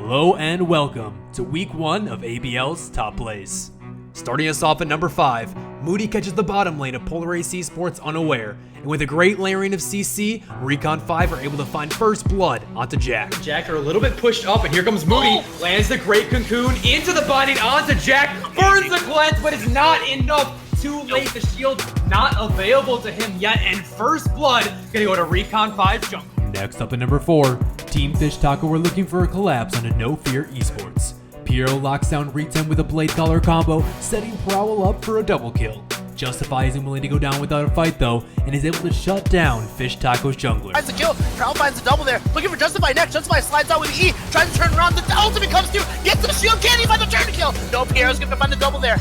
Hello and welcome to week 1 of ABL's Top Plays. Starting us off at number 5, Moody catches the bottom lane of Polar Ace Esports unaware, and with a great layering of CC, Recon 5 are able to find first blood onto Jack. Jack are a little bit pushed up, and here comes Moody, lands the great cocoon into the binding onto Jack, burns the cleanse, but it's not enough. Too late, the shield not available to him yet, and first blood gonna go to Recon 5 jungle. Next up at number 4, Team Fish Taco are looking for a collapse on a No Fear Esports. Piero locks down Retem with a Blade Collar combo, setting Prowl up for a double kill. Justify isn't willing to go down without a fight though, and is able to shut down Fish Taco's jungler. Finds a kill, Prowl finds a double there, looking for Justify next. Justify slides out with the E, tries to turn around, the ultimate comes through, gets the shield, can't even find the turn to kill. No, Piero's gonna find the double there.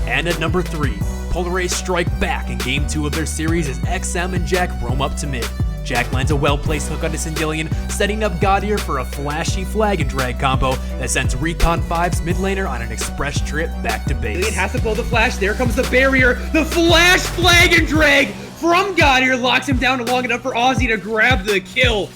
And at number 3, Polar Ace strike back in game 2 of their series as XM and Jack roam up to mid. Jack lands a well-placed hook onto Sindillion, setting up Gaudier for a flashy flag and drag combo that sends Recon 5's mid laner on an express trip back to base. It has to pull the flash, there comes the barrier, the flash flag and drag from Gaudier locks him down long enough for Ozzy to grab the kill.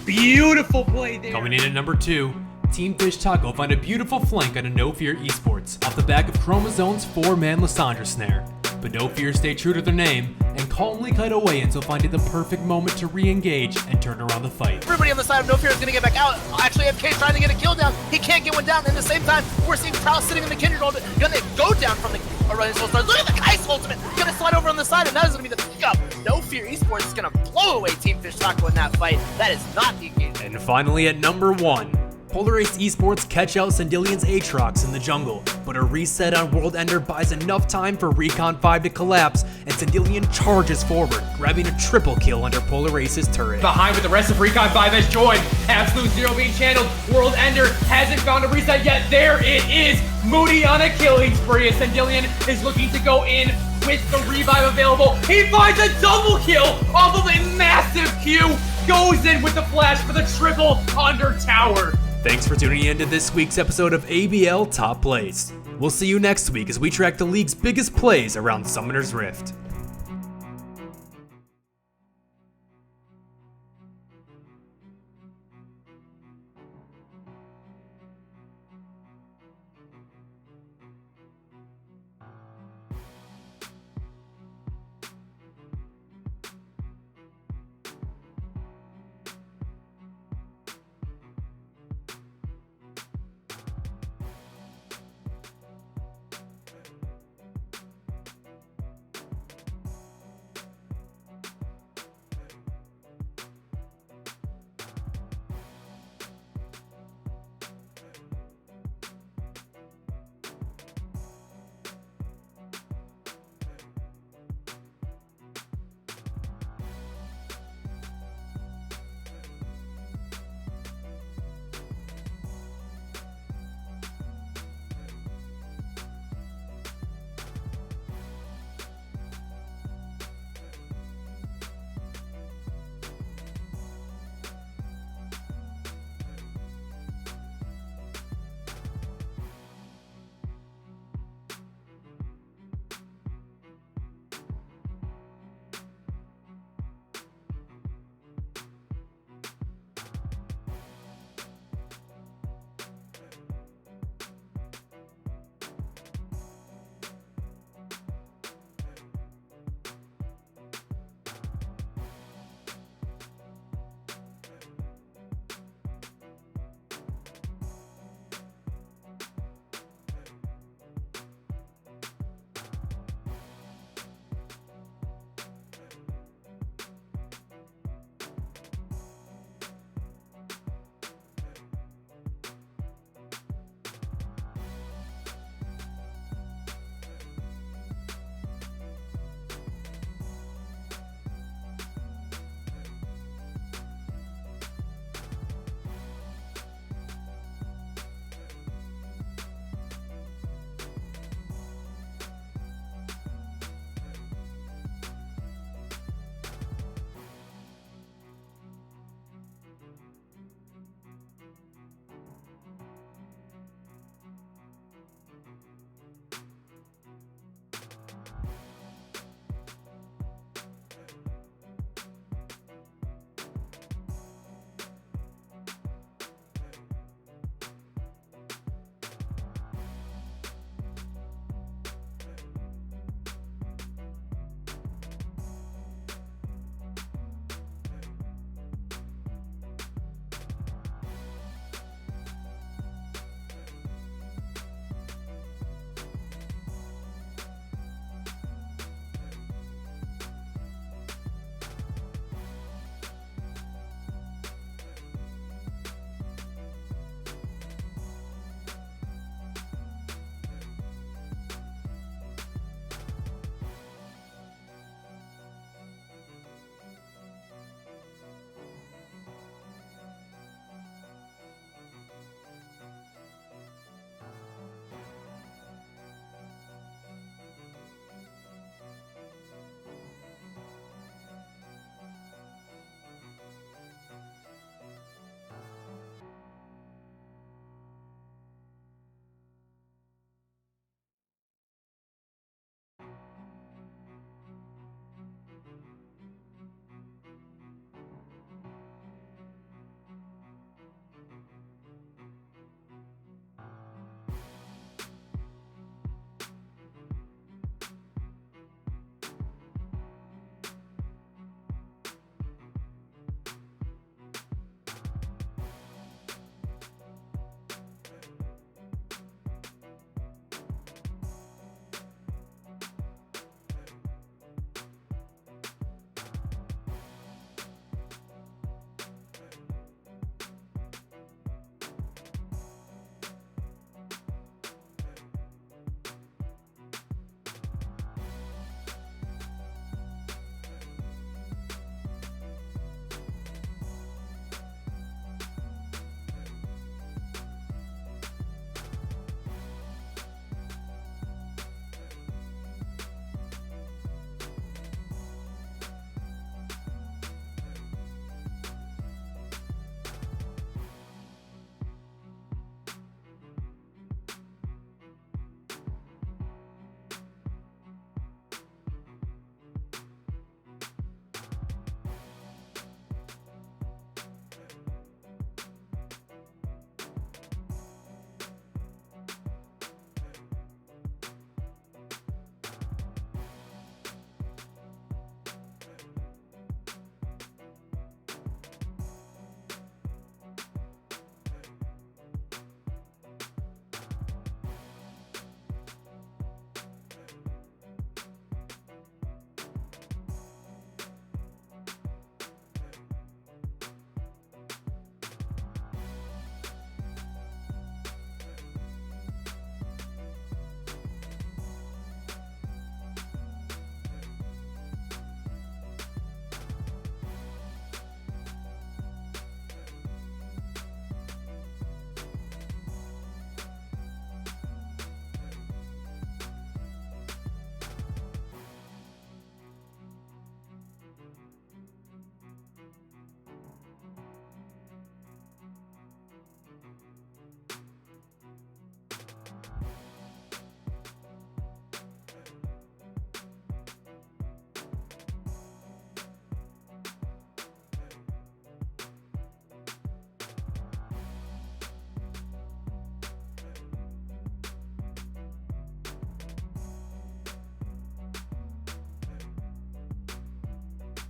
Beautiful play there. Coming in at number 2, Team Fish Taco find a beautiful flank on a No Fear Esports off the back of Chromosome's 4-man Lysandra snare. But No Fear stay true to their name and calmly kite away until finding the perfect moment to re-engage and turn around the fight. Everybody on the side of No Fear is gonna get back out. Actually, FK trying to get a kill down. He can't get one down. And at the same time, we're seeing Prowl sitting in the Kindred ult, gonna go down from the running soul stars. Look at the Kai's ultimate. Gonna slide over on the side, and that is gonna be the pickup. No Fear Esports is gonna blow away Team Fish Taco in that fight. That is not the engagement. And finally at number 1, Polar Ace Esports catch out Sindillion's Aatrox in the jungle, but a reset on World Ender buys enough time for Recon 5 to collapse, and Sindillion charges forward, grabbing a triple kill under Polar Ace's turret. Behind with the rest of Recon 5 has joined. Absolute Zero being channeled. World Ender hasn't found a reset yet. There it is. Moody on a killing spree as Sindillion is looking to go in with the revive available. He finds a double kill off of a massive Q. Goes in with the flash for the triple under tower. Thanks for tuning in to this week's episode of ABL Top Plays. We'll see you next week as we track the league's biggest plays around Summoner's Rift.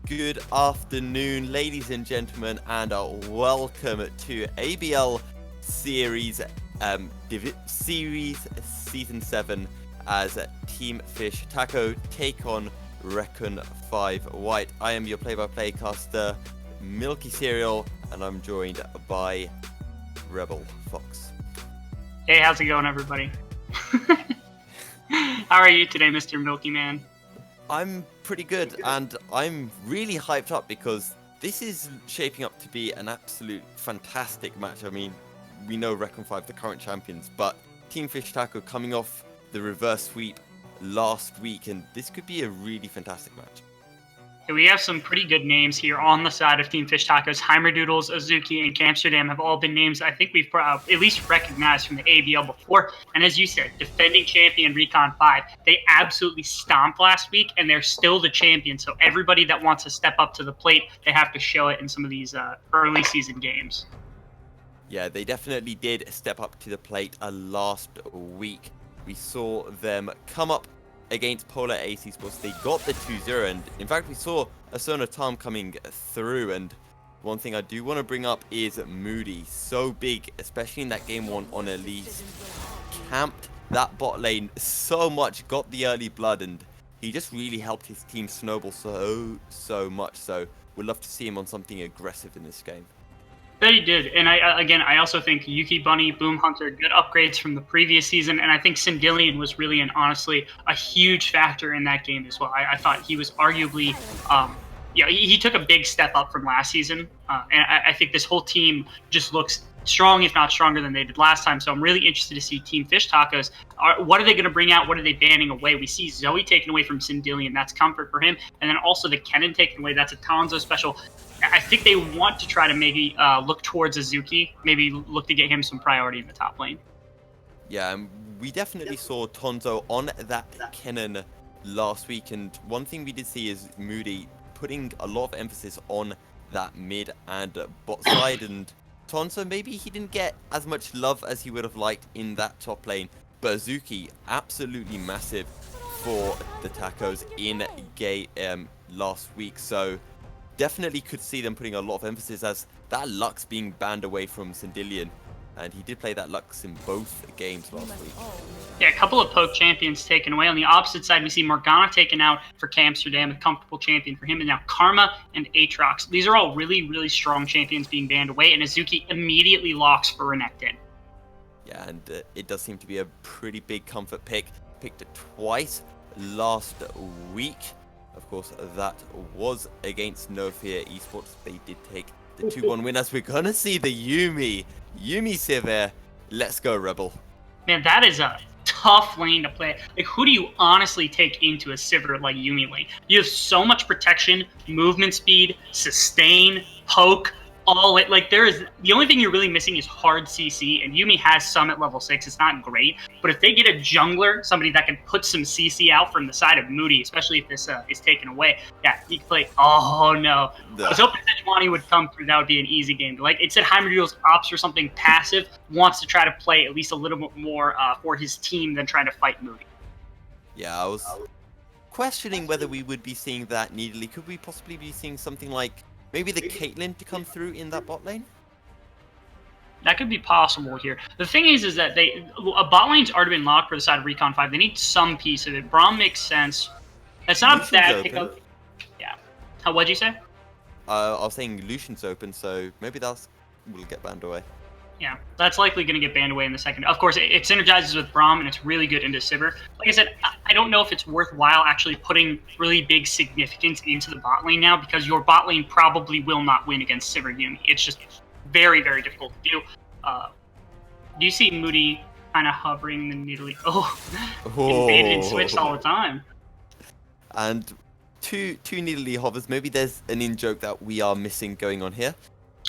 Good afternoon, ladies and gentlemen, and welcome to ABL Series Season 7 as Team Fish Taco take on Recon 5 White. I am your play-by-play caster, Milky Cereal, and I'm joined by Rebel Fox. Hey, how's it going, everybody? How are you today, Mr. Milky Man? I'm pretty good, and I'm really hyped up because this is shaping up to be an absolute fantastic match. I mean, we know Recon 5, the current champions, but Team Fish Taco coming off the reverse sweep last week, and this could be a really fantastic match. We have some pretty good names here on the side of Team Fish Tacos. Heimerdoodles, Azuki, and Amsterdam have all been names I think we've at least recognized from the ABL before. And as you said, defending champion Recon 5, they absolutely stomped last week, and they're still the champion. So everybody that wants to step up to the plate, they have to show it in some of these early season games. Yeah, they definitely did step up to the plate last week. We saw them come up against Polar AC Sports. They got the 2-0, and in fact we saw Asona Tom coming through. And one thing I do want to bring up is Moody, so big, especially in that game 1 on Elise, camped that bot lane so much, got the early blood, and he just really helped his team snowball so much. So we'd love to see him on something aggressive in this game. That he did, and I also think Yuki Bunny, Boom Hunter, good upgrades from the previous season, and I think Sindillion was really and honestly a huge factor in that game as well. I thought he was arguably, he took a big step up from last season, and I think this whole team just looks strong, if not stronger than they did last time. So I'm really interested to see Team Fish Tacos. What are they going to bring out? What are they banning away? We see Zoe taken away from Sindillion. That's comfort for him, and then also the Kennen taken away. That's a Tanzo special. I think they want to try to maybe look towards Azuki, maybe look to get him some priority in the top lane. Yeah, we definitely saw Tonzo on that Kennen last week, and one thing we did see is Moody putting a lot of emphasis on that mid and bot side, and Tonzo, maybe he didn't get as much love as he would have liked in that top lane, but Azuki, absolutely massive for the Tacos in game last week. So definitely could see them putting a lot of emphasis, as that Lux being banned away from Sindillion, and he did play that Lux in both games last week. Yeah, a couple of poke champions taken away. On the opposite side, we see Morgana taken out for Amsterdam, a comfortable champion for him, and now Karma and Aatrox. These are all really, really strong champions being banned away, and Azuki immediately locks for Renekton. Yeah, and it does seem to be a pretty big comfort pick. Picked it twice last week. Of course, that was against No Fear Esports. They did take the 2-1 win, as we're going to see the Yuumi Sivir. Let's go, Rebel. Man, that is a tough lane to play. Like, who do you honestly take into a Sivir like Yuumi lane? You have so much protection, movement speed, sustain, poke, all it. Like, there is the only thing you're really missing is hard CC, and Yuumi has some at level 6. It's not great, but if they get a jungler, somebody that can put some CC out from the side of Moody, especially if this is taken away, yeah, you can play. Oh no! I was hoping Sejuani would come through. That would be an easy game. Like it said, Heimerdoodles opts for something passive, wants to try to play at least a little bit more for his team than trying to fight Moody. Yeah, I was questioning whether we would be seeing that needily. Could we possibly be seeing something like maybe the Caitlyn to come through in that bot lane? That could be possible here. The thing is that a bot lane's already been locked for the side of Recon 5. They need some piece of it. Braum makes sense. That's not Lucian's a bad open. pickup. Yeah. What'd you say? I was saying Lucian's open, so maybe that will get banned away. Yeah, that's likely going to get banned away in the second. Of course, it synergizes with Braum, and it's really good into Sivir. Like I said, I don't know if it's worthwhile actually putting really big significance into the bot lane now, because your bot lane probably will not win against Sivir Yuumi. It's just very, very difficult to do. Do you see Moody kind of hovering in the needle? Oh, invaded and switched all the time. And two needly hovers. Maybe there's an in-joke that we are missing going on here.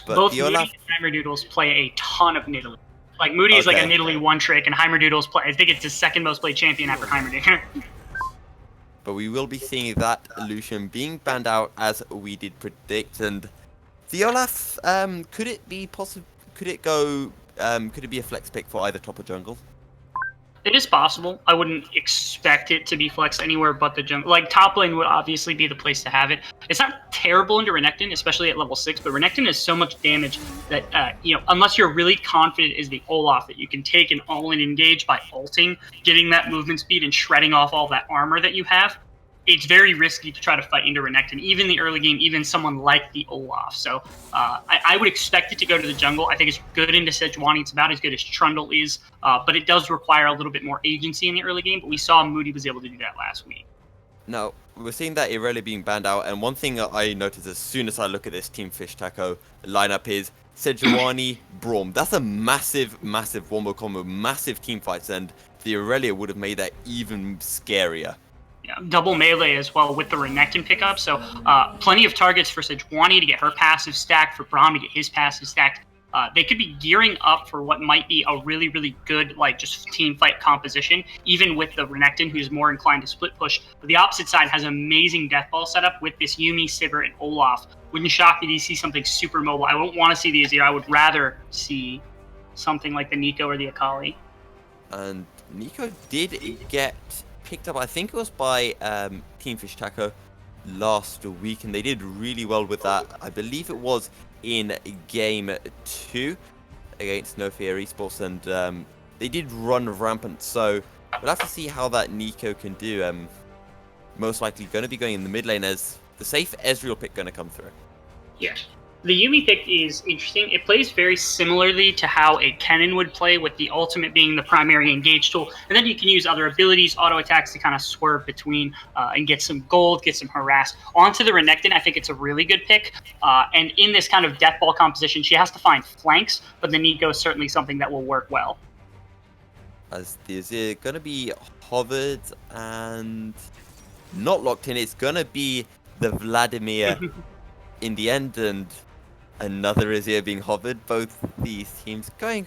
But both the Moody Olaf... and Heimerdoodles play a ton of Nidalee. Like, Moody is like a Nidalee one trick, and Heimerdoodles play. I think it's his second most played champion after Heimerdoodle. But we will be seeing that Lucian being banned out as we did predict. And the Olaf, could it be possible? Could it go? Could it be a flex pick for either top or jungle? It is possible. I wouldn't expect it to be flexed anywhere but the jungle. Like, top lane would obviously be the place to have it. It's not terrible into Renekton, especially at level 6, but Renekton has so much damage that, unless you're really confident is the Olaf, that you can take an all-in engage by ulting, getting that movement speed and shredding off all that armor that you have, it's very risky to try to fight into Renekton, even the early game, even someone like the Olaf. So I would expect it to go to the jungle. I think it's good into Sejuani. It's about as good as Trundle is, but it does require a little bit more agency in the early game, but we saw Moody was able to do that last week. Now, we're seeing that Irelia being banned out, and one thing that I noticed as soon as I look at this Team Fish Taco lineup is Sejuani, Braum. That's a massive, massive wombo combo, massive team fights, and the Irelia would have made that even scarier. Double melee as well with the Renekton pickup, so plenty of targets for Sejuani to get her passive stacked, for Braum to get his passive stacked. They could be gearing up for what might be a really, really good, just team fight composition, even with the Renekton, who's more inclined to split push. But the opposite side has amazing death ball setup with this Yuumi, Sivir, and Olaf. Wouldn't shock me to see something super mobile. I wouldn't want to see the Azir. I would rather see something like the Nico or the Akali. And Nico did get picked up, I think it was by Team Fish Taco last week, and they did really well with that. I believe it was in game 2 against No Fear Esports, and they did run rampant, so we'll have to see how that Nico can do. Most likely going to be going in the mid lane as the safe Ezreal pick going to come through. Yeah. The Yuumi pick is interesting. It plays very similarly to how a Kennen would play, with the ultimate being the primary engage tool. And then you can use other abilities, auto attacks to kind of swerve between and get some gold, get some harass. Onto the Renekton, I think it's a really good pick. And in this kind of death ball composition, she has to find flanks, but the Nico is certainly something that will work well. As is it going to be hovered and not locked in, it's going to be the Vladimir in the end, and another Azir being hovered. Both these teams going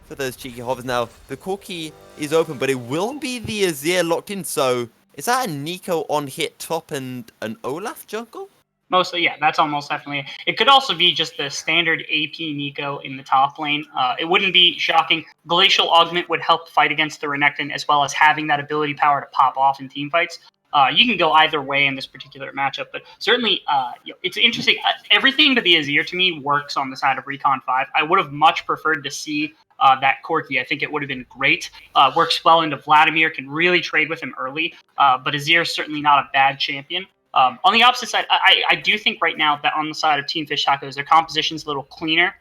for those cheeky hovers. Now, the Corki is open, but it will be the Azir locked in. So, is that a Nico on hit top and an Olaf jungle? Mostly, yeah, that's almost definitely it. It could also be just the standard AP Nico in the top lane. It wouldn't be shocking. Glacial Augment would help fight against the Renekton, as well as having that ability power to pop off in team fights. You can go either way in this particular matchup, but certainly it's interesting. Everything to the Azir to me works on the side of Recon 5. I would have much preferred to see that Corki. I think it would have been great. Works well into Vladimir, can really trade with him early, but Azir is certainly not a bad champion. On the opposite side, I do think right now that on the side of Team Fish Tacos, their composition's a little cleaner.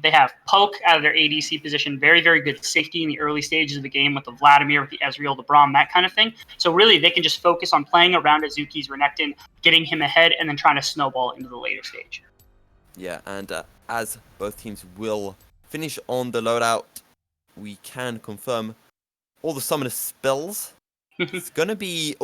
They have Poke out of their ADC position, very, very good safety in the early stages of the game with the Vladimir, with the Ezreal, the Braum, that kind of thing. So really, they can just focus on playing around Azuki's Renekton, getting him ahead, and then trying to snowball into the later stage. Yeah, and as both teams will finish on the loadout, we can confirm all the summoner spells. It's going to be,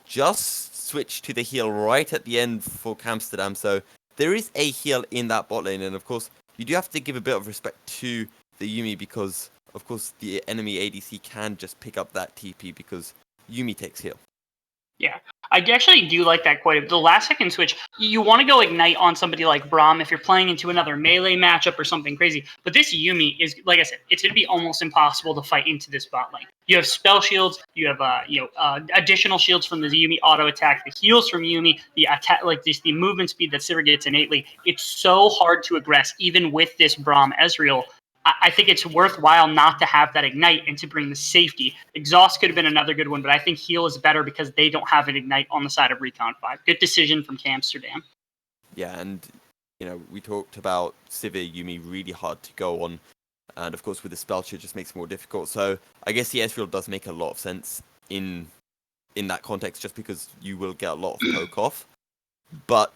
just switch to the heal right at the end for Amsterdam. So there is a heal in that bot lane, and of course, you do have to give a bit of respect to the Yuumi because, of course, the enemy ADC can just pick up that TP because Yuumi takes heal. Yeah, I actually do like that quite a bit. The last second switch, you want to go Ignite on somebody like Braum if you're playing into another melee matchup or something crazy. But this Yuumi is, like I said, it's going to be almost impossible to fight into this bot lane. You have spell shields, you have additional shields from the Yuumi auto attack, the heals from Yuumi, the attack, the movement speed that Sivir gets innately. It's so hard to aggress, even with this Braum Ezreal. I think it's worthwhile not to have that Ignite and to bring the safety. Exhaust could have been another good one, but I think Heal is better because they don't have an Ignite on the side of Recon 5. Good decision from Amsterdam. Yeah, and, we talked about Sivir, Yuumi, really hard to go on. And, of course, with the spell shield, it just makes it more difficult. So, I guess the Ezreal does make a lot of sense in that context, just because you will get a lot of poke off. But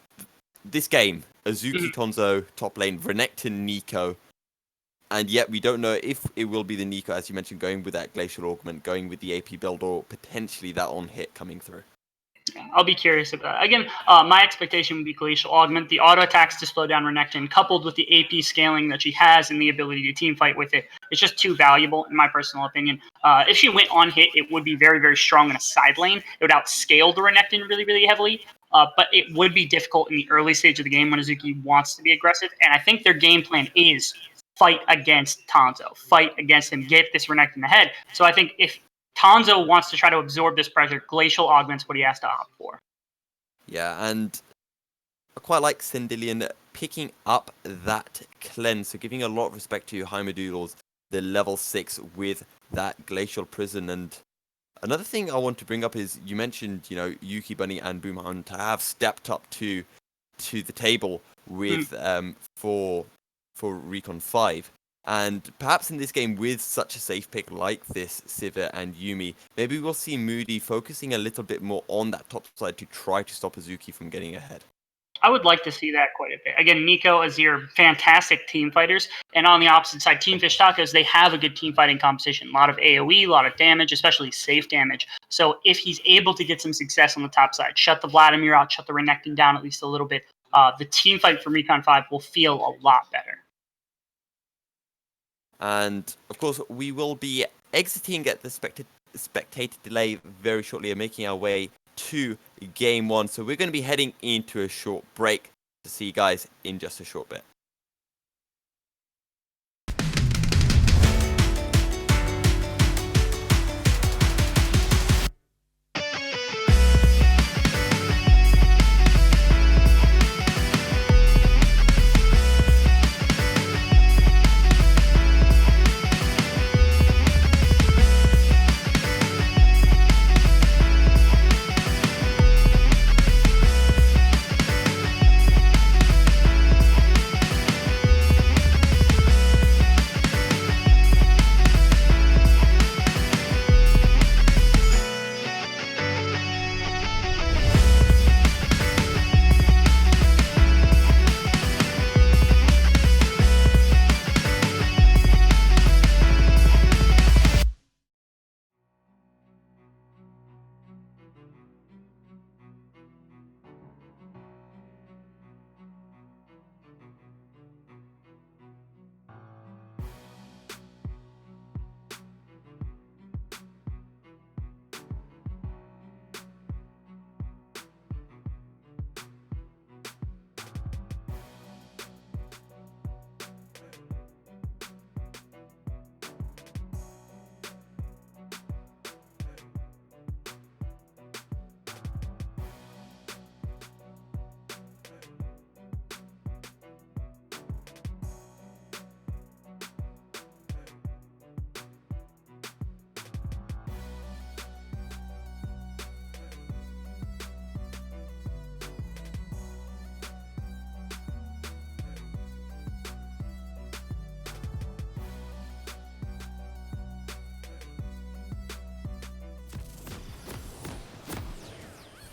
this game, Azuki, Tonzo, top lane, Renekton, Nico, and yet we don't know if it will be the Nico, as you mentioned, going with that Glacial Augment, going with the AP build, or potentially that on-hit coming through. Yeah, I'll be curious about that. Again, my expectation would be Glacial Augment, the auto attacks to slow down Renekton, coupled with the AP scaling that she has and the ability to team fight with it. It's just too valuable, in my personal opinion. If she went on-hit, it would be very, very strong in a side lane. It would outscale the Renekton really, really heavily. But it would be difficult in the early stage of the game when Azuki wants to be aggressive. And I think their game plan is fight against Tonzo, fight against him, get this Renekton ahead. So I think if Tonzo wants to try to absorb this pressure, Glacial Augment's what he has to opt for. Yeah, and I quite like Sendilian picking up that cleanse, so giving a lot of respect to Heimadoodles, the level 6 with that Glacial Prison. And another thing I want to bring up is you mentioned, Yuki Bunny and Boom Hunter have stepped up to the table with for Recon 5. And perhaps in this game, with such a safe pick like this, Sivir and Yumi, maybe we'll see Moody focusing a little bit more on that top side to try to stop Azuki from getting ahead. I would like to see that quite a bit. Again, Nico, Azir, fantastic team fighters. And on the opposite side, Team Fish Tacos, they have a good team fighting composition. A lot of AoE, a lot of damage, especially safe damage. So if he's able to get some success on the top side, shut the Vladimir out, shut the Renekton down at least a little bit, the team fight from Recon 5 will feel a lot better. And, of course, we will be exiting at the spectator delay very shortly and making our way to Game 1. So we're going to be heading into a short break to see you guys in just a short bit.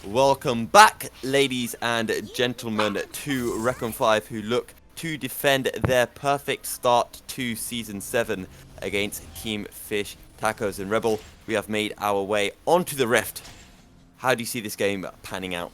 Welcome back, ladies and gentlemen, to Recon 5, who look to defend their perfect start to Season 7 against Team Fish Tacos. And Rebel, we have made our way onto the Rift. How do you see this game panning out?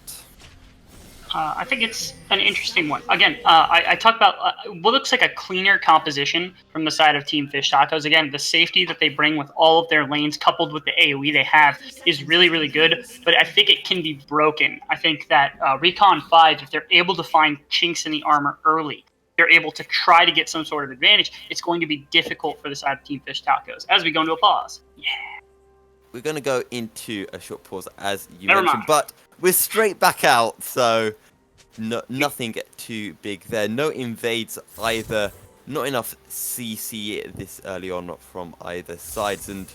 I think it's an interesting one. Again, I talked about what looks like a cleaner composition from the side of Team Fish Tacos. Again, the safety that they bring with all of their lanes coupled with the AoE they have is really, really good, but I think it can be broken. I think that Recon 5, if they're able to find chinks in the armor early, they're able to try to get some sort of advantage, it's going to be difficult for the side of Team Fish Tacos. As we go into a pause. Yeah. We're going to go into a short pause, as you mentioned, but we're straight back out, so nothing too big there. No invades either. Not enough CC this early on from either sides. And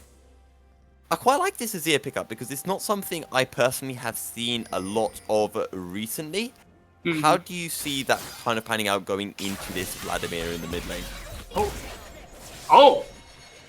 I quite like this Azir pickup because it's not something I personally have seen a lot of recently. Mm-hmm. How do you see that kind of panning out going into this Vladimir in the mid lane? Oh!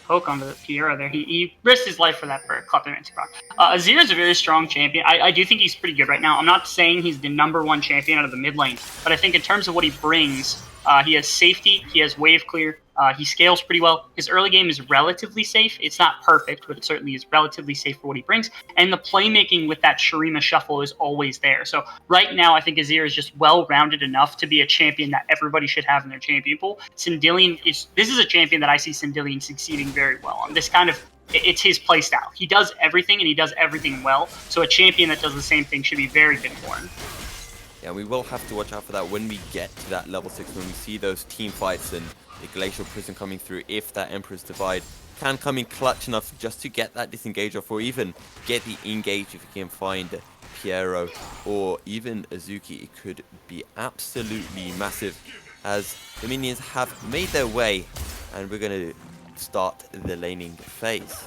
Poke onto the Fiora there. He risked his life for that for Club Advance proc. Azir is a very strong champion. I do think he's pretty good right now. I'm not saying he's the #1 champion out of the mid lane, but I think in terms of what he brings, he has safety, he has wave clear, he scales pretty well. His early game is relatively safe. It's not perfect, but it certainly is relatively safe for what he brings. And the playmaking with that Shurima shuffle is always there. So right now, I think Azir is just well-rounded enough to be a champion that everybody should have in their champion pool. Sindillion this is a champion that I see Sindillion succeeding very well on. It's his play style. He does everything, and he does everything well. So a champion that does the same thing should be very good for him. Yeah, we will have to watch out for that when we get to that level 6, when we see those team fights and the Glacial Prison coming through. If that Emperor's Divide can come in clutch enough just to get that disengage off, or even get the engage if you can find Piero, or even Azuki, it could be absolutely massive, as the minions have made their way, and we're going to start the laning phase.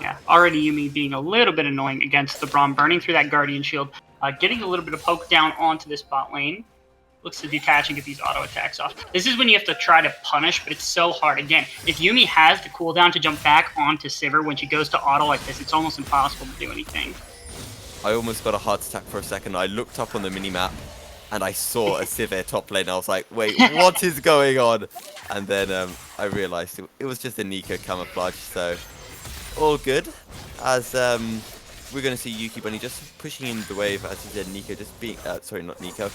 Yeah, already Yuumi being a little bit annoying against the Braum, burning through that Guardian Shield, getting a little bit of poke down onto this bot lane. Looks to detach and get these auto attacks off. This is when you have to try to punish, but it's so hard. Again, if Yuumi has the cooldown to jump back onto Sivir when she goes to auto like this, it's almost impossible to do anything. I almost got a heart attack for a second. I looked up on the minimap and I saw a Sivir top lane. I was like, wait, what is going on? And then I realized it was just a Nico camouflage, so all good. As we're going to see Yuki Bunny just pushing in the wave, as he said, Nico just being, sorry, not Nico,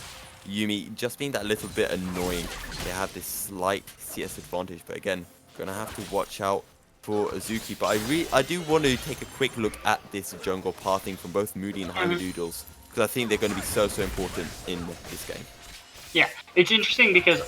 Yuumi just being that little bit annoying. They have this slight CS advantage, but again, gonna have to watch out for Azuki. But I do want to take a quick look at this jungle pathing from both Moody and Heimerdoodles, because I think they're going to be so important in this game. Yeah, it's interesting because,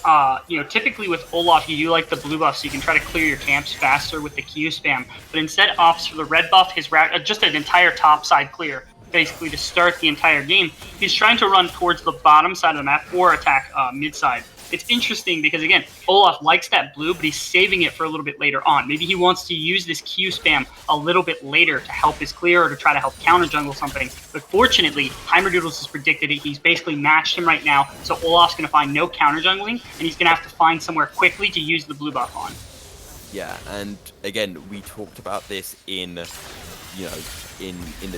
typically with Olaf, you do like the blue buff, so you can try to clear your camps faster with the Q spam. But instead opts for the red buff, his route, just an entire top side clear, basically to start the entire game. He's trying to run towards the bottom side of the map or attack mid side. It's interesting because, again, Olaf likes that blue, but he's saving it for a little bit later on. Maybe he wants to use this Q spam a little bit later to help his clear or to try to help counter jungle something. But fortunately, Heimerdoodles has predicted it. He's basically matched him right now, so Olaf's going to find no counter jungling, and he's going to have to find somewhere quickly to use the blue buff on. Yeah, and again, we talked about this in the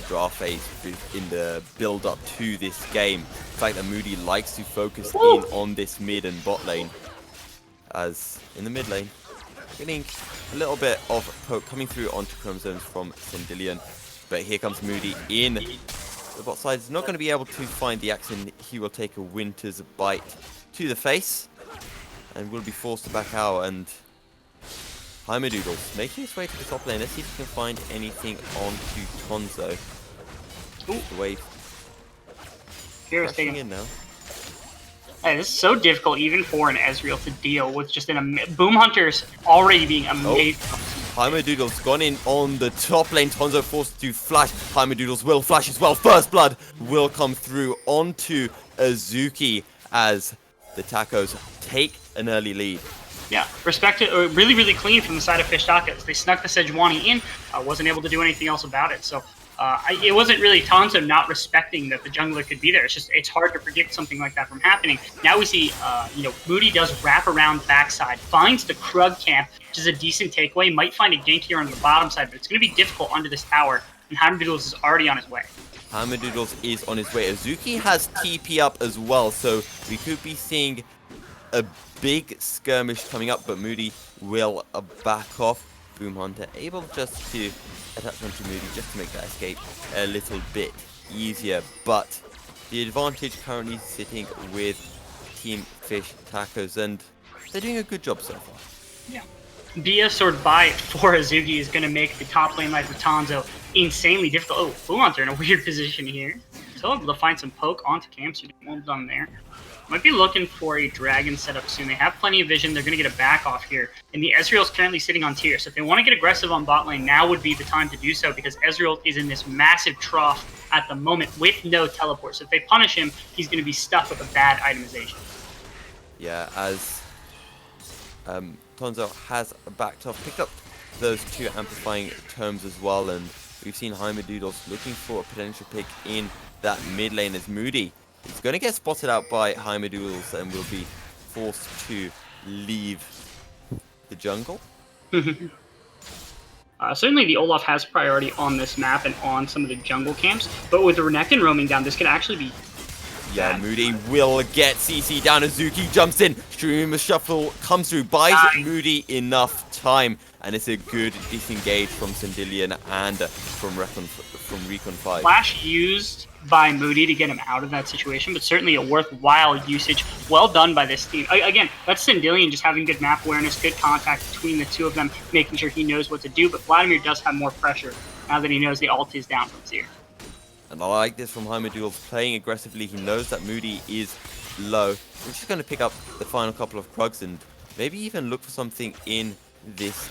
draft phase, in the build up to this game. The fact that Moody likes to focus in on this mid and bot lane, as in the mid lane, getting a little bit of poke coming through onto chromosomes from Sendilion. But here comes Moody in. The bot side is not going to be able to find the axe, and he will take a Winter's Bite to the face and will be forced to back out. And Heimerdoodles making his way to the top lane. Let's see if he can find anything onto Tonzo. The wave crashing in now. Hey, this is so difficult even for an Ezreal to deal with, just Boom Hunter's already being amazing. Heimerdoodles gone in on the top lane. Tonzo forced to flash. Heimerdoodles will flash as well. First blood will come through onto Azuki as the Tacos take an early lead. Yeah, really, really clean from the side of Fish Tacos. They snuck the Sejuani in, wasn't able to do anything else about it. So it wasn't really Tonzo not respecting that the jungler could be there. It's hard to predict something like that from happening. Now we see, Moody does wrap around backside, finds the Krug camp, which is a decent takeaway. Might find a gank here on the bottom side, but it's going to be difficult under this tower. And Heimerdoodles is already on his way. Heimerdoodles is on his way. Azuki has TP up as well, so we could be seeing a big skirmish coming up, but Moody will back off. Boom Hunter able just to attach onto Moody just to make that escape a little bit easier, but the advantage currently sitting with Team Fish Tacos, and they're doing a good job so far. Yeah. Bia Sword Bite for Azuki is going to make the top lane life with Tonzo insanely difficult. Oh, Boom Hunter in a weird position here. Still able to find some poke onto camp, so well done there. Might be looking for a dragon setup soon. They have plenty of vision. They're going to get a back off here. And the Ezreal's currently sitting on tier. So if they want to get aggressive on bot lane, now would be the time to do so, because Ezreal is in this massive trough at the moment with no teleport. So if they punish him, he's going to be stuck with a bad itemization. Yeah, as Tonzo has backed off, picked up those two amplifying terms as well, and we've seen Heimerdoodles looking for a potential pick in that mid lane as Moody is going to get spotted out by Heimerdoodles and will be forced to leave the jungle. Certainly the Olaf has priority on this map and on some of the jungle camps, but with the Renekton roaming down, this could actually be Yeah, Moody will get CC down. Azuki jumps in. Stream Shuffle comes through, buys Moody enough time, and it's a good disengage from Sendilion and from Recon 5. Flash used by Moody to get him out of that situation, but certainly a worthwhile usage. Well done by this team. Again, that's Sendilion just having good map awareness, good contact between the two of them, making sure he knows what to do, but Vladimir does have more pressure now that he knows the ult is down from Seer. And I like this from Heimerdoodles, playing aggressively. He knows that Moody is low. We're just going to pick up the final couple of Krugs and maybe even look for something in this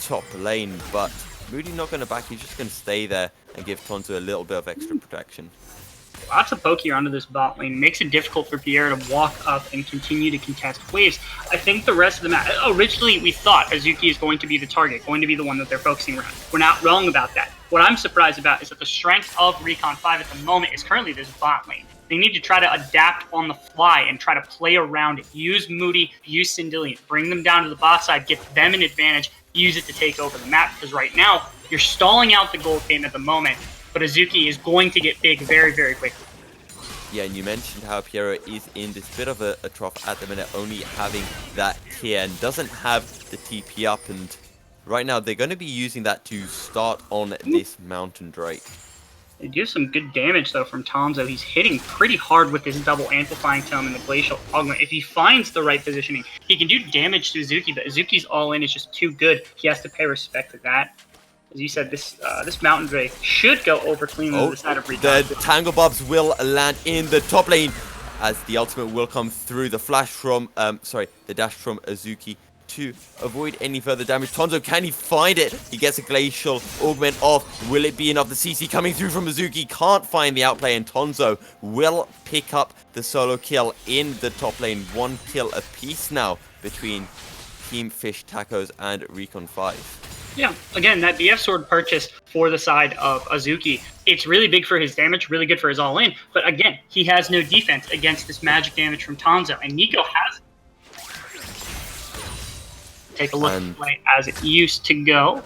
top lane, but Moody not going to back. He's just going to stay there and give Tonzo a little bit of extra protection. Lots of poke here onto this bot lane makes it difficult for Pierre to walk up and continue to contest waves. I think the rest of the map, originally we thought Azuki is going to be the target, going to be the one that they're focusing around. We're not wrong about that. What I'm surprised about is that the strength of Recon 5 at the moment is currently this bot lane. They need to try to adapt on the fly and try to play around it. Use Moody, use Sindillion, bring them down to the bot side, get them an advantage, use it to take over the map, because right now you're stalling out the gold game at the moment, but Azuki is going to get big very, very quickly. Yeah, and you mentioned how Piero is in this bit of a trough at the minute, only having that tier and doesn't have the TP up, and right now they're going to be using that to start on this Mountain Drake. They do some good damage, though, from Tonzo. He's hitting pretty hard with his double amplifying tome and the glacial augment. If he finds the right positioning, he can do damage to Azuki, but Azuki's all-in is just too good. He has to pay respect to that. As you said, this Mountain Drake should go over cleanly to the side of Recon. The Tangle Bobs will land in the top lane as the ultimate will come through. The flash from, the dash from Azuki to avoid any further damage. Tonzo, can he find it? He gets a glacial augment off. Will it be enough? The CC coming through from Azuki can't find the outplay, and Tonzo will pick up the solo kill in the top lane. 1 kill apiece now between Team Fish Tacos and Recon 5. Yeah, again, that BF sword purchase for the side of Azuki, it's really big for his damage, really good for his all-in, but again, he has no defense against this magic damage from Tonzo, and Nico has it. Take a look at the play as it used to go.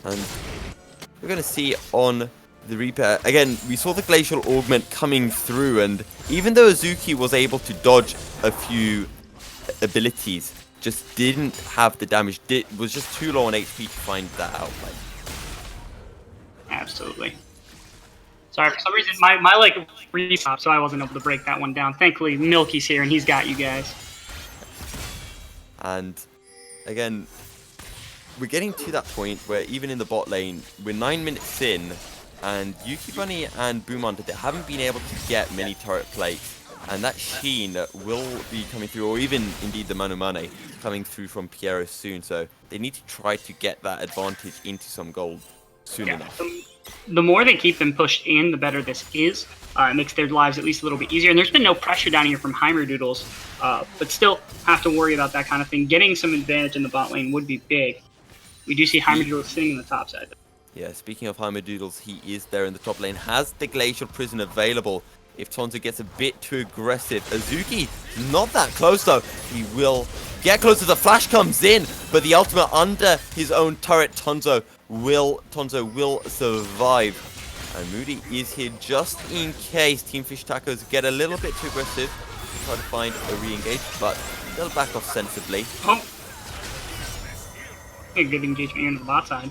And we're going to see on the repair, again, we saw the glacial augment coming through, and even though Azuki was able to dodge a few abilities, just didn't have the damage, was just too low on HP to find that outplay. Absolutely. Sorry, for some reason, my like, re-stopped, so I wasn't able to break that one down. Thankfully, Milky's here, and he's got you guys. And, again, we're getting to that point where even in the bot lane, we're 9 minutes in, and Yuki Bunny and Boom Hunter, they haven't been able to get many turret plates. And that Sheen will be coming through, or even indeed the Manu Mane coming through from Piero soon. So they need to try to get that advantage into some gold soon enough. The more they keep them pushed in, the better this is. It makes their lives at least a little bit easier. And there's been no pressure down here from Heimerdoodles, but still have to worry about that kind of thing. Getting some advantage in the bot lane would be big. We do see Heimerdoodles sitting in the top side. Yeah, speaking of Heimerdoodles, he is there in the top lane, has the Glacial Prison available. If Tonzo gets a bit too aggressive, Azuki not that close though. He will get closer. The flash comes in, but the ultimate under his own turret. Tonzo will survive, and Moody is here just in case Team Fish Tacos get a little bit too aggressive. Try to find a re-engage, but they'll back off sensibly. Oh, a good engagement here on the bot side.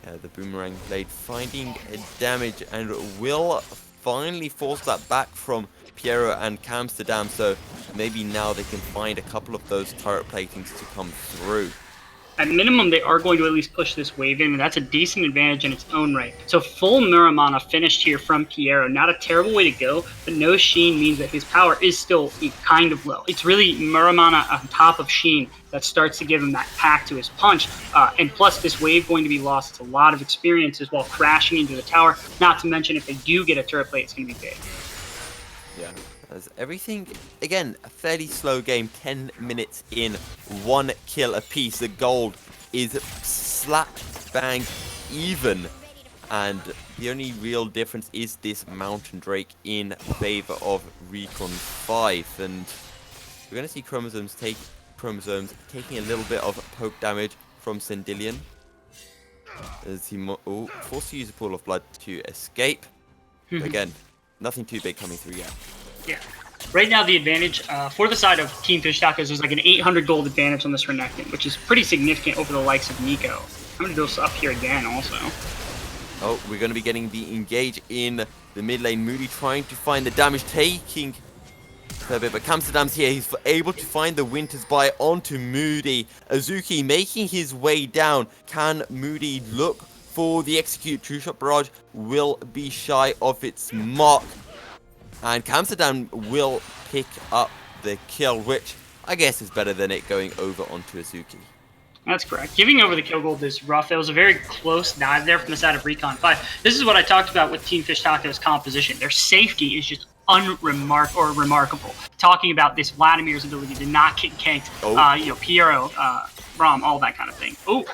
Yeah, the boomerang blade finding damage and will finally force that back from Piero and Amsterdam, so maybe now they can find a couple of those turret platings to come through. At minimum, they are going to at least push this wave in, and that's a decent advantage in its own right. So full Muramana finished here from Piero. Not a terrible way to go, but no Sheen means that his power is still kind of low. It's really Muramana on top of Sheen that starts to give him that pack to his punch. And plus, this wave going to be lost. It's a lot of experiences while crashing into the tower. Not to mention, if they do get a turret plate, it's going to be big. Yeah. As everything, again, a fairly slow game, 10 minutes in, 1 kill apiece. The gold is slap bang even, and the only real difference is this Mountain Drake in favor of Recon 5, and we're going to see Chromosomes taking a little bit of poke damage from Sindillion as he forced to use a pool of blood to escape. Again, nothing too big coming through yet. Yeah. Right now, the advantage for the side of Team Fish Tacos is like an 800 gold advantage on this Renekton, which is pretty significant over the likes of Nico. I'm going to do this up here again also. Oh, we're going to be getting the engage in the mid lane. Moody trying to find the damage, taking a bit, but Amsterdam's here. He's able to find the Winter's Bite onto Moody. Azuki making his way down. Can Moody look for the execute? True Shot Barrage will be shy of its mark. And Amsterdam will pick up the kill, which I guess is better than it going over onto Azuki. That's correct. Giving over the kill gold is rough. It was a very close dive there from the side of Recon 5. This is what I talked about with Team Fish Taco's composition. Their safety is just remarkable. Talking about this Vladimir's ability to not get ganked, Piero, Rom, all that kind of thing. Oh,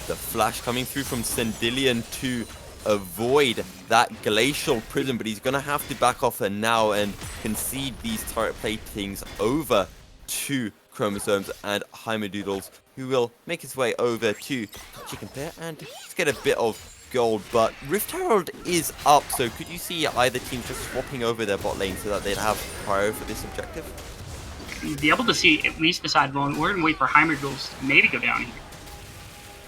The flash coming through from Sendilian to avoid that glacial prison, but he's going to have to back off there now and concede these turret platings over to Chromosomes and Heimadoodles, who will make his way over to Chicken Pear and just get a bit of gold. But Rift Herald is up, so could you see either team just swapping over their bot lane so that they'd have prior for this objective? you'd be able to see at least decide, well, we're going to wait for Heimadoodles to maybe go down here.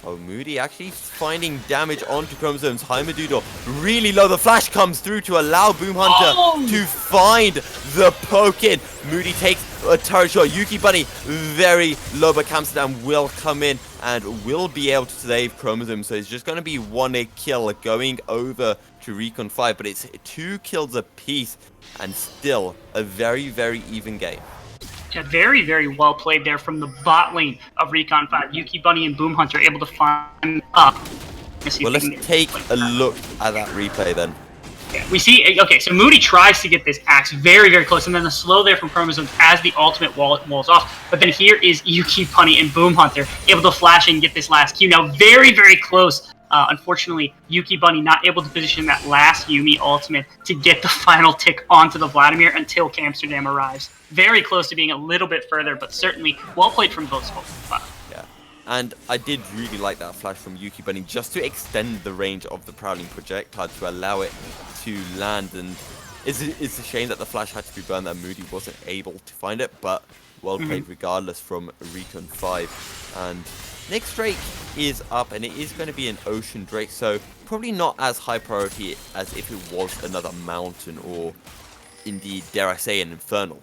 Oh, Moody actually finding damage onto Chromosomes. Heimadoodle really low. The flash comes through to allow Boom Hunter to find the poke in. Moody takes a turret shot. Yuki Bunny very low, but Amsterdam will come in and will be able to save Chromosomes. So it's just going to be one kill going over to Recon 5, but it's 2 kills apiece and still a very, very even game. Yeah, very, very well played there from the bot lane of Recon 5. Yuki Bunny and Boom Hunter able to find up. Well, let's take a look at that replay then. Yeah, we see, okay, so Moody tries to get this axe very, very close, and then the slow there from Chromosomes as the ultimate walls off. But then here is Yuki Bunny and Boom Hunter able to flash and get this last Q. Now, very, very close. Unfortunately, Yuki Bunny not able to position that last Yumi ultimate to get the final tick onto the Vladimir until Amsterdam arrives. Very close to being a little bit further, but certainly well played from both sides. Yeah, and I did really like that flash from Yuki Bunny just to extend the range of the Prowling projectile to allow it to land. And it's a shame that the flash had to be burned, that Moody wasn't able to find it, but well played regardless from Recon 5. And next Drake is up, and it is going to be an Ocean Drake, so probably not as high priority as if it was another Mountain or indeed, dare I say, an Infernal.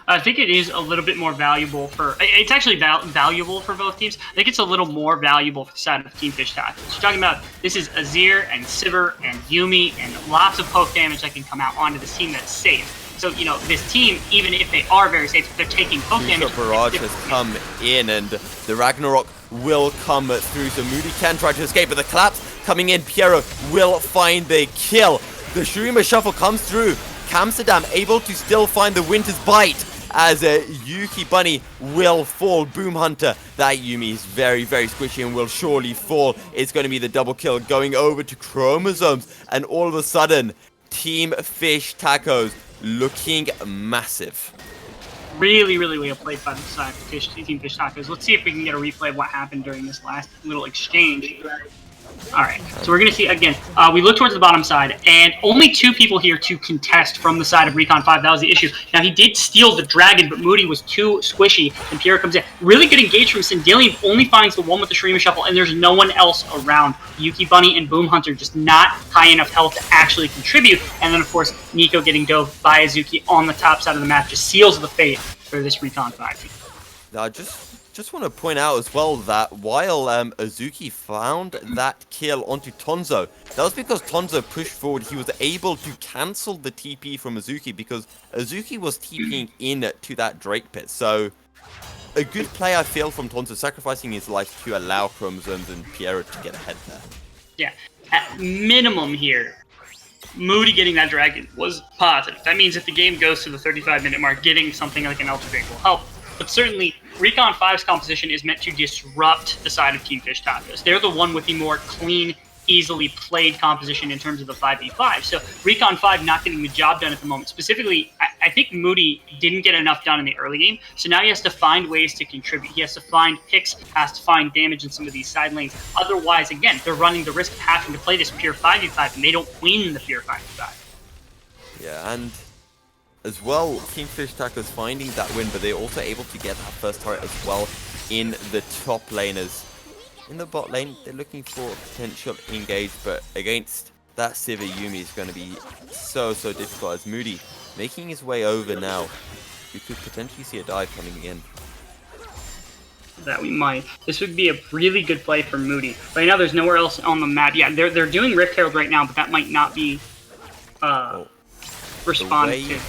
I think it is a little bit more valuable for... It's actually valuable for both teams. I think it's a little more valuable for the side of Team Fish Taco. So you're talking about, this is Azir and Sivir and Yumi and lots of poke damage that can come out onto this team that's safe. So, you know, this team, even if they are very safe, they're taking poke damage. Barrage has come in, and the Ragnarok will come through. So Moody can try to escape, but the collapse coming in. Piero will find the kill. The Shurima Shuffle comes through. Amsterdam able to still find the Winter's Bite as Yuki Bunny will fall. Boom Hunter, that Yumi is very, very squishy and will surely fall. It's going to be the double kill going over to Chromosomes, and all of a sudden, Team Fish Tacos looking massive. Really, really well played by the side of Team Fish Tacos. Let's see if we can get a replay of what happened during this last little exchange. Alright, so we're going to see, again, we look towards the bottom side, and only 2 people here to contest from the side of Recon 5. That was the issue. Now, he did steal the dragon, but Moody was too squishy, and Pierre comes in. Really good engage from Sindelian, only finds the one with the Shurima Shuffle, and there's no one else around. Yuki Bunny and Boom Hunter just not high enough health to actually contribute, and then, of course, Nico getting dove by Azuki on the top side of the map just seals the fate for this Recon 5 team. Now, just want to point out as well that while Azuki found that kill onto Tonzo, that was because Tonzo pushed forward. He was able to cancel the TP from Azuki because Azuki was TPing in to that Drake pit. So a good play, I feel, from Tonzo, sacrificing his life to allow Chromosomes and Piero to get ahead there. Yeah, at minimum here, Moody getting that dragon was positive. That means if the game goes to the 35-minute mark, getting something like an Ultra Drake will help. But certainly, Recon 5's composition is meant to disrupt the side of Team Fish Tacos. They're the one with the more clean, easily played composition in terms of the 5v5. So Recon 5 not getting the job done at the moment. Specifically, I think Moody didn't get enough done in the early game. So now he has to find ways to contribute. He has to find picks, has to find damage in some of these side lanes. Otherwise, again, they're running the risk of having to play this pure 5v5, and they don't win the pure 5v5. Yeah, and as well, Team Fish Tacos finding that win, but they're also able to get that first turret as well in the top laners. In the bot lane, they're looking for a potential engage, but against that Sivir Yumi is going to be so difficult, as Moody making his way over now. We could potentially see a dive coming in. That we might. This would be a really good play for Moody. Right now, there's nowhere else on the map. Yeah, they're doing Rift Herald right now, but that might not be responded to.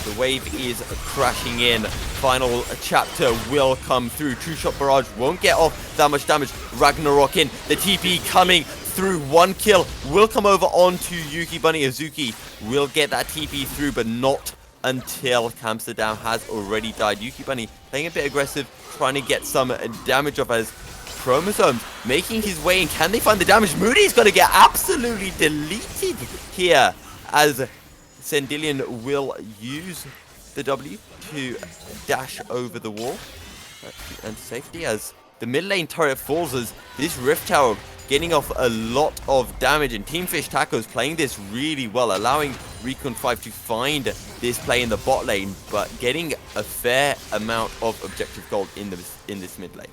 The wave is crashing in. Final chapter will come through. True Shot Barrage won't get off that much damage. Ragnarok in. The TP coming through. 1 kill will come over onto Yuki Bunny. Azuki will get that TP through, but not until Amsterdam has already died. Yuki Bunny playing a bit aggressive, trying to get some damage off as Chromosomes making his way in. Can they find the damage? Moody's going to get absolutely deleted here as Sendilian will use the W to dash over the wall and safety as the mid lane turret falls as this Rift Tower getting off a lot of damage, and Team Fish Tacos playing this really well, allowing Recon 5 to find this play in the bot lane, but getting a fair amount of objective gold in this mid lane.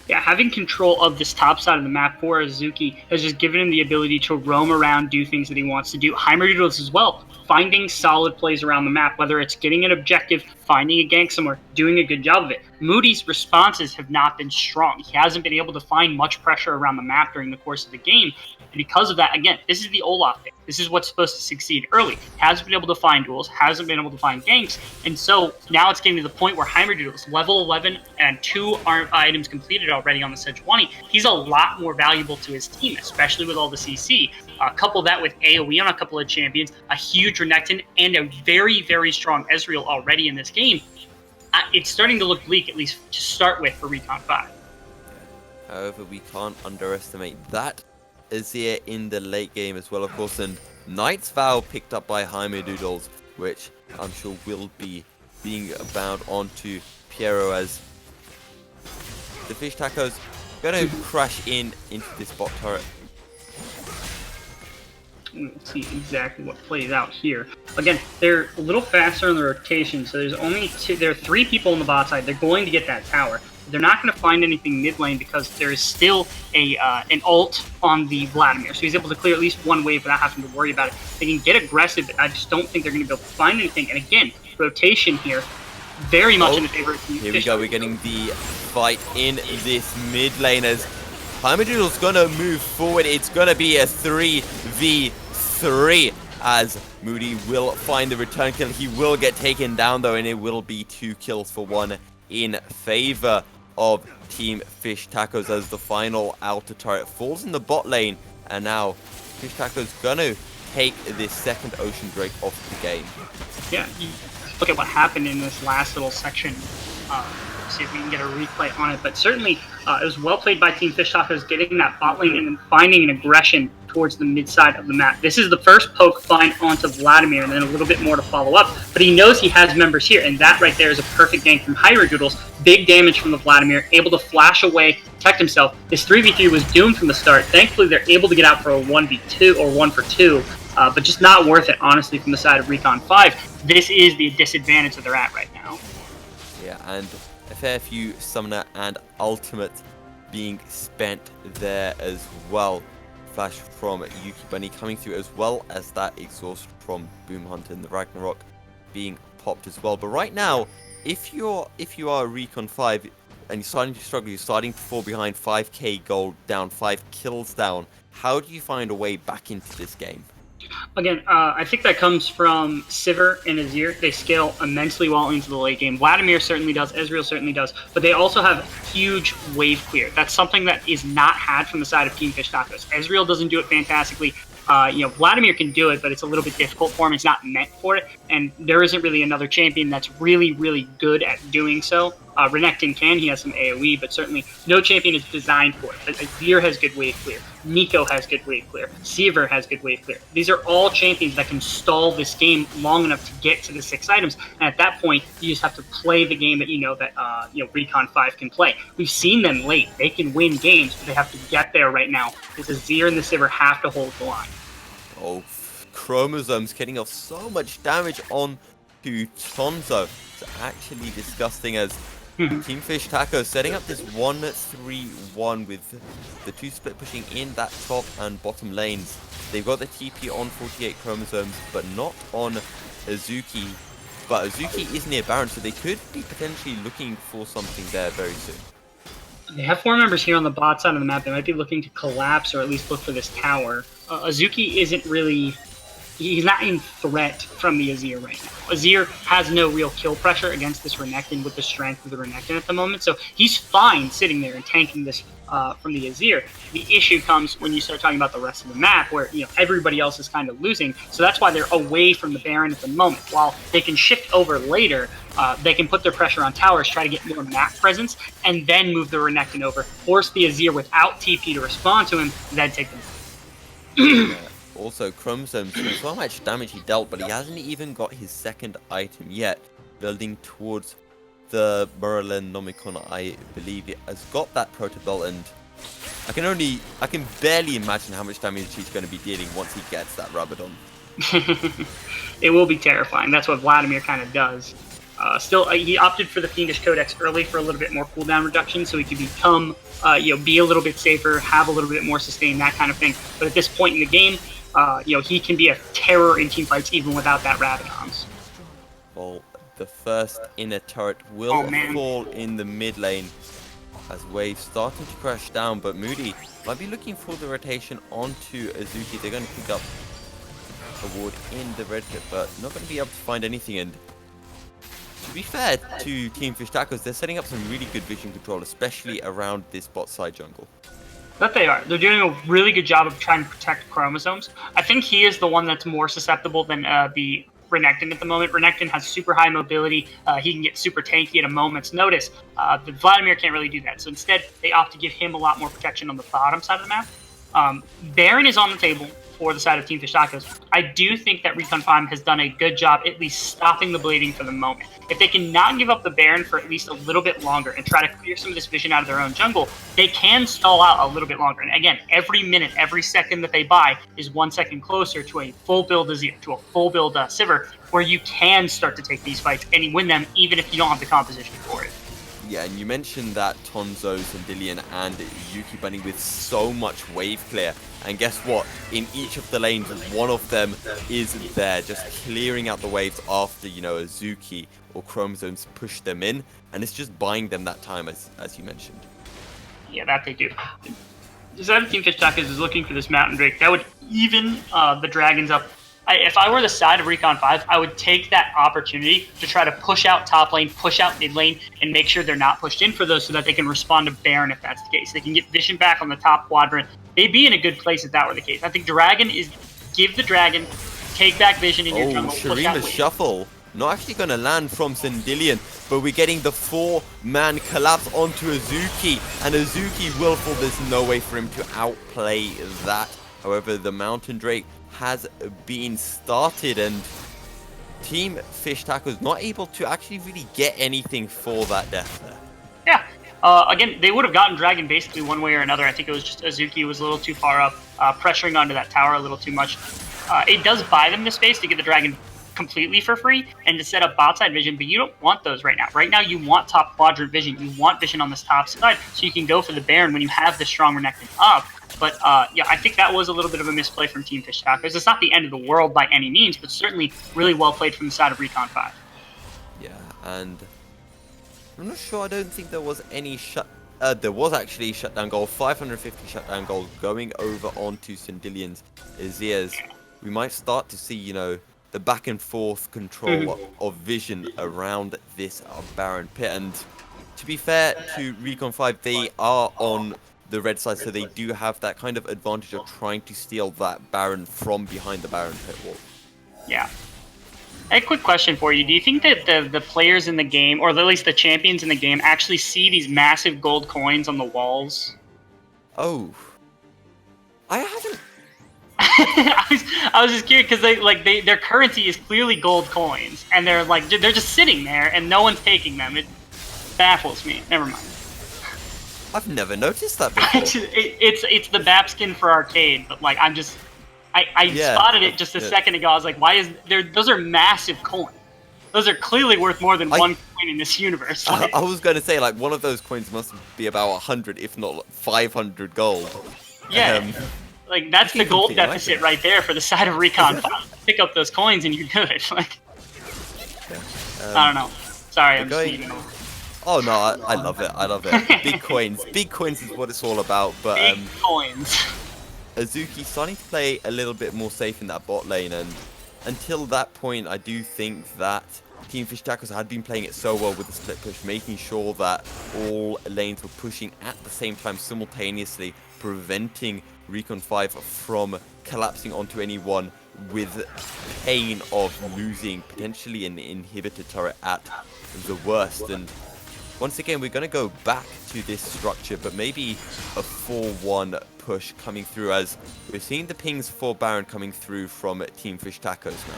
Yeah, having control of this top side of the map for Azuki has just given him the ability to roam around, do things that he wants to do. Heimerdoodles as well, finding solid plays around the map, whether it's getting an objective, finding a gank somewhere, doing a good job of it. Moody's responses have not been strong. He hasn't been able to find much pressure around the map during the course of the game. And because of that, again, this is the Olaf thing. This is what's supposed to succeed early. Hasn't been able to find duels, hasn't been able to find ganks, and so now it's getting to the point where Heimerdoodles, level 11 and 2 items completed already on the Sejuani, he's a lot more valuable to his team, especially with all the CC. Couple that with AoE on a couple of champions, a huge Renekton, and a very, very strong Ezreal already in this game. It's starting to look bleak, at least to start with, for Recon 5. However, we can't underestimate that Azir in the late game as well, of course, and Knight's Vow picked up by Heimerdoodles, which I'm sure will be being bound onto Piero as the Fish Tacos going to crash into this bot turret. Let's see exactly what plays out here. Again, they're a little faster on the rotation, so there are 3 people on the bot side. They're going to get that tower. They're not going to find anything mid lane because there is still an ult on the Vladimir, so he's able to clear at least 1 wave without having to worry about it. They can get aggressive, but I just don't think they're going to be able to find anything. And again, rotation here, very much in the favor of Here we go, we're getting the fight in this mid lane as Heimerdoodle's going to move forward. It's going to be a 3v3 as Moody will find the return kill. He will get taken down though, and it will be 2 kills for 1 in favor of Team Fish Tacos as the final outer turret falls in the bot lane, and now Fish Tacos gonna take this second Ocean Drake off the game. Yeah, look at what happened in this last little section. See if we can get a replay on it, but certainly it was well played by Team Fish Tacos, getting that bot lane and then finding an aggression towards the mid side of the map. This is the first poke find onto Vladimir, and then a little bit more to follow up, but he knows he has members here, and that right there is a perfect gank from Heimerdoodles. Big damage from the Vladimir, able to flash away, protect himself. This 3v3 was doomed from the start. Thankfully, they're able to get out for a 1v2 or 1 for 2, but just not worth it, honestly, from the side of Recon 5. This is the disadvantage that they're at right now. Yeah, and a fair few Summoner and Ultimate being spent there as well. Flash from Yuki Bunny coming through, as well as that exhaust from Boom Hunter and the Ragnarok being popped as well. But right now, if you are Recon 5 and you're starting to struggle, you're starting to fall behind, 5k gold down, 5 kills down, how do you find a way back into this game? Again, I think that comes from Sivir and Azir. They scale immensely well into the late game. Vladimir certainly does, Ezreal certainly does, but they also have huge wave clear. That's something that is not had from the side of Team Fish Tacos. Ezreal doesn't do it fantastically. Vladimir can do it, but it's a little bit difficult for him. It's not meant for it, and there isn't really another champion that's really, really good at doing so. Renekton can, he has some AoE, but certainly no champion is designed for it. Azir has good wave clear, Nico has good wave clear, Sivir has good wave clear. These are all champions that can stall this game long enough to get to the 6 items, and at that point, you just have to play the game that Recon 5 can play. We've seen them late. They can win games, but they have to get there right now. Because Azir and the Sivir have to hold the line. Oh, Chromosomes getting off so much damage on to Tonzo. It's actually disgusting as Team Fish Taco setting up this 1-3-1 with the 2 split pushing in that top and bottom lanes. They've got the TP on 48 Chromosomes, but not on Azuki. But Azuki is near Baron, so they could be potentially looking for something there very soon. They have 4 members here on the bot side of the map. They might be looking to collapse or at least look for this tower. Azuki isn't really he's not in threat from the Azir right now. Azir has no real kill pressure against this Renekton with the strength of the Renekton at the moment, so he's fine sitting there and tanking this from the Azir. The issue comes when you start talking about the rest of the map, where everybody else is kind of losing, so that's why they're away from the Baron at the moment. While they can shift over later, they can put their pressure on towers, try to get more map presence, and then move the Renekton over, force the Azir without TP to respond to him, then take them. Also, Chromosomes, so much damage he dealt, but he hasn't even got his second item yet. Building towards the Merlin Nomicon, I believe he has got that Proto Belt, and I can barely imagine how much damage he's going to be dealing once he gets that Rabadon. It will be terrifying. That's what Vladimir kind of does. Still, he opted for the Fiendish Codex early for a little bit more cooldown reduction, so he could become, be a little bit safer, have a little bit more sustain, that kind of thing. But at this point in the game, he can be a terror in teamfights even without that Rabadons. Well, the first inner turret will fall in the mid lane as Wave's starting to crash down, but Moody might be looking for the rotation onto Azuki. They're going to pick up a ward in the red pit, but not going to be able to find anything. And to be fair to Team Fish Tacos, they're setting up some really good vision control, especially around this bot side jungle. That they are. They're doing a really good job of trying to protect Chromosomes. I think he is the one that's more susceptible than the Renekton at the moment. Renekton has super high mobility. He can get super tanky at a moment's notice. But Vladimir can't really do that. So instead, they opt to give him a lot more protection on the bottom side of the map. Baron is on the table for the side of Team Fish Tacos. I do think that Recon 5 has done a good job at least stopping the bleeding for the moment. If they can not give up the Baron for at least a little bit longer and try to clear some of this vision out of their own jungle, they can stall out a little bit longer. And again, every minute, every second that they buy is 1 second closer to a full build Azir, to a full build Sivir, where you can start to take these fights and win them even if you don't have the composition for it. Yeah, and you mentioned that Tonzo, Sandillion, and Yuki Bunny with so much wave clear. And guess what? In each of the lanes, one of them is there, just clearing out the waves after, Azuki or Chromosomes push them in. And it's just buying them that time, as you mentioned. Yeah, that they do. The side of Team Fish Tacos is looking for this Mountain Drake. That would even the Dragons up. If I were the side of Recon 5, I would take that opportunity to try to push out top lane, push out mid lane, and make sure they're not pushed in for those so that they can respond to Baron if that's the case. They can get vision back on the top quadrant. They'd be in a good place if that were the case. I think Dragon is give the Dragon, take back vision in your jungle. Shurima's shuffle. Not actually going to land from Sandillion, but we're getting the 4-man collapse onto Azuki, and Azuki willful. There's no way for him to outplay that. However, the Mountain Drake has been started, and Team Fish Tacos not able to actually really get anything for that death there. Yeah. Again, they would have gotten Dragon basically one way or another. I think it was just Azuki was a little too far up, pressuring onto that tower a little too much. It does buy them the space to get the Dragon completely for free and to set up bot side vision, but you don't want those right now. Right now, you want top quadrant vision. You want vision on this top side so you can go for the Baron when you have the strong Renekton up. But yeah, I think that was a little bit of a misplay from Team Fish Tacos. It's not the end of the world by any means, but certainly really well played from the side of Recon 5. Yeah, and I'm not sure. I don't think there was any there was actually shutdown goal, 550 shutdown gold going over onto Sandillion's Azirs. We might start to see, the back and forth control of vision around this Baron pit. And to be fair to Recon 5, they are on the red side, so they do have that kind of advantage of trying to steal that Baron from behind the Baron pit wall. Yeah. A quick question for you. Do you think that the players in the game, or at least the champions in the game, actually see these massive gold coins on the walls? Oh. I haven't... I was just curious because their currency is clearly gold coins, and they're just sitting there and no one's taking them. It baffles me. Never mind. I've never noticed that before. it's the BAP skin for arcade, but I spotted it just a second ago. I was like, why is there? Those are massive coins. Those are clearly worth more than one coin in this universe. I was going to say, one of those coins must be about 100, if not 500 gold. Yeah, that's the gold deficit right there for the side of Recon 5. Pick up those coins and you're good. I don't know. Sorry, I'm just Oh no, I love it. I love it. Big coins. Big coins is what it's all about. But big coins. Azuki starting to play a little bit more safe in that bot lane, and until that point, I do think that Team Fish Tacos had been playing it so well with the split push, making sure that all lanes were pushing at the same time simultaneously, preventing Recon 5 from collapsing onto anyone with pain of losing potentially an inhibitor turret at the worst. And once again, we're going to go back to this structure, but maybe a 4-1 push coming through, as we're seeing the pings for Baron coming through from Team Fish Tacos now.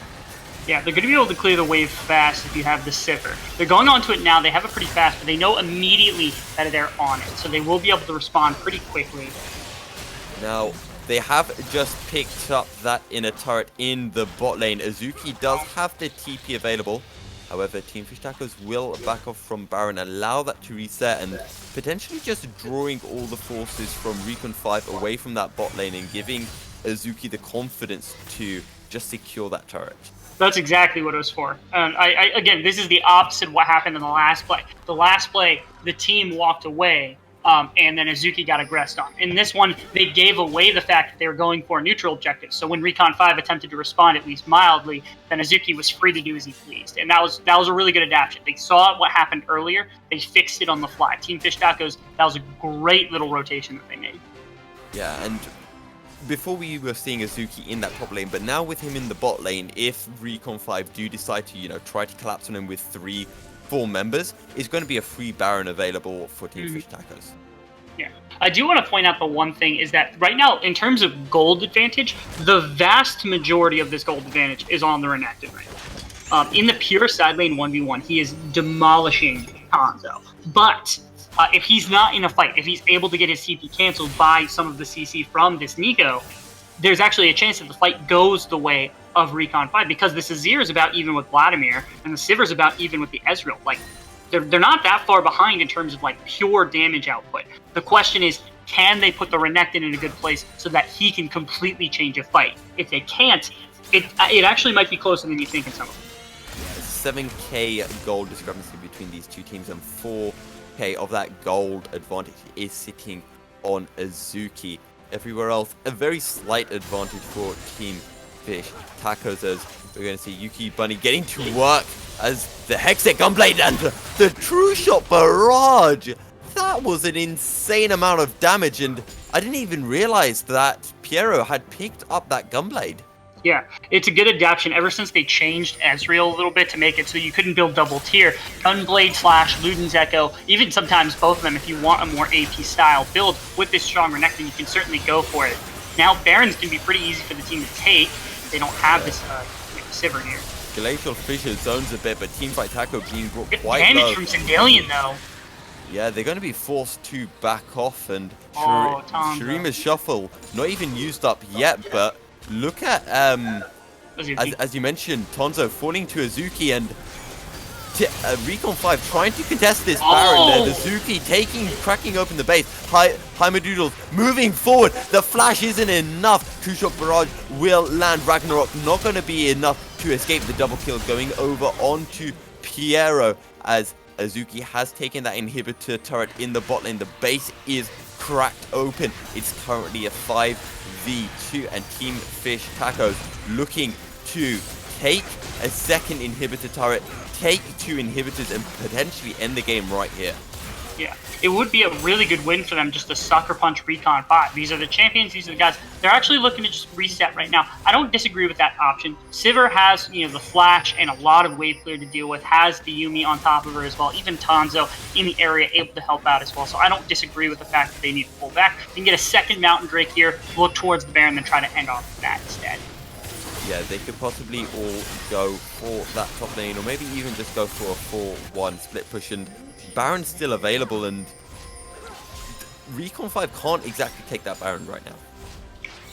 Yeah, they're going to be able to clear the wave fast if you have the Sivir. They're going onto it now. They have it pretty fast, but they know immediately that they're on it, so they will be able to respond pretty quickly. Now, they have just picked up that inner turret in the bot lane. Azuki does have the TP available. However, Team Fish Tacos will back off from Baron, allow that to reset, and potentially just drawing all the forces from Recon 5 away from that bot lane and giving Azuki the confidence to just secure that turret. That's exactly what it was for. Again, this is the opposite of what happened in the last play. The last play, the team walked away, and then Azuki got aggressed on. In this one, they gave away the fact that they were going for a neutral objective. So when Recon 5 attempted to respond, at least mildly, then Azuki was free to do as he pleased. And that was a really good adaptation. They saw what happened earlier. They fixed it on the fly. Team Fish Tacos, that was a great little rotation that they made. Yeah, and before we were seeing Azuki in that top lane, but now with him in the bot lane, if Recon 5 do decide to, try to collapse on him with 3-4 members, is going to be a free Baron available for Team Fish Tacos. Yeah. I do want to point out the one thing is that right now, in terms of gold advantage, the vast majority of this gold advantage is on the Renekton right now. In the pure side lane 1v1, he is demolishing Hanzo. But if he's not in a fight, if he's able to get his TP canceled by some of the CC from this Nico, there's actually a chance that the fight goes the way of Recon 5, because the Azir is about even with Vladimir, and the Sivir is about even with the Ezreal. Like, they're not that far behind in terms of pure damage output. The question is, can they put the Renekton in a good place so that he can completely change a fight? If they can't, it actually might be closer than you think in some of them. 7k gold discrepancy between these two teams, and 4k of that gold advantage is sitting on Azuki. Everywhere else, a very slight advantage for Team Fish Tacos, as we're going to see Yuki Bunny getting to work as the Hextech Gunblade and the True Shot Barrage. That was an insane amount of damage, and I didn't even realize that Piero had picked up that Gunblade. Yeah, it's a good adaptation ever since they changed Ezreal a little bit to make it so you couldn't build double tier. Gunblade / Luden's Echo, even sometimes both of them, if you want a more AP style build with this strong Renekton, you can certainly go for it. Now Barons can be pretty easy for the team to take. They don't have this Sivir here. Glacial Fissure zones a bit, but Teamfight Taco being brought Good quite damage low. from Sindelian though. Yeah, they're going to be forced to back off, and Tango. Shurima's Shuffle not even used up yet, but look at, as you mentioned, Tonzo falling to Azuki, and Recon 5 trying to contest this Baron, and Azuki cracking open the base. Heimadoodles moving forward. The flash isn't enough. Two-shot barrage will land. Ragnarok not going to be enough to escape the double kill, going over onto Piero, as Azuki has taken that inhibitor turret in the bot lane. The base is cracked open. It's currently a 5v2, and Team Fish Tacos looking to take a second inhibitor turret, take 2 inhibitors, and potentially end the game right here. Yeah, it would be a really good win for them just to sucker punch Recon 5. These are the champions, these are the guys. They're actually looking to just reset right now. I don't disagree with that option. Sivir has, the flash and a lot of wave clear to deal with, has the Yuumi on top of her as well, even Tonzo in the area able to help out as well. So I don't disagree with the fact that they need to pull back. You can get a second Mountain Drake here, look towards the Baron, then try to end off that instead. Yeah, they could possibly all go for that top lane, or maybe even just go for a 4-1 split push, and Baron's still available, and Recon 5 can't exactly take that Baron right now.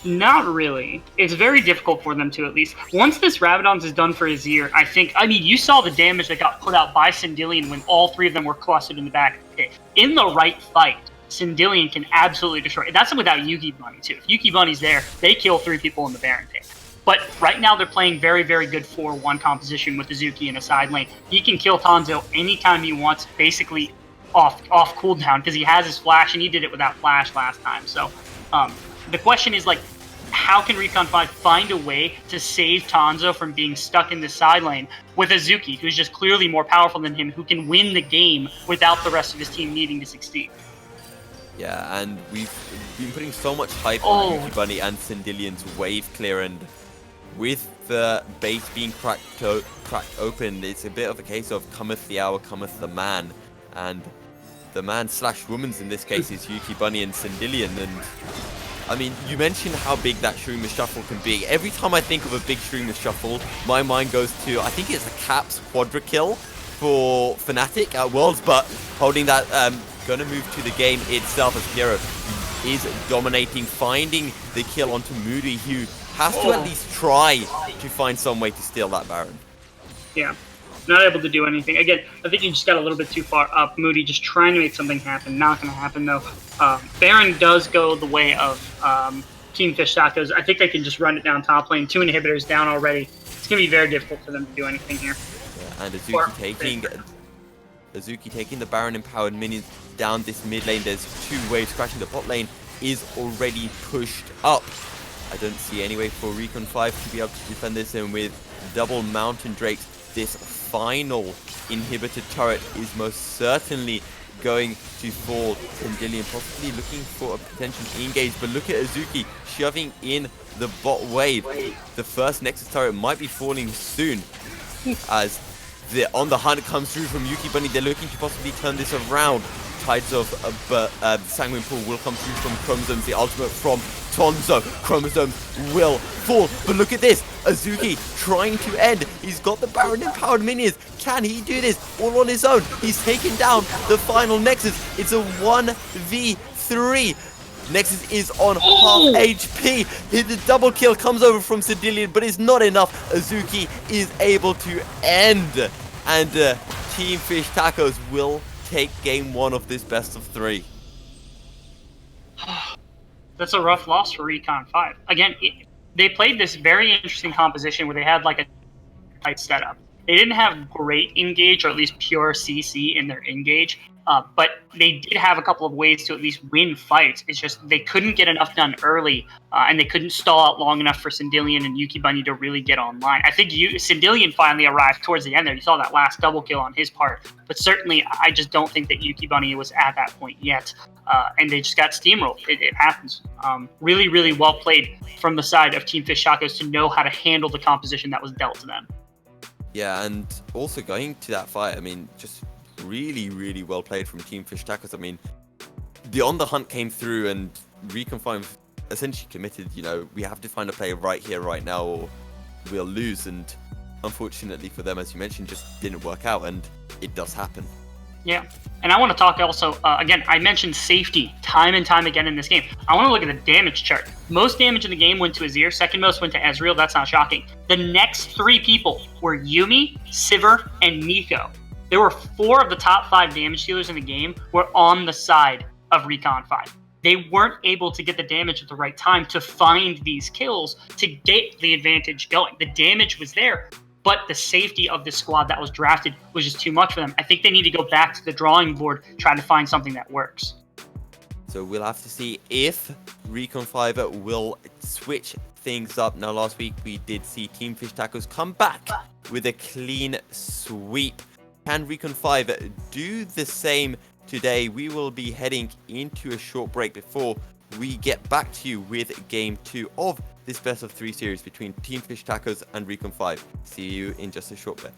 Not really. It's very difficult for them to, at least. Once this Rabadon's is done for Azir, I mean, you saw the damage that got put out by Sindelian when all 3 of them were clustered in the back of the pit. In the right fight, Sindelian can absolutely destroy it. That's without Yuki Bunny, too. If Yuki Bunny's there, they kill 3 people in the Baron pit. But right now they're playing very, very good 4-1 composition with Azuki in a side lane. He can kill Tonzo anytime he wants, basically off cooldown, because he has his flash, and he did it without flash last time. So the question is, how can Recon 5 find a way to save Tanzo from being stuck in the side lane with Azuki, who's just clearly more powerful than him, who can win the game without the rest of his team needing to succeed? Yeah, and we've been putting so much hype on Yuki Bunny and Syndilion's wave clear, and with the base being cracked open, it's a bit of a case of cometh the hour, cometh the man, and the man slash woman's in this case is Yuki Bunny and Syndilion. And I mean, you mentioned how big that Shroomer Shuffle can be. Every time I think of a big Shroomer Shuffle, my mind goes to, I think it's a Caps Quadra kill for Fnatic at Worlds, but holding that, gonna move to the game itself as Hero is dominating, finding the kill onto Moody, who has to at least try to find some way to steal that Baron. Yeah, not able to do anything. Again, I think you just got a little bit too far up. Moody just trying to make something happen. Not going to happen, though. Baron does go the way of Team Fish Tacos. I think they can just run it down top lane. 2 inhibitors down already. It's going to be very difficult for them to do anything here. Yeah, and Azuki taking the Baron empowered minions down this mid lane. There's 2 waves crashing. The bot lane is already pushed up. I don't see any way for Recon 5 to be able to defend this, and with double Mountain Drakes, this final inhibitor turret is most certainly going to fall. Syndillion possibly looking for a potential engage, but look at Azuki shoving in the bot wave. The first Nexus turret might be falling soon as the On the Hunt comes through from Yuki Bunny. They're looking to possibly turn this around. Tides of Sanguine Pool will come through from Chromosomes, the ultimate from Tonzo. Chromosomes will fall, but look at this. Azuki trying to end. He's got the Baron empowered minions. Can he do this all on his own? He's taken down the final Nexus. It's a 1v3. Nexus is on half HP. The double kill comes over from Syndillion, but it's not enough. Azuki is able to end, and Team Fish Tacos will take game 1 of this best of 3. That's a rough loss for Recon 5. Again, they played this very interesting composition where they had like a tight setup. They didn't have great engage, or at least pure CC in their engage, but they did have a couple of ways to at least win fights. It's just they couldn't get enough done early, and they couldn't stall out long enough for Syndillion and Yuki Bunny to really get online. I think Syndillion finally arrived towards the end there. You saw that last double kill on his part, but certainly I just don't think that Yuki Bunny was at that point yet, and they just got steamrolled. It happens. Really, really well played from the side of Team Fish Tacos to know how to handle the composition that was dealt to them. Yeah, and also going to that fight, I mean, just really, really well played from Team Fish Tacos. I mean, the On the Hunt came through, and Recon 5 essentially committed, you know, we have to find a play right here, right now, or we'll lose. And unfortunately for them, as you mentioned, just didn't work out, and it does happen. Yeah, and I want to talk also, again, I mentioned safety time and time again in this game. I want to look at the damage chart. Most damage in the game went to Azir, second most went to Ezreal. That's not shocking. The next 3 people were Yuumi, Sivir, and Neeko. There were 4 of the top 5 damage dealers in the game were on the side of Recon 5. They weren't able to get the damage at the right time to find these kills to get the advantage going. The damage was there, but the safety of the squad that was drafted was just too much for them. I think they need to go back to the drawing board, try to find something that works. So we'll have to see if Recon 5 will switch things up. Now, last week we did see Team Fish Tacos come back with a clean sweep. Can Recon 5 do the same today? We will be heading into a short break before we get back to you with game 2 of this best of 3 series between Team Fish Tacos and Recon 5. See you in just a short bit.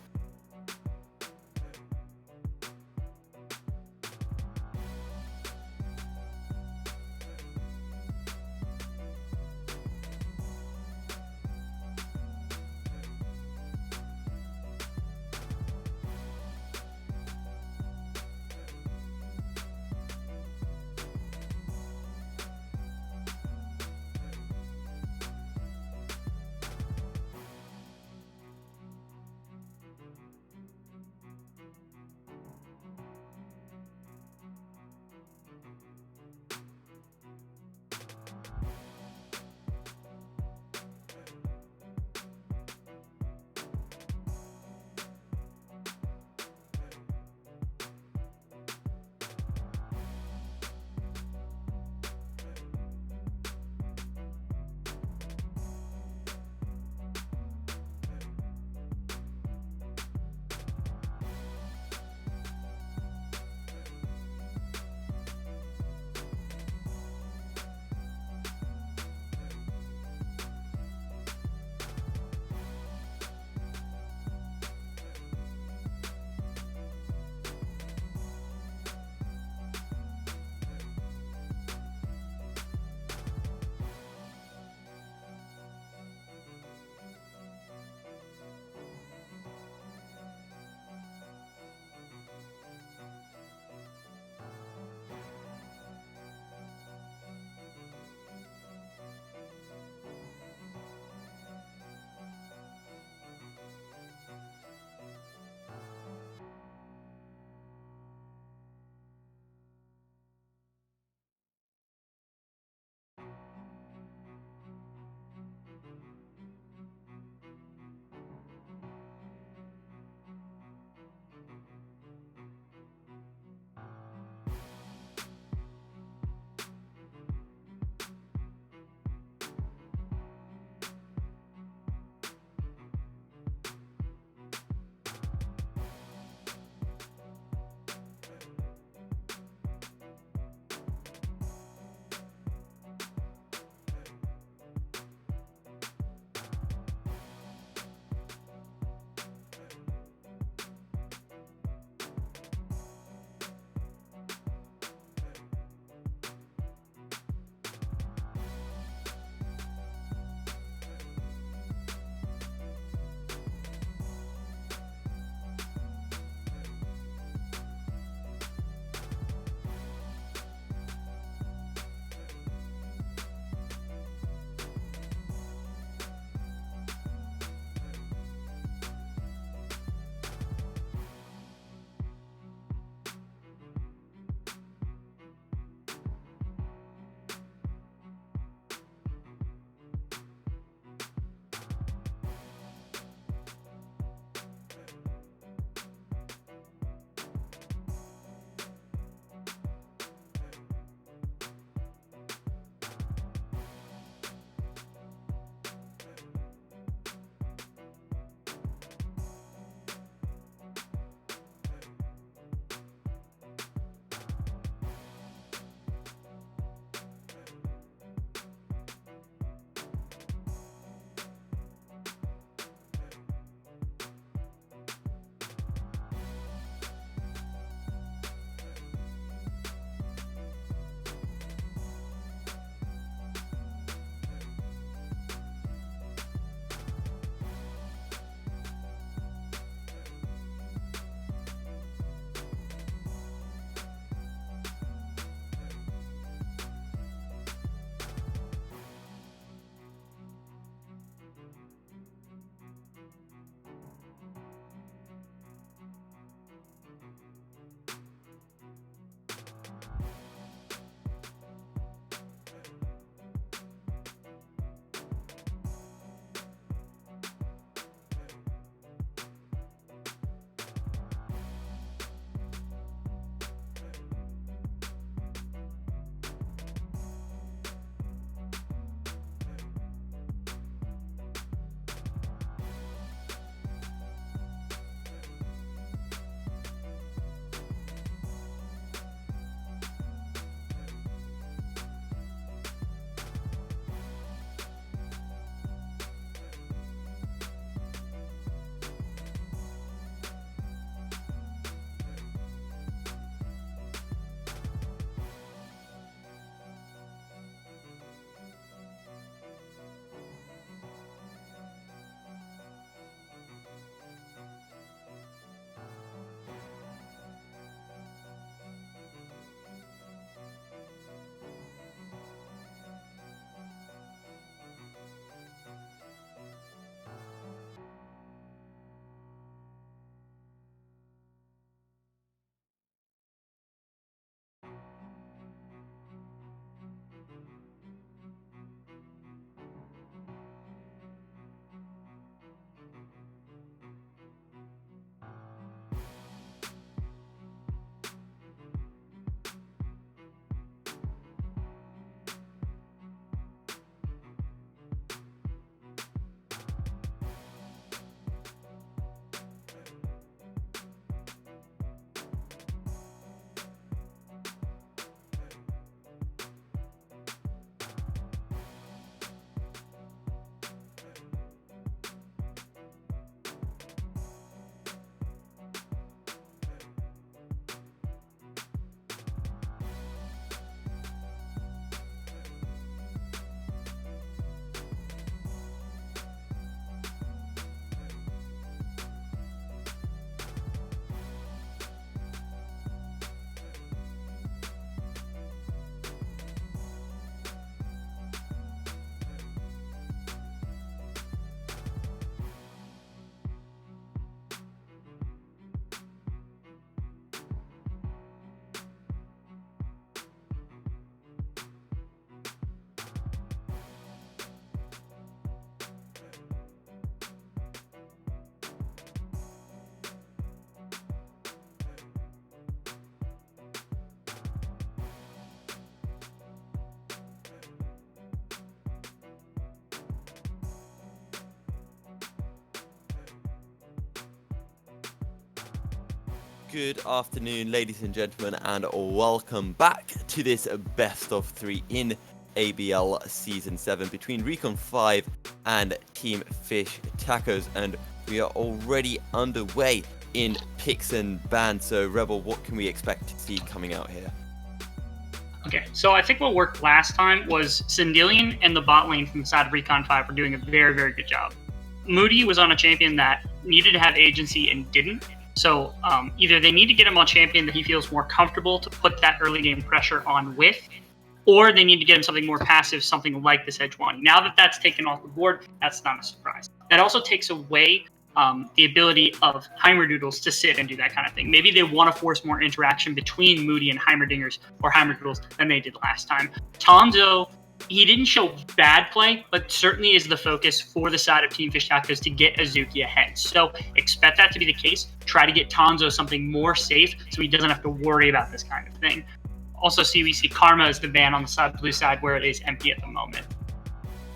Good afternoon, ladies and gentlemen, and welcome back to this best of 3 in ABL Season 7 between Recon 5 and Team Fish Tacos, and we are already underway in picks and bans. So, Rebel, what can we expect to see coming out here? Okay, so I think what worked last time was Sindelian and the bot lane from the side of Recon 5 were doing a very, very good job. Moody was on a champion that needed to have agency and didn't. So either they need to get him on champion that he feels more comfortable to put that early game pressure on with, or they need to get him something more passive, something like the Sejuani. Now that that's taken off the board, that's not a surprise. That also takes away the ability of Heimerdoodles to sit and do that kind of thing. Maybe they want to force more interaction between Moody and Heimerdingers or Heimerdoodles than they did last time. Tonzo, he didn't show bad play, but certainly is the focus for the side of Team Fish Tacos to get Azuki ahead. So expect that to be the case. Try to get Tonzo something more safe so he doesn't have to worry about this kind of thing. Also, we see Karma as the ban on the blue side where it is empty at the moment.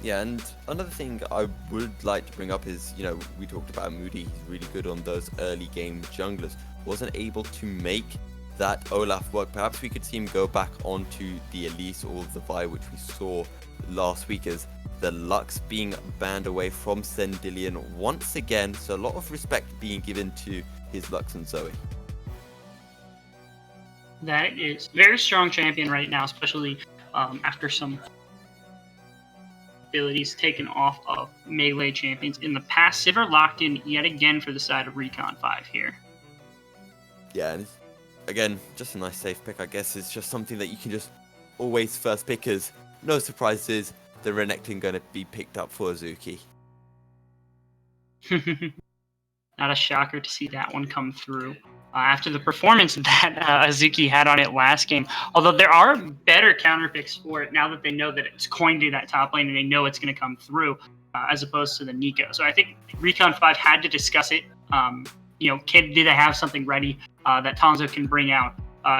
Yeah, and another thing I would like to bring up is, we talked about Moody. He's really good on those early game junglers. Wasn't able to make that Olaf work. Perhaps we could see him go back onto the Elise or the Vi, which we saw last week, as the Lux being banned away from Sendilian once again. So a lot of respect being given to his Lux and Zoe. That is very strong champion right now, especially after some abilities taken off of melee champions in the past. Sivir locked in yet again for the side of Recon 5 here. Yeah, and again, just a nice safe pick, I guess. It's just something that you can just always first pick, as no surprises, the Renekton going to be picked up for Azuki. Not a shocker to see that one come through. After the performance that Azuki had on it last game, although there are better counter picks for it now that they know that it's going to that top lane and they know it's going to come through, as opposed to the Nico. So I think Recon 5 had to discuss it. Do they have something ready that Tonzo can bring out?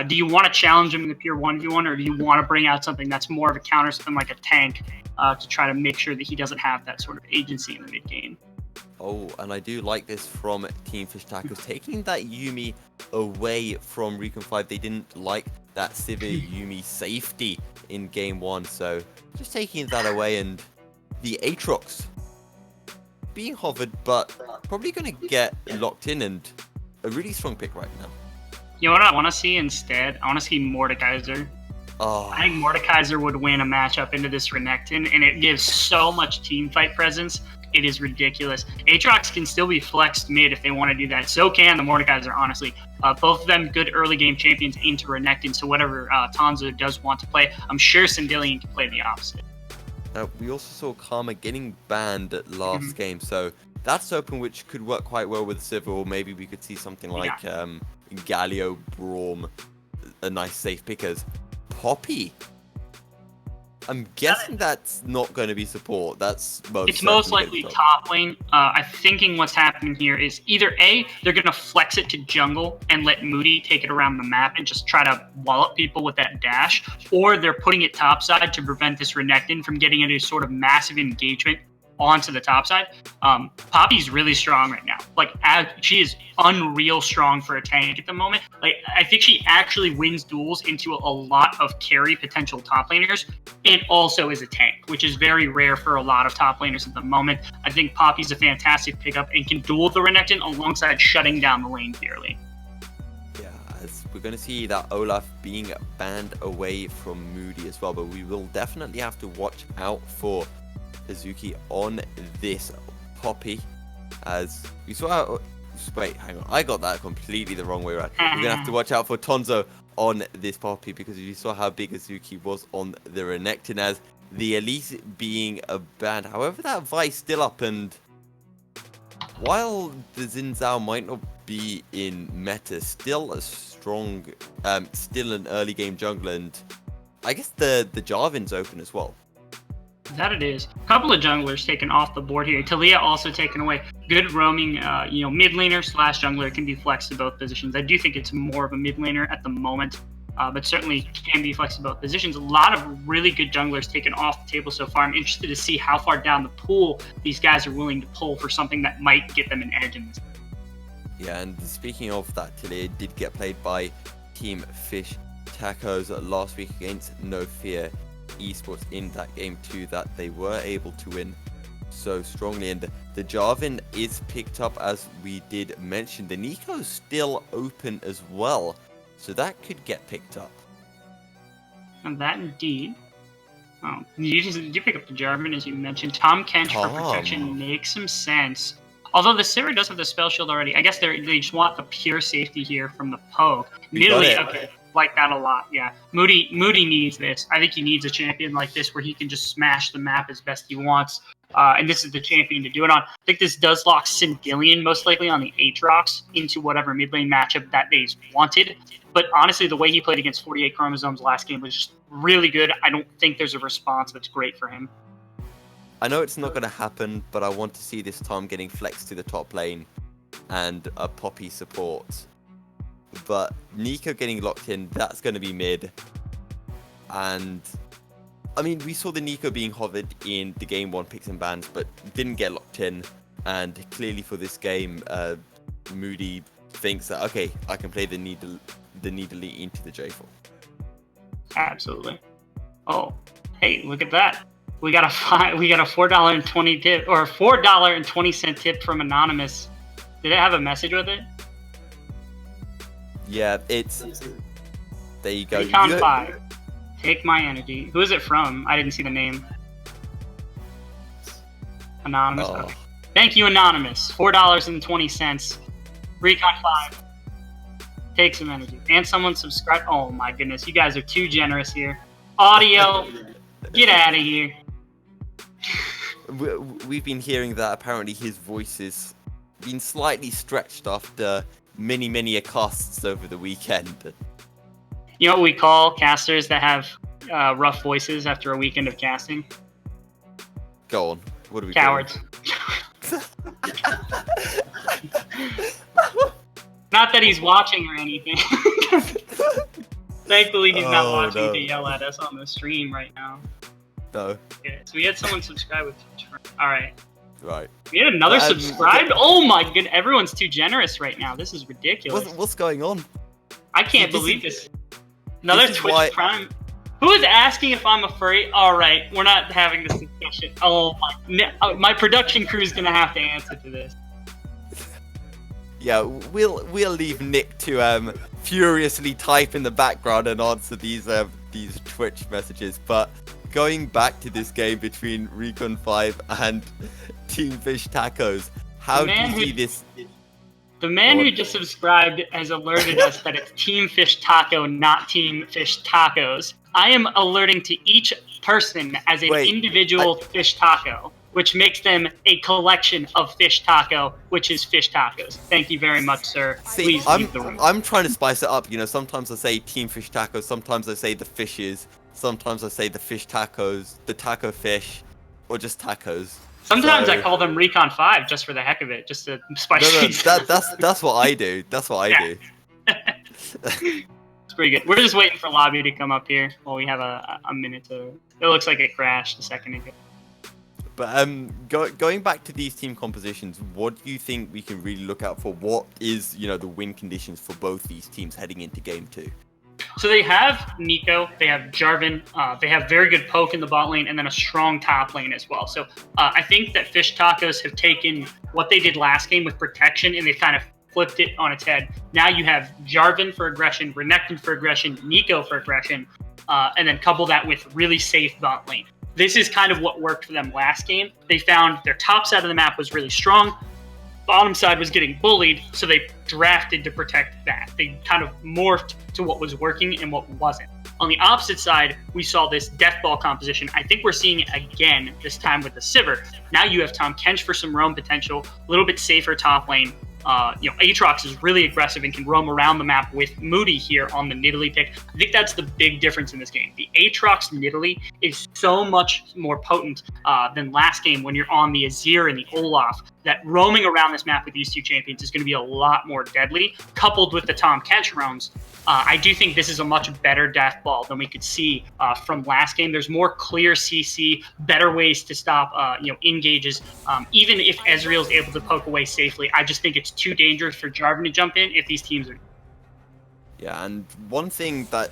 Do you want to challenge him in the pure 1v1, or do you want to bring out something that's more of a counter, something like a tank, to try to make sure that he doesn't have that sort of agency in the mid game? Oh, and I do like this from Team Fish Tacos, taking that Yuumi away from Recon 5. They didn't like that Sivir Yuumi safety in game 1, so just taking that away, and the Aatrox being hovered, but probably going to get locked in, and a really strong pick right now. You know what I want to see instead? I want to see Mordekaiser. Oh. I think Mordekaiser would win a matchup into this Renekton, and it gives so much team fight presence. It is ridiculous. Aatrox can still be flexed mid if they want to do that. So can the Mordekaiser, honestly. Both of them good early game champions into Renekton, so whatever Tonzo does want to play, I'm sure Sindelian can play the opposite. We also saw Karma getting banned last game, so that's open, which could work quite well with Sivir, or maybe we could see something like Galio, Braum, a nice safe pick as Poppy. I'm guessing that's not going to be support. It's most likely top lane. I'm thinking what's happening here is either A, they're going to flex it to jungle and let Moody take it around the map and just try to wallop people with that dash, or they're putting it topside to prevent this Renekton from getting into sort of massive engagement onto the top side. Poppy's really strong right now. She is unreal strong for a tank at the moment. I think she actually wins duels into a lot of carry potential top laners, and also is a tank, which is very rare for a lot of top laners at the moment. I think Poppy's a fantastic pickup and can duel the Renekton alongside shutting down the lane clearly. Yeah, as we're going to see that Olaf being banned away from Moody as well, but we will definitely have to watch out for Azuki on this Poppy, as we saw. Wait, hang on, I got that completely the wrong way around. We're gonna have to watch out for Tonzo on this Poppy, because you saw how big Azuki was on the Renekton, as the Elise being a banned. However, that Vi's still up, and while the Xin Zhao might not be in meta, still a strong, still an early game jungler, and I guess the Jarvan's open as well. That it is. A couple of junglers taken off the board here. Talia also taken away. Good roaming, mid laner / jungler can be flexed to both positions. I do think it's more of a mid laner at the moment, but certainly can be flexed to both positions. A lot of really good junglers taken off the table so far. I'm interested to see how far down the pool these guys are willing to pull for something that might get them an edge in this. Yeah, and speaking of that, Tilly did get played by Team Fish Tacos last week against No Fear Esports in that game too, that they were able to win so strongly. And the Jarvan is picked up, as we did mention. The Nico's still open as well, so that could get picked up. And that indeed. Oh, you pick up the Jarvan, as you mentioned. Tom Kench for protection makes some sense. Although the Sivir does have the spell shield already. I guess they just want the pure safety here from the poke. Nidalee, okay, like that a lot, yeah. Moody needs this. I think he needs a champion like this where he can just smash the map as best he wants. And this is the champion to do it on. I think this does lock Sindillion most likely on the Aatrox into whatever mid lane matchup that they wanted. But honestly, the way he played against 48 Chromosomes last game was just really good. I don't think there's a response that's great for him. I know it's not going to happen, but I want to see this Tom getting flexed to the top lane and a Poppy support. But Nico getting locked in, that's going to be mid. And I mean, we saw the Nico being hovered in the game 1 picks and bans, but didn't get locked in. And clearly for this game, Moody thinks that, okay, I can play the Nidalee into the J4. Absolutely. Oh, hey, look at that. We got a $4.20 tip, or a $4.20 tip from Anonymous. Did it have a message with it? Yeah, it's... There you go. Recon 5. Take my energy. Who is it from? I didn't see the name. Anonymous. Oh. Okay. Thank you, Anonymous. $4.20. Recon 5. Take some energy. And someone subscribe. Oh my goodness, you guys are too generous here. Audio, get out of here. We've been hearing that apparently his voice has been slightly stretched after many accosts over the weekend. You know what we call casters that have rough voices after a weekend of casting? Go on. What do we Cowards. Not that he's watching or anything. Thankfully, he's not watching to yell at us on the stream right now. No. Okay, so we had someone subscribe with Twitch. All right. Right. We had another subscribed? Oh my goodness. Everyone's too generous right now. This is ridiculous. What's going on? I can't believe this. Another Twitch Prime. Who is asking if I'm a furry? All right, we're not having this discussion. Oh, my production crew is gonna have to answer to this. Yeah, we'll leave Nick to furiously type in the background and answer these Twitch messages. But going back to this game between Recon 5 and Team Fish Tacos, how do you see this? The man who just subscribed has alerted us that it's Team Fish Taco, not Team Fish Tacos. I am alerting to each person as an individual fish taco, which makes them a collection of fish taco, which is fish tacos. Thank you very much, sir. See, please leave the room. I'm trying to spice it up. You know, sometimes I say Team Fish Tacos, sometimes I say the fishes, sometimes I say the fish tacos, the taco fish, or just tacos. Sometimes I call them Recon 5 just for the heck of it, just to spice things up. That's what I do. That's what I do. It's pretty good. We're just waiting for Lobby to come up here while we have a minute to... It looks like it crashed a second ago. But going back to these team compositions, what do you think we can really look out for? What is, the win conditions for both these teams heading into game 2? So they have Nico, they have Jarvan, they have very good poke in the bot lane, and then a strong top lane as well. So I think that Fish Tacos have taken what they did last game with protection, and they've kind of flipped it on its head. Now you have Jarvan for aggression, Renekton for aggression, Nico for aggression, and then couple that with really safe bot lane. This is kind of what worked for them last game. They found their top side of the map was really strong, bottom side was getting bullied, so they drafted to protect that. They kind of morphed to what was working and what wasn't. On the opposite side, we saw this death ball composition. I think we're seeing it again, this time with the Sivir. Now you have Tom Kench for some roam potential, a little bit safer top lane. Aatrox is really aggressive and can roam around the map with Moody here on the Nidalee pick. I think that's the big difference in this game. The Aatrox Nidalee is so much more potent than last game when you're on the Azir and the Olaf, that roaming around this map with these two champions is going to be a lot more deadly, coupled with the Tom Kench roams. I do think this is a much better death ball than we could see from last game. There's more clear CC, better ways to stop engages. Even if Ezreal's able to poke away safely, I just think it's too dangerous for Jarvan to jump in if these teams are. Yeah, and one thing that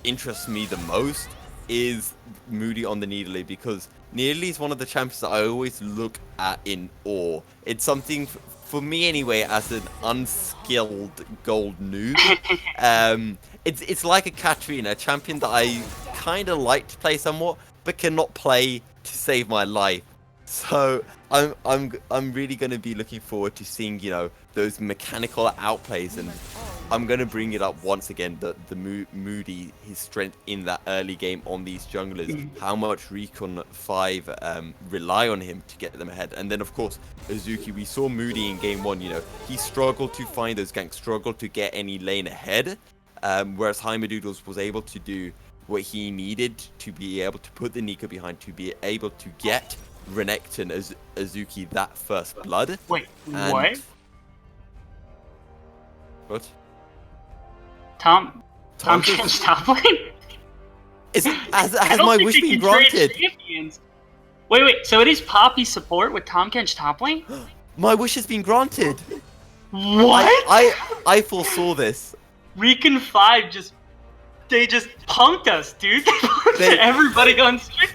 interests me the most is Moody on the Nidalee, because Nidalee is one of the champions that I always look at in awe. It's something, for me anyway, as an unskilled gold noob. It's like a Katarina, a champion that I kind of like to play somewhat, but cannot play to save my life. So I'm really going to be looking forward to seeing, you know, those mechanical outplays, and I'm going to bring it up once again, the Moody, his strength in that early game on these junglers, how much Recon 5 rely on him to get them ahead. And then, of course, Azuki, we saw Moody in game 1, you know, he struggled to find those ganks, struggled to get any lane ahead, whereas Heimadoodles was able to do what he needed to be able to put the Nico behind, to be able to get Renekton as Azuki that first blood. Wait, and... what? What? Tom Kench top lane? Has my wish been granted? Wait, so it is Poppy support with Tom Kench top lane? My wish has been granted. What? I foresaw this. Recon 5 just punked us, dude. They punked everybody on stream.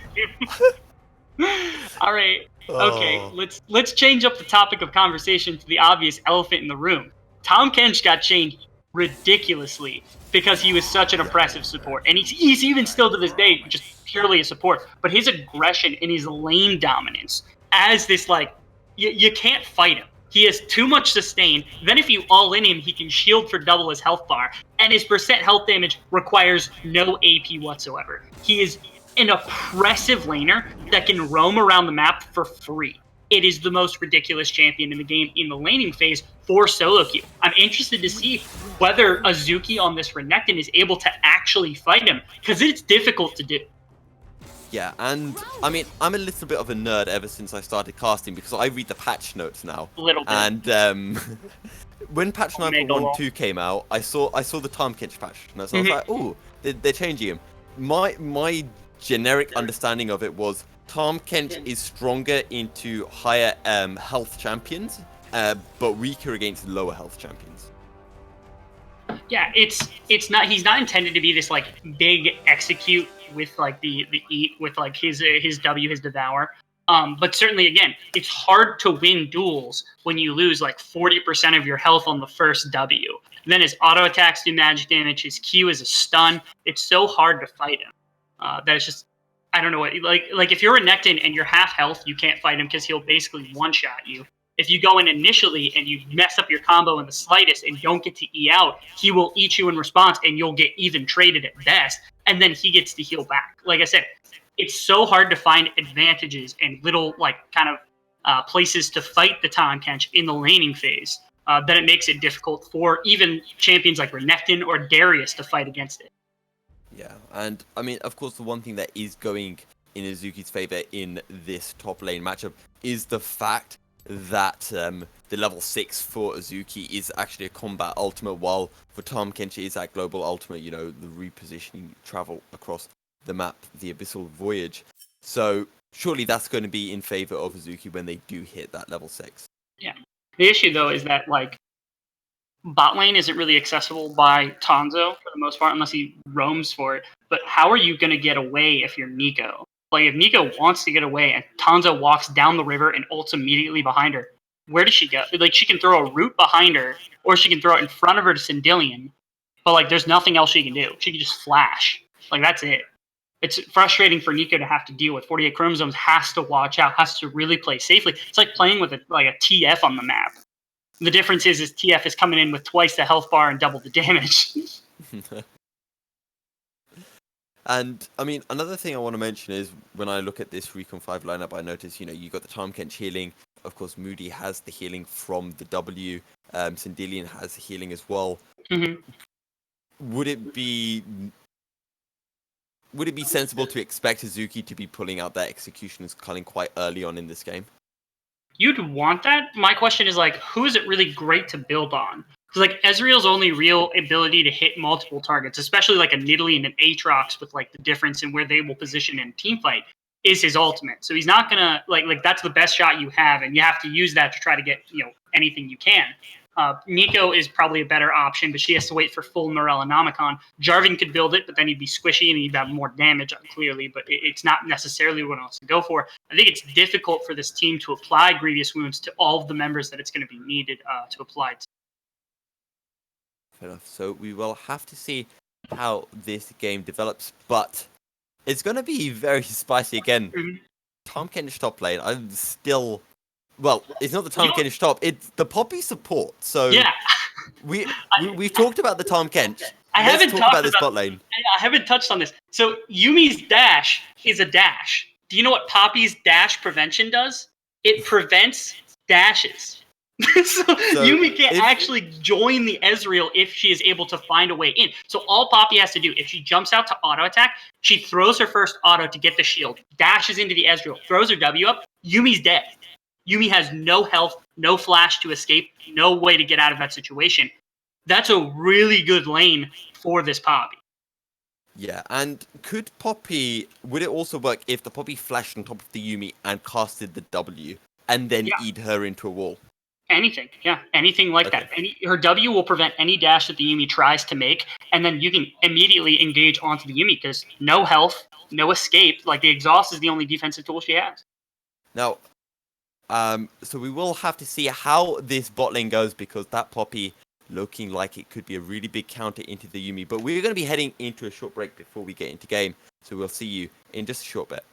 All right. Okay, let's change up the topic of conversation to the obvious elephant in the room. Tom Kench got changed ridiculously because he was such an oppressive support, and he's even still to this day just purely a support. But his aggression and his lane dominance as this, like, you can't fight him. He has too much sustain. Then if you all in him, he can shield for double his health bar, and his percent health damage requires no AP whatsoever. He is an oppressive laner that can roam around the map for free. It is the most ridiculous champion in the game in the laning phase for solo queue. I'm interested to see whether Azuki on this Renekton is able to actually fight him, because it's difficult to do. Yeah, and I mean, I'm a little bit of a nerd ever since I started casting, because I read the patch notes now. A little bit. And when patch 9.12 came out, I saw the Tom Kench patch notes. I was like, oh, they're changing him. My generic understanding of it was Tom Kench is stronger into higher health champions, but weaker against lower health champions. Yeah, it's not. He's not intended to be this like big execute with like the eat with like his W, his devour. But certainly, again, it's hard to win duels when you lose like 40% of your health on the first W. And then his auto attacks do magic damage. His Q is a stun. It's so hard to fight him that it's just, I don't know what, like if you're a Renekton and you're half health, you can't fight him because he'll basically one-shot you. If you go in initially and you mess up your combo in the slightest and don't get to E out, he will eat you in response and you'll get even traded at best, and then he gets to heal back. Like I said, it's so hard to find advantages and little like kind of places to fight the Tom Kench in the laning phase that it makes it difficult for even champions like Renekton or Darius to fight against it. Yeah, and I mean, of course, the one thing that is going in Azuki's favor in this top lane matchup is the fact that the level 6 for Azuki is actually a combat ultimate, while for Tom Kench is that global ultimate, you know, the repositioning travel across the map, the Abyssal Voyage. So surely that's going to be in favor of Azuki when they do hit that level 6. Yeah. The issue, though, is that, like, bot lane isn't really accessible by Tanzo for the most part, unless he roams for it. But how are you going to get away if you're Nico? Like, if Nico wants to get away and Tanzo walks down the river and ults immediately behind her, where does she go? Like, she can throw a root behind her, or she can throw it in front of her to Syndillion. But, like, there's nothing else she can do. She can just flash. Like, that's it. It's frustrating for Nico to have to deal with. 48 Chromosomes has to watch out, has to really play safely. It's like playing with a TF on the map. The difference is TF is coming in with twice the health bar and double the damage. And, I mean, another thing I want to mention is when I look at this Recon 5 lineup, I notice, you know, you got the Tom Kench healing. Of course, Moody has the healing from the W. Syndillion has healing as well. Mm-hmm. Would it be sensible to expect Azuki to be pulling out that Executioner's Culling quite early on in this game? You'd want that. My question is, like, who is it really great to build on? Because, like, Ezreal's only real ability to hit multiple targets, especially like a Nidalee and an Aatrox with, like, the difference in where they will position in a team fight, is his ultimate. So he's not gonna like that's the best shot you have, and you have to use that to try to get anything you can. Nico is probably a better option, but she has to wait for full Morellonomicon. Jarvan could build it, but then he'd be squishy and he'd have more damage, clearly, but it's not necessarily what he wants to go for. I think it's difficult for this team to apply Grievous Wounds to all of the members that it's going to be needed to apply to. Fair enough. So we will have to see how this game develops, but it's going to be very spicy again. Mhm. Tom Kendish top lane, I'm still... Well, it's not the Tom Kendish top, it's the Poppy support. So Yeah. we've talked about the Tom Kench. I Let's haven't talk talked about this bot lane. I haven't touched on this. So Yumi's dash is a dash. Do you know what Poppy's dash prevention does? It prevents dashes. so Yumi can't actually join the Ezreal if she is able to find a way in. So all Poppy has to do, if she jumps out to auto attack, she throws her first auto to get the shield, dashes into the Ezreal, throws her W up, Yumi's dead. Yumi has no health, no flash to escape, no way to get out of that situation. That's a really good lane for this Poppy. Yeah, and would it also work if the Poppy flashed on top of the Yumi and casted the W and then eat her into a wall? Anything, yeah, anything like that. Her W will prevent any dash that the Yumi tries to make, and then you can immediately engage onto the Yumi because no health, no escape. Like the exhaust is the only defensive tool she has. Now, so we will have to see how this bot lane goes because that Poppy looking like it could be a really big counter into the Yumi. But we're going to be heading into a short break before we get into game. So we'll see you in just a short bit.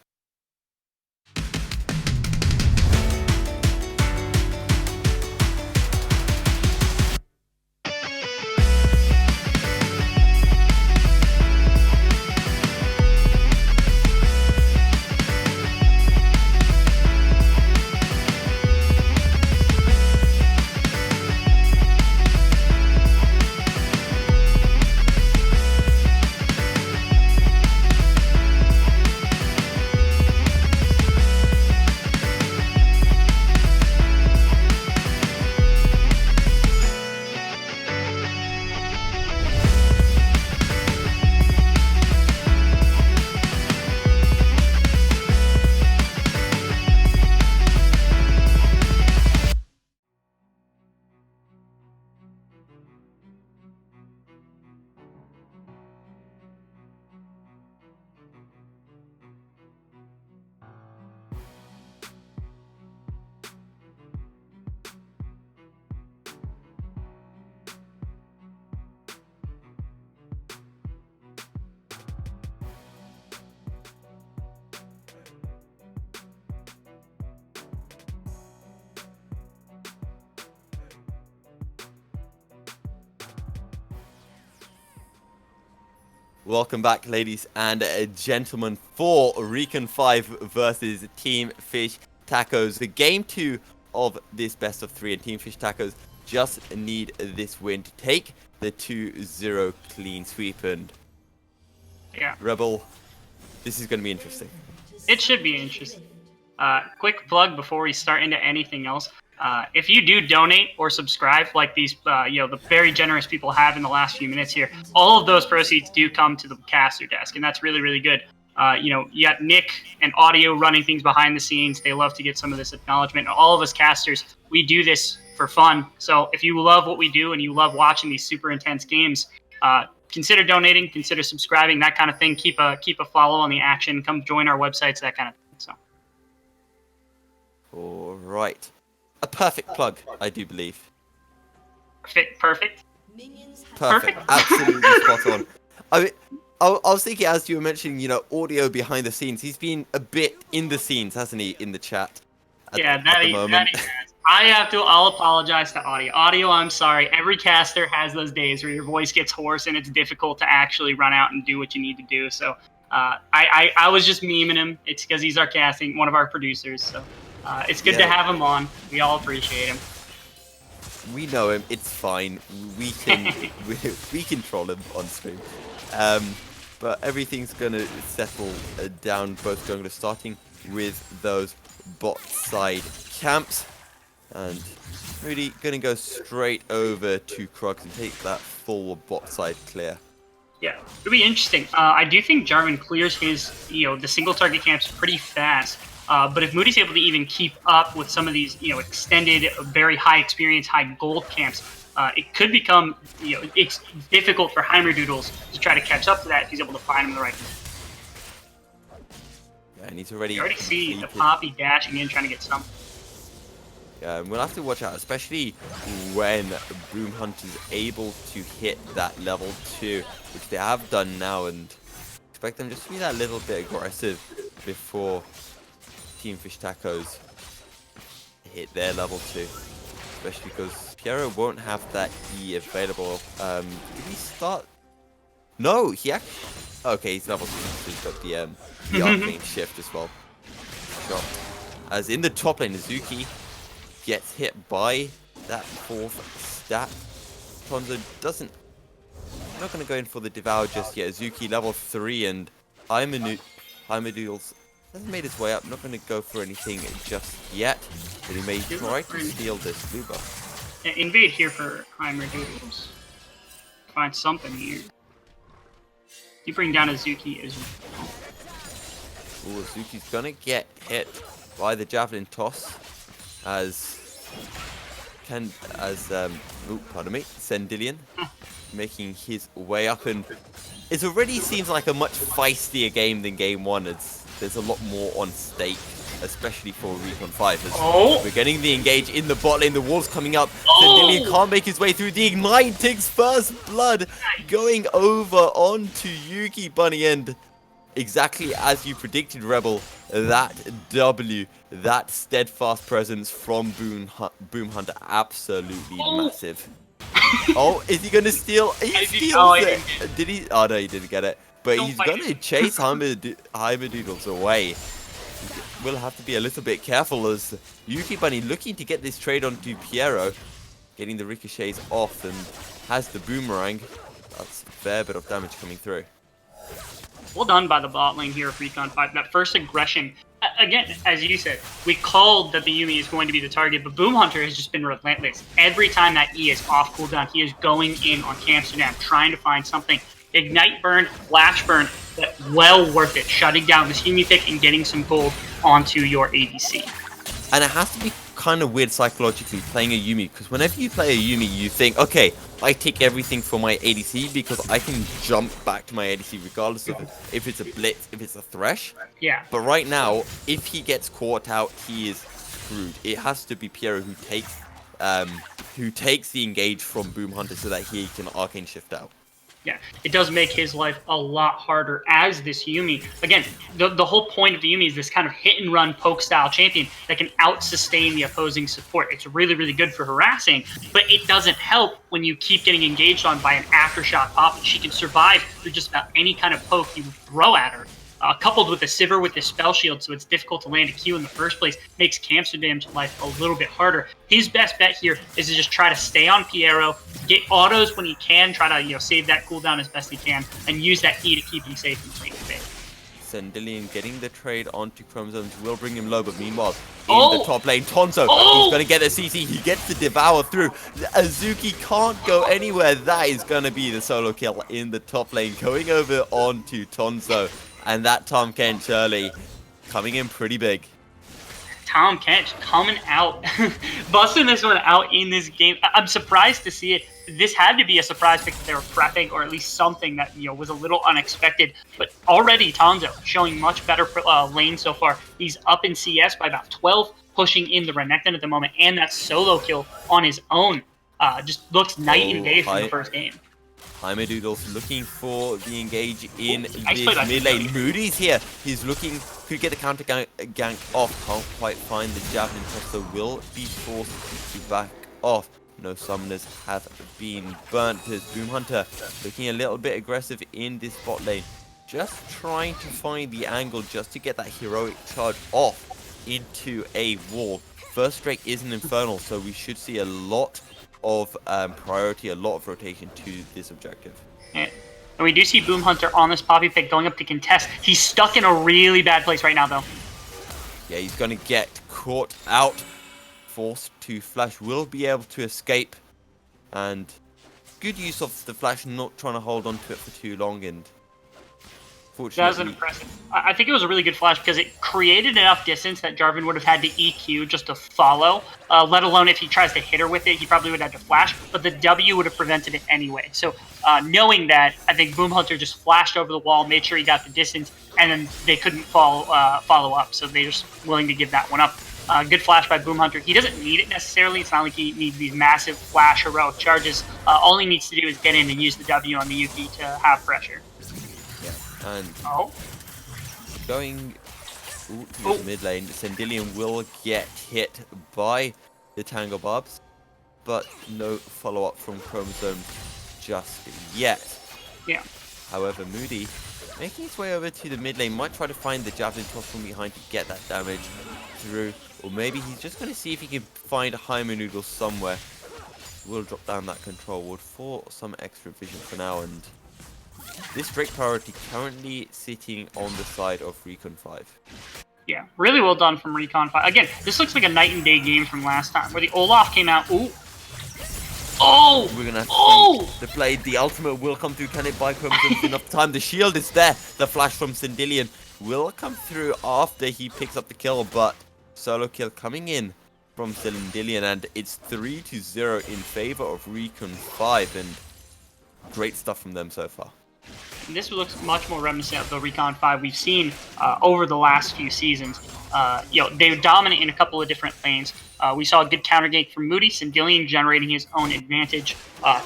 Welcome back, ladies and gentlemen, for Recon 5 versus Team Fish Tacos. The game 2 of this best of 3, and Team Fish Tacos just need this win to take the 2-0 clean sweep. And Rebel, this is going to be interesting. It should be interesting. Quick plug before we start into anything else. If you do donate or subscribe, like these, the very generous people have in the last few minutes here, all of those proceeds do come to the caster desk, and that's really, really good. You got Nick and Audio running things behind the scenes. They love to get some of this acknowledgement. All of us casters, we do this for fun. So if you love what we do and you love watching these super intense games, consider donating, consider subscribing, that kind of thing. Keep a follow on the action. Come join our websites, that kind of thing. So. All right. A perfect plug, I do believe. Perfect. Perfect. Absolutely spot on. I mean, I was thinking, as you were mentioning, Audio behind the scenes. He's been a bit in the scenes, hasn't he, in the chat? At the moment. I'll apologize to Audio. Audio, I'm sorry. Every caster has those days where your voice gets hoarse and it's difficult to actually run out and do what you need to do. So I was just memeing him. It's because he's our casting, one of our producers. So. It's good to have him on. We all appreciate him. We know him. It's fine. We can we control him on stream. But everything's gonna settle down. Both junglers starting with those bot side camps, and Moody gonna go straight over to Krugs and take that full bot side clear. Yeah, it'll be interesting. I do think Jarvan clears his, the single target camps pretty fast. But if Moody's able to even keep up with some of these, extended, very high experience, high gold camps, it could become, it's difficult for Heimerdoodles to try to catch up to that if he's able to find him the right. Yeah, and he's already. You already see the Poppy dashing in, trying to get some. Yeah, we'll have to watch out, especially when Boom Hunter's able to hit that level 2, which they have done now, and expect them just to be that little bit aggressive before Team Fish Tacos hit their level 2. Especially because Piero won't have that E available. Did he start? No, he actually... Okay, he's level 2, so he's got the arcane shift as well. Sure. As in the top lane, Azuki gets hit by that 4th stat. Tonzo doesn't... I'm not going to go in for the Devour just yet. Azuki level 3 and Heimerdoodles hasn't made his way up. Not going to go for anything just yet. But he may try to steal this blue buff. Invade here for Heimerdoodles. Find something here. You bring down Azuki as well. Ooh, Azuki's going to get hit by the javelin toss. Sendilion making his way up, and it already seems like a much feistier game than game 1. There's a lot more on stake, especially for Recon 5. As we're getting the engage in the bot lane, the wall's coming up. Sendilion can't make his way through. The Ignite takes first blood, going over onto Yuki Bunny, and exactly as you predicted, Rebel, that W, that steadfast presence from Boom Hunter, absolutely massive. Oh, is he going to steal? He steals it. Did he? Oh, no, he didn't get it. But he's going to chase Heimerdoodles away. We'll have to be a little bit careful as Yuki Bunny looking to get this trade onto Piero, getting the ricochets off, and has the boomerang. That's a fair bit of damage coming through. Well done by the bot lane here of Recon 5. That first aggression, again, as you said, we called that the Yuumi is going to be the target, but Boom Hunter has just been relentless. Every time that E is off cooldown, he is going in on Amsterdam, trying to find something. Ignite burn, flash burn, but well worth it, shutting down this Yuumi pick and getting some gold onto your ADC. And it has to be kind of weird psychologically playing a Yuumi, because whenever you play a Yuumi, you think, okay, I take everything from my ADC because I can jump back to my ADC regardless of if it's a blitz, if it's a thresh. Yeah. But right now, if he gets caught out, he is screwed. It has to be Piero who takes the engage from Boom Hunter so that he can arcane shift out. Yeah, it does make his life a lot harder as this Yuumi. Again, the whole point of the Yuumi is this kind of hit-and-run poke-style champion that can out-sustain the opposing support. It's really, really good for harassing, but it doesn't help when you keep getting engaged on by an aftershock pop. She can survive through just about any kind of poke you throw at her. Coupled with the Sivir with the spell shield, so it's difficult to land a Q in the first place, makes Amsterdam's life a little bit harder. His best bet here is to just try to stay on Piero, get autos when he can, try to save that cooldown as best he can, and use that E to keep him safe in lane phase. Sendilion getting the trade onto Chromosomes will bring him low, but meanwhile, in the top lane, Tonzo, he's going to get a CC, he gets the Devour through. Azuki can't go anywhere. That is going to be the solo kill in the top lane, going over onto Tonzo. And that Tom Kent early coming in pretty big. Tom Kent coming out, busting this one out in this game. I'm surprised to see it. This had to be a surprise pick that they were prepping, or at least something that was a little unexpected. But already Tonzo showing much better lane so far. He's up in CS by about 12, pushing in the Renekton at the moment, and that solo kill on his own just looks night and day from the first game. Heimerdoodles looking for the engage in this mid lane. Moody's here. He's looking, could get the counter gank off. Can't quite find the javelin toss, so will be forced to back off. No summoners have been burnt. As Boom Hunter looking a little bit aggressive in this bot lane. Just trying to find the angle just to get that heroic charge off into a wall. First Drake is an Infernal, so we should see a lot of priority, a lot of rotation to this objective. And we do see Boom Hunter on this Poppy pick going up to contest. He's stuck in a really bad place right now, though. Yeah, he's going to get caught out. Forced to flash, will be able to escape. And good use of the flash, not trying to hold on to it for too long, and That was impressive. I think it was a really good flash because it created enough distance that Jarvan would have had to EQ just to follow, let alone if he tries to hit her with it, he probably would have had to flash, but the W would have prevented it anyway. So knowing that, I think Boom Hunter just flashed over the wall, made sure he got the distance, and then they couldn't follow up, so they're just willing to give that one up. Good flash by Boom Hunter. He doesn't need it necessarily. It's not like he needs these massive flash heroic charges. All he needs to do is get in and use the W on the Yuki to have pressure. And going to the mid lane, Sandillion will get hit by the Tango Barbs, but no follow-up from Chromosome just yet. Yeah. However, Moody, making his way over to the mid lane, might try to find the Javelin toss from behind to get that damage through, or maybe he's just going to see if he can find a Hymer Noodle somewhere. We'll drop down that control ward for some extra vision for now, and this Drake priority currently sitting on the side of Recon 5. Yeah, really well done from Recon 5. Again, this looks like a night and day game from last time, where the Olaf came out. Ooh. Oh! We're gonna have to the blade. The ultimate will come through. Can it buy Chromosomes enough time? The shield is there. The flash from Sandillion will come through after he picks up the kill, but solo kill coming in from Sandillion, and it's 3-0 in favor of Recon 5, and great stuff from them so far. This looks much more reminiscent of the Recon 5 we've seen over the last few seasons. They were dominant in a couple of different lanes. We saw a good counter gank from Moody, Sandillion generating his own advantage.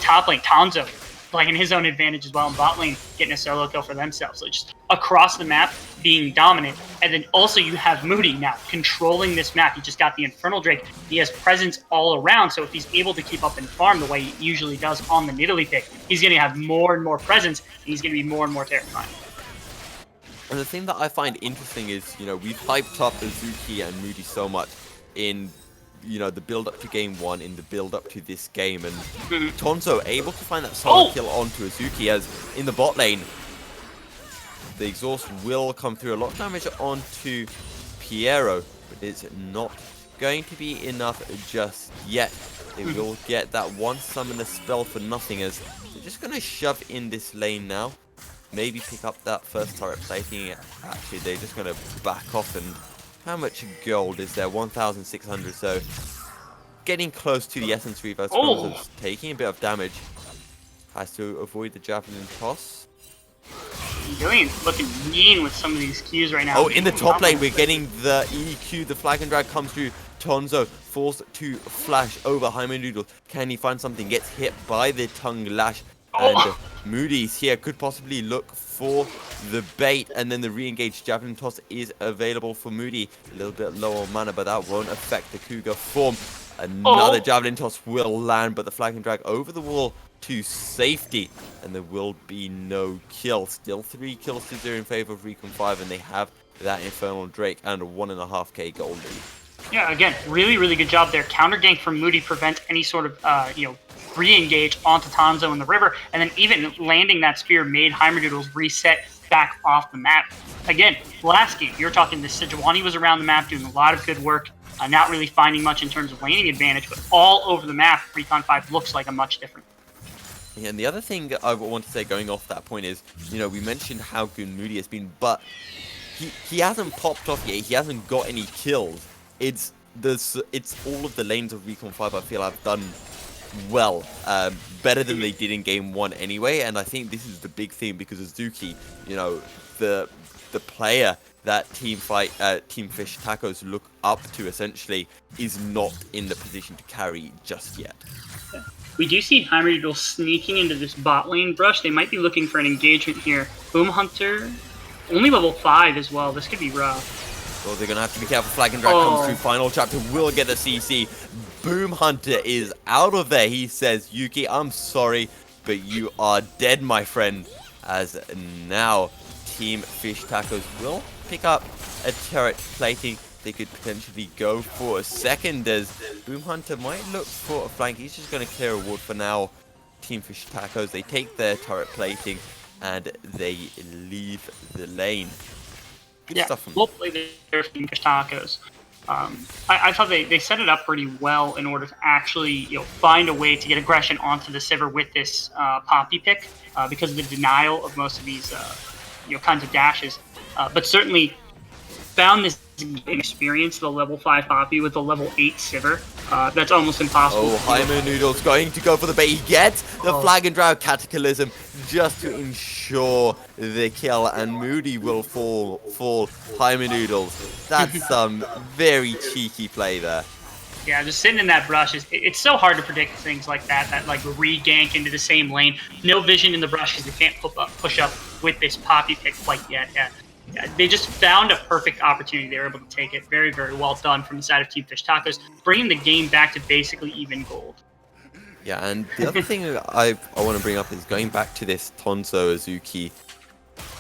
Top lane, Tanzo playing his own advantage as well, and bot lane getting a solo kill for themselves. So just across the map, being dominant. And then also you have Moody now controlling this map. He just got the Infernal Drake. He has presence all around, so if he's able to keep up and farm the way he usually does on the Nidalee pick, he's going to have more and more presence, and he's going to be more and more terrifying. And the thing that I find interesting is, we've hyped up Azuki and Moody so much in the build up to game 1, in the build up to this game, and Tonzo able to find that solid kill onto Azuki, as in the bot lane the exhaust will come through. A lot of damage onto Piero, but it's not going to be enough just yet. They will get that one summoner spell for nothing, as they're just going to shove in this lane now, maybe pick up that first turret plating. Actually, they're just going to back off. And how much gold is there? 1,600. So getting close to the Essence Reverse. Taking a bit of damage. Has to avoid the Javelin toss. Brilliant. Looking mean with some of these Qs right now. Oh, in the top lane, we're getting the EQ. The flag and drag comes through. Tonzo forced to flash over Hymer Noodle. Can he find something? Gets hit by the tongue lash. And Moody's here could possibly look for the bait, and then the re-engaged Javelin toss is available for Moody. A little bit low on mana, but that won't affect the Cougar form. Another Javelin toss will land, but the flag and drag over the wall to safety, and there will be no kill. Still 3 kills to 0 in favor of Recon 5, and they have that Infernal Drake and a 1.5k gold lead. Yeah, again, really, really good job there. Counter gank from Moody prevents any sort of, re-engage onto Tanzo in the river, and then even landing that spear made Heimerdoodles reset back off the map. Again, last game, you were talking this Sejuani was around the map doing a lot of good work, not really finding much in terms of laning advantage, but all over the map, Recon 5 looks like a much different. Yeah, and the other thing I want to say going off that point is, we mentioned how good Moody has been, but he hasn't popped off yet. He hasn't got any kills. It's all of the lanes of Recon 5 I feel have done well, better than they did in game 1 anyway, and I think this is the big thing, because Azuki, the player that Team Fish Tacos look up to essentially, is not in the position to carry just yet. We do see Heimerdoodle sneaking into this bot lane brush. They might be looking for an engagement here. Boom Hunter, only level 5 as well. This could be rough. Well, they're going to have to be careful. Flag and drag comes through. Final chapter will get the CC. Boom Hunter is out of there. He says, Yuki, I'm sorry, but you are dead, my friend. As now, Team Fish Tacos will pick up a turret plating. They could potentially go for a second, as Boom Hunter might look for a flank. He's just going to clear a ward for now. Team Fish Tacos, they take their turret plating and they leave the lane. Good stuff from we'll play their Team Fish Tacos. I thought they set it up pretty well in order to actually find a way to get aggression onto the Sivir with this Poppy pick because of the denial of most of these kinds of dashes. But certainly found this experience, the level 5 Poppy with the level 8 Sivir. That's almost impossible. Oh, Hymer Noodle's going to go for the bait. He gets the Flag and Drow Cataclysm just to ensure the kill, and Moody will fall Hymer Noodles. That's some very cheeky play there. Yeah, just sitting in that brush, it's so hard to predict things like that like re-gank into the same lane. No vision in the brush because they can't push up with this Poppy pick quite yet. Yeah, they just found a perfect opportunity. They were able to take it. Very, very well done from the side of Team Fish Tacos, bringing the game back to basically even gold. Yeah, and the other thing I want to bring up is going back to this Tonzo Azuki,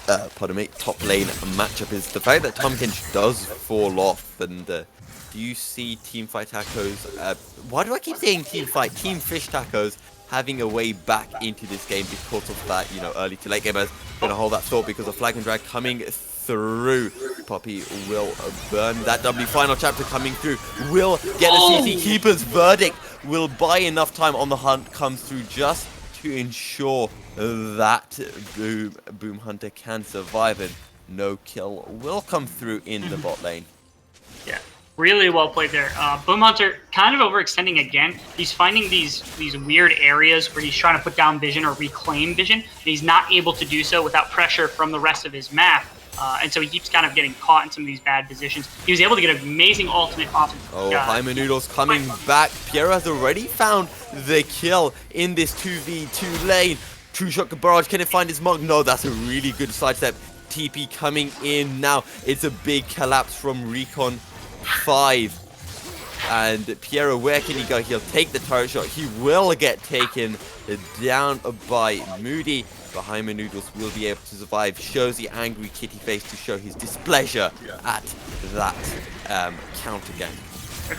top lane matchup is the fact that Tom Kench does fall off. And do you see Team Fight Tacos? Why do I keep saying Team Fight? Team Fish Tacos having a way back into this game because of that, early to late gamers. Gonna hold that thought because of Flag and Drag coming through. Poppy will burn that W. Final chapter coming through. Will get a CC. Keeper's verdict will buy enough time on the hunt comes through just to ensure that Boom Hunter can survive, and no kill will come through in the bot lane. Yeah. Really well played there. Boom Hunter kind of overextending again. He's finding these weird areas where he's trying to put down vision or reclaim vision, and he's not able to do so without pressure from the rest of his map. And so he keeps kind of getting caught in some of these bad positions. He was able to get an amazing ultimate off. Hymer Noodles coming back. Piero has already found the kill in this 2v2 lane. True Shot Barrage, can it find his mark? No, that's a really good sidestep. TP coming in now. It's a big collapse from Recon 5. And Piero, where can he go? He'll take the turret shot. He will get taken down by Moody. But Hymer Noodles will be able to survive. Shows the angry kitty face to show his displeasure at that counter gang.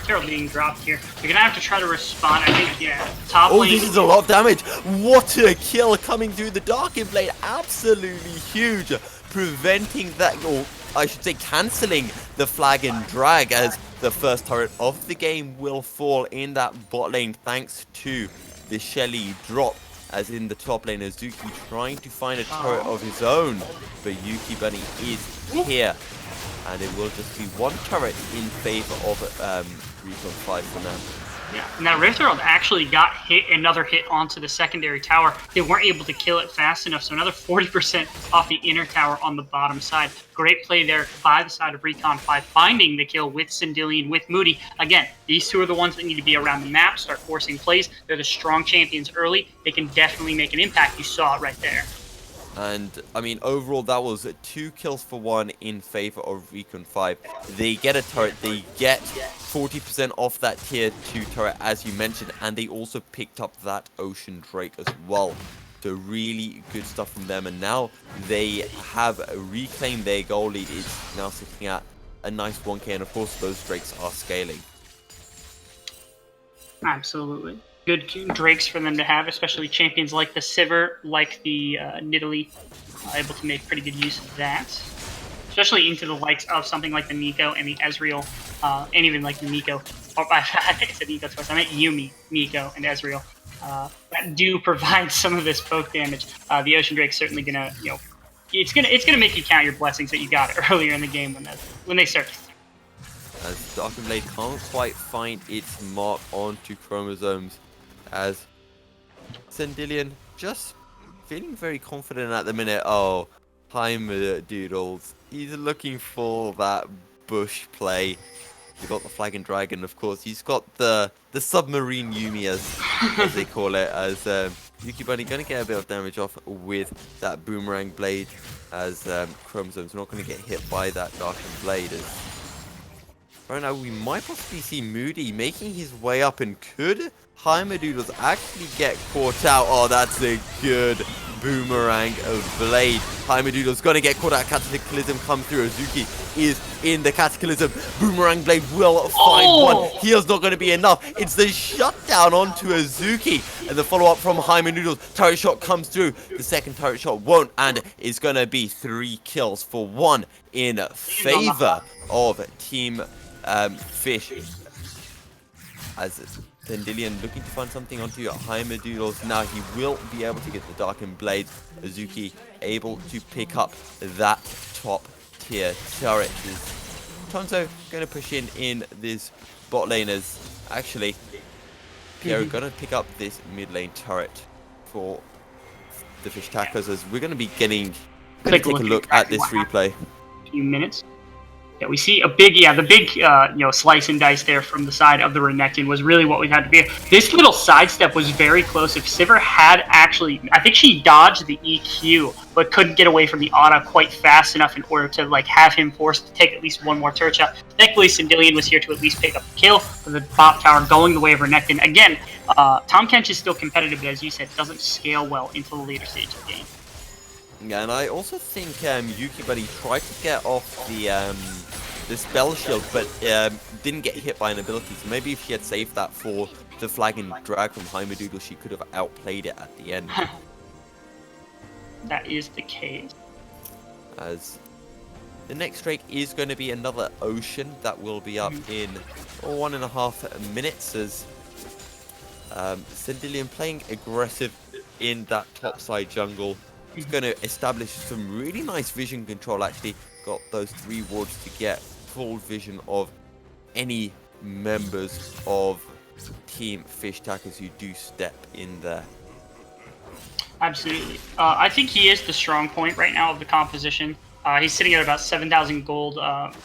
Carol being dropped here. You're gonna have to try to respond. I think, top lane. Oh, this is a lot of damage. What a kill coming through the Darkin Blade. Absolutely huge. Preventing that, or I should say cancelling the Flag and Drag, as the first turret of the game will fall in that bot lane thanks to the Shelly drop. As in the top lane, Azuki trying to find a turret of his own, but Yuki Bunny is here, and it will just be one turret in favor of Recon 5 for now. Yeah, and that Rift Herald actually got another hit onto the secondary tower. They weren't able to kill it fast enough, so another 40% off the inner tower on the bottom side. Great play there by the side of Recon 5, finding the kill with Sindillion, with Moody. Again, these two are the ones that need to be around the map, start forcing plays. They're the strong champions early. They can definitely make an impact. You saw it right there. And, I mean, overall, that was 2 kills for 1 in favor of Recon 5. They get a turret. They get 40% off that tier 2 turret, as you mentioned. And they also picked up that Ocean Drake as well. So really good stuff from them. And now they have reclaimed their goal lead. It's now sitting at a nice 1k. And, of course, those Drakes are scaling. Absolutely. Good Drakes for them to have, especially champions like the Sivir, like the Nidalee, able to make pretty good use of that. Especially into the likes of something like the Nico and the Ezreal, and even like the Nico. Or, I think I said Nico twice. I meant Yumi, Nico, and Ezreal. That do provide some of this poke damage. The Ocean Drake's certainly gonna, it's gonna make you count your blessings that you got earlier in the game when they start. As Darkin Blade can't quite find its mark onto Chromosomes, as Sandillion just feeling very confident at the minute. Oh, Hymer Doodles. He's looking for that bush play. He's got the Flag and Dragon, of course. He's got the submarine Yumi, as they call it, as Yuki Bunny going to get a bit of damage off with that Boomerang Blade, as Chromosome's not going to get hit by that Darkin Blade. Right now, we might possibly see Moody making his way up, and could Hymer Doodles actually get caught out? Oh, that's a good Boomerang of Blade. Hymer Doodles gonna get caught out. Cataclysm come through. Azuki is in the Cataclysm. Boomerang Blade will find one. Heal's not gonna be enough. It's the shutdown onto Azuki, and the follow-up from Hymer Doodles. Turret shot comes through. The second turret shot won't, and it's gonna be 3 kills for 1 in favor of Team fish. As Sendilian looking to find something onto Heimerdoodles. Now he will be able to get the Darkened Blades. Azuki able to pick up that top tier turret. Is Tonzo going to push in this bot lane as actually Piero going to pick up this mid lane turret for the Fish Tacos, as we're going to be getting take a look at this replay. Few minutes. Yeah, we see a big, the big, slice and dice there from the side of the Renekton was really what we had to be. This little sidestep was very close. If Sivir had actually, I think she dodged the EQ, but couldn't get away from the auto quite fast enough in order to have him forced to take at least one more turret shot. Thankfully, Sindelian was here to at least pick up the kill for the bot tower going the way of Renekton. Again, Tom Kench is still competitive, but as you said, doesn't scale well into the later stage of the game. Yeah, and I also think Yuki Buddy tried to get off the spell shield, but didn't get hit by an ability. So maybe if she had saved that for the flag and drag from Heimerdoodle, she could have outplayed it at the end. That is the case. As the next Drake is going to be another Ocean that will be up in 1.5 minutes, as Sendilian playing aggressive in that topside jungle. He's going to establish some really nice vision control. Actually got those 3 wards to get full vision of any members of Team Fish Tacos who do step in there. Absolutely. I think he is the strong point right now of the composition. He's sitting at about 7,000 gold,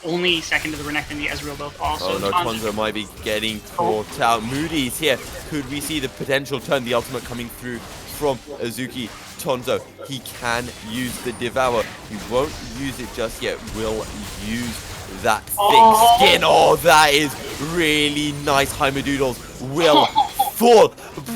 only second to the Renekton and the Ezreal both also. Oh no, Tonzo might be getting caught out. Moody's here. Could we see the potential turn, the ultimate coming through from Azuki? Tonzo, he can use the Devour. He won't use it just yet. Will use that thick skin. Oh, that is really nice. Heimerdoodles will fall.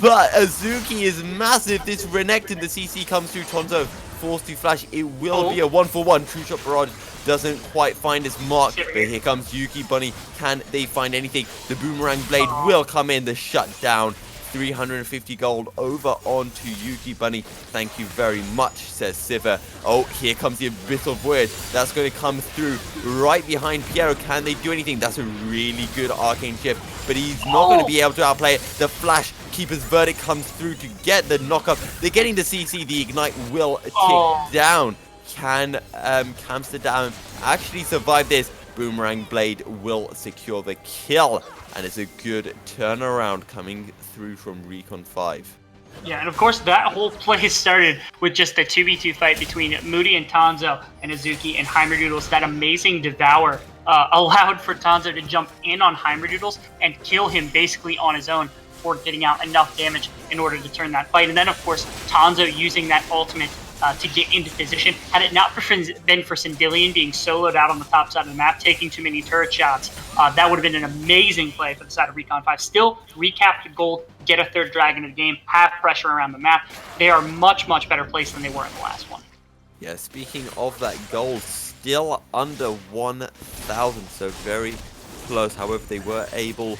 But Azuki is massive. This Renekton, the CC comes through. Tonzo forced to flash. It will be a 1-for-1. True Shot Barrage doesn't quite find his mark. But here comes Yuki Bunny. Can they find anything? The Boomerang Blade will come in. The shutdown. 350 gold over onto Yuki Bunny. Thank you very much, says Sivir. Oh, here comes the Abyssal Void. That's going to come through right behind Piero. Can they do anything? That's a really good arcane shift, but he's not going to be able to outplay it. The Flash Keeper's Verdict comes through to get the knockup. They're getting the CC. The Ignite will tick down. Can Amsterdam actually survive this? Boomerang Blade will secure the kill. And it's a good turnaround coming through from Recon 5. Yeah, and of course that whole play started with just a 2v2 fight between Moody and Tonzo and Azuki and Heimerdoodles. That amazing Devour allowed for Tonzo to jump in on Heimerdoodles and kill him basically on his own before getting out enough damage in order to turn that fight. And then of course Tonzo using that ultimate to get into position. Had it not been for Sindelian being soloed out on the top side of the map, taking too many turret shots, that would have been an amazing play for the side of Recon 5. Still, recap the gold, get a 3rd dragon of the game, have pressure around the map. They are much, much better placed than they were in the last one. Yeah, speaking of that gold, still under 1,000, so very close. However, they were able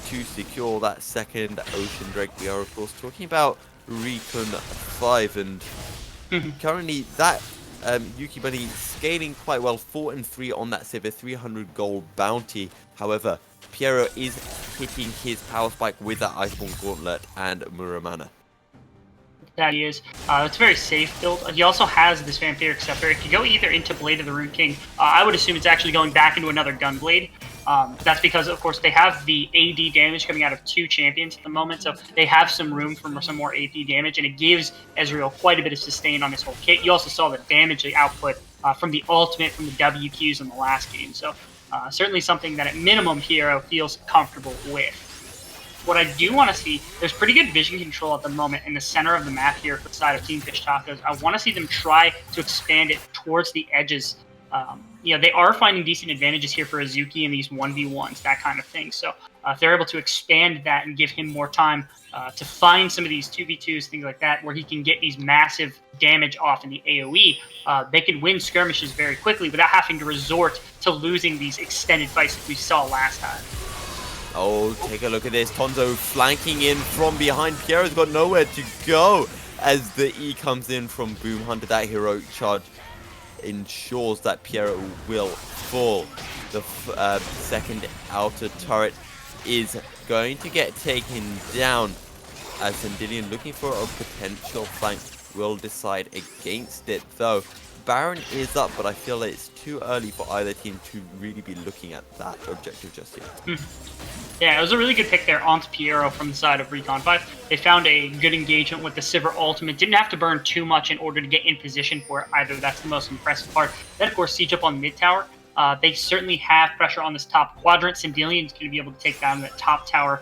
to secure that 2nd Ocean Drake. We are, of course, talking about Recon 5, and currently that Yuki Bunny scaling quite well, 4-3 on that Sivir 300 gold bounty. However, Piero is hitting his power spike with that Iceborne Gauntlet and Muramana. That he is. It's a very safe build. He also has this Vampiric Scepter. It could go either into Blade of the Rune King. I would assume it's actually going back into another Gunblade. That's because, of course, they have the AD damage coming out of 2 champions at the moment, so they have some room for some more AP damage, and it gives Ezreal quite a bit of sustain on his whole kit. You also saw the damage they output from the ultimate, from the WQs in the last game, so certainly something that at minimum Piero feels comfortable with. What I do want to see, there's pretty good vision control at the moment in the center of the map here for the side of Team Fish Tacos. I want to see them try to expand it towards the edges. They are finding decent advantages here for Azuki in these 1v1s, that kind of thing. So if they're able to expand that and give him more time to find some of these 2v2s, things like that, where he can get these massive damage off in the AoE, they can win skirmishes very quickly without having to resort to losing these extended fights that we saw last time. Oh, take a look at this. Tonzo flanking in from behind. Piero's got nowhere to go as the E comes in from Boom Hunter. That heroic charge ensures that Piero will fall. The second outer turret is going to get taken down, as Sandillion, looking for a potential flank, will decide against it, though. Baron is up, but I feel like it's too early for either team to really be looking at that objective just yet. Yeah, it was a really good pick there onto Piero from the side of Recon 5. They found a good engagement with the Sivir ultimate. Didn't have to burn too much in order to get in position for it either. That's the most impressive part. Then, of course, siege up on mid tower. They certainly have pressure on this top quadrant. Sandillion is going to be able to take down that top tower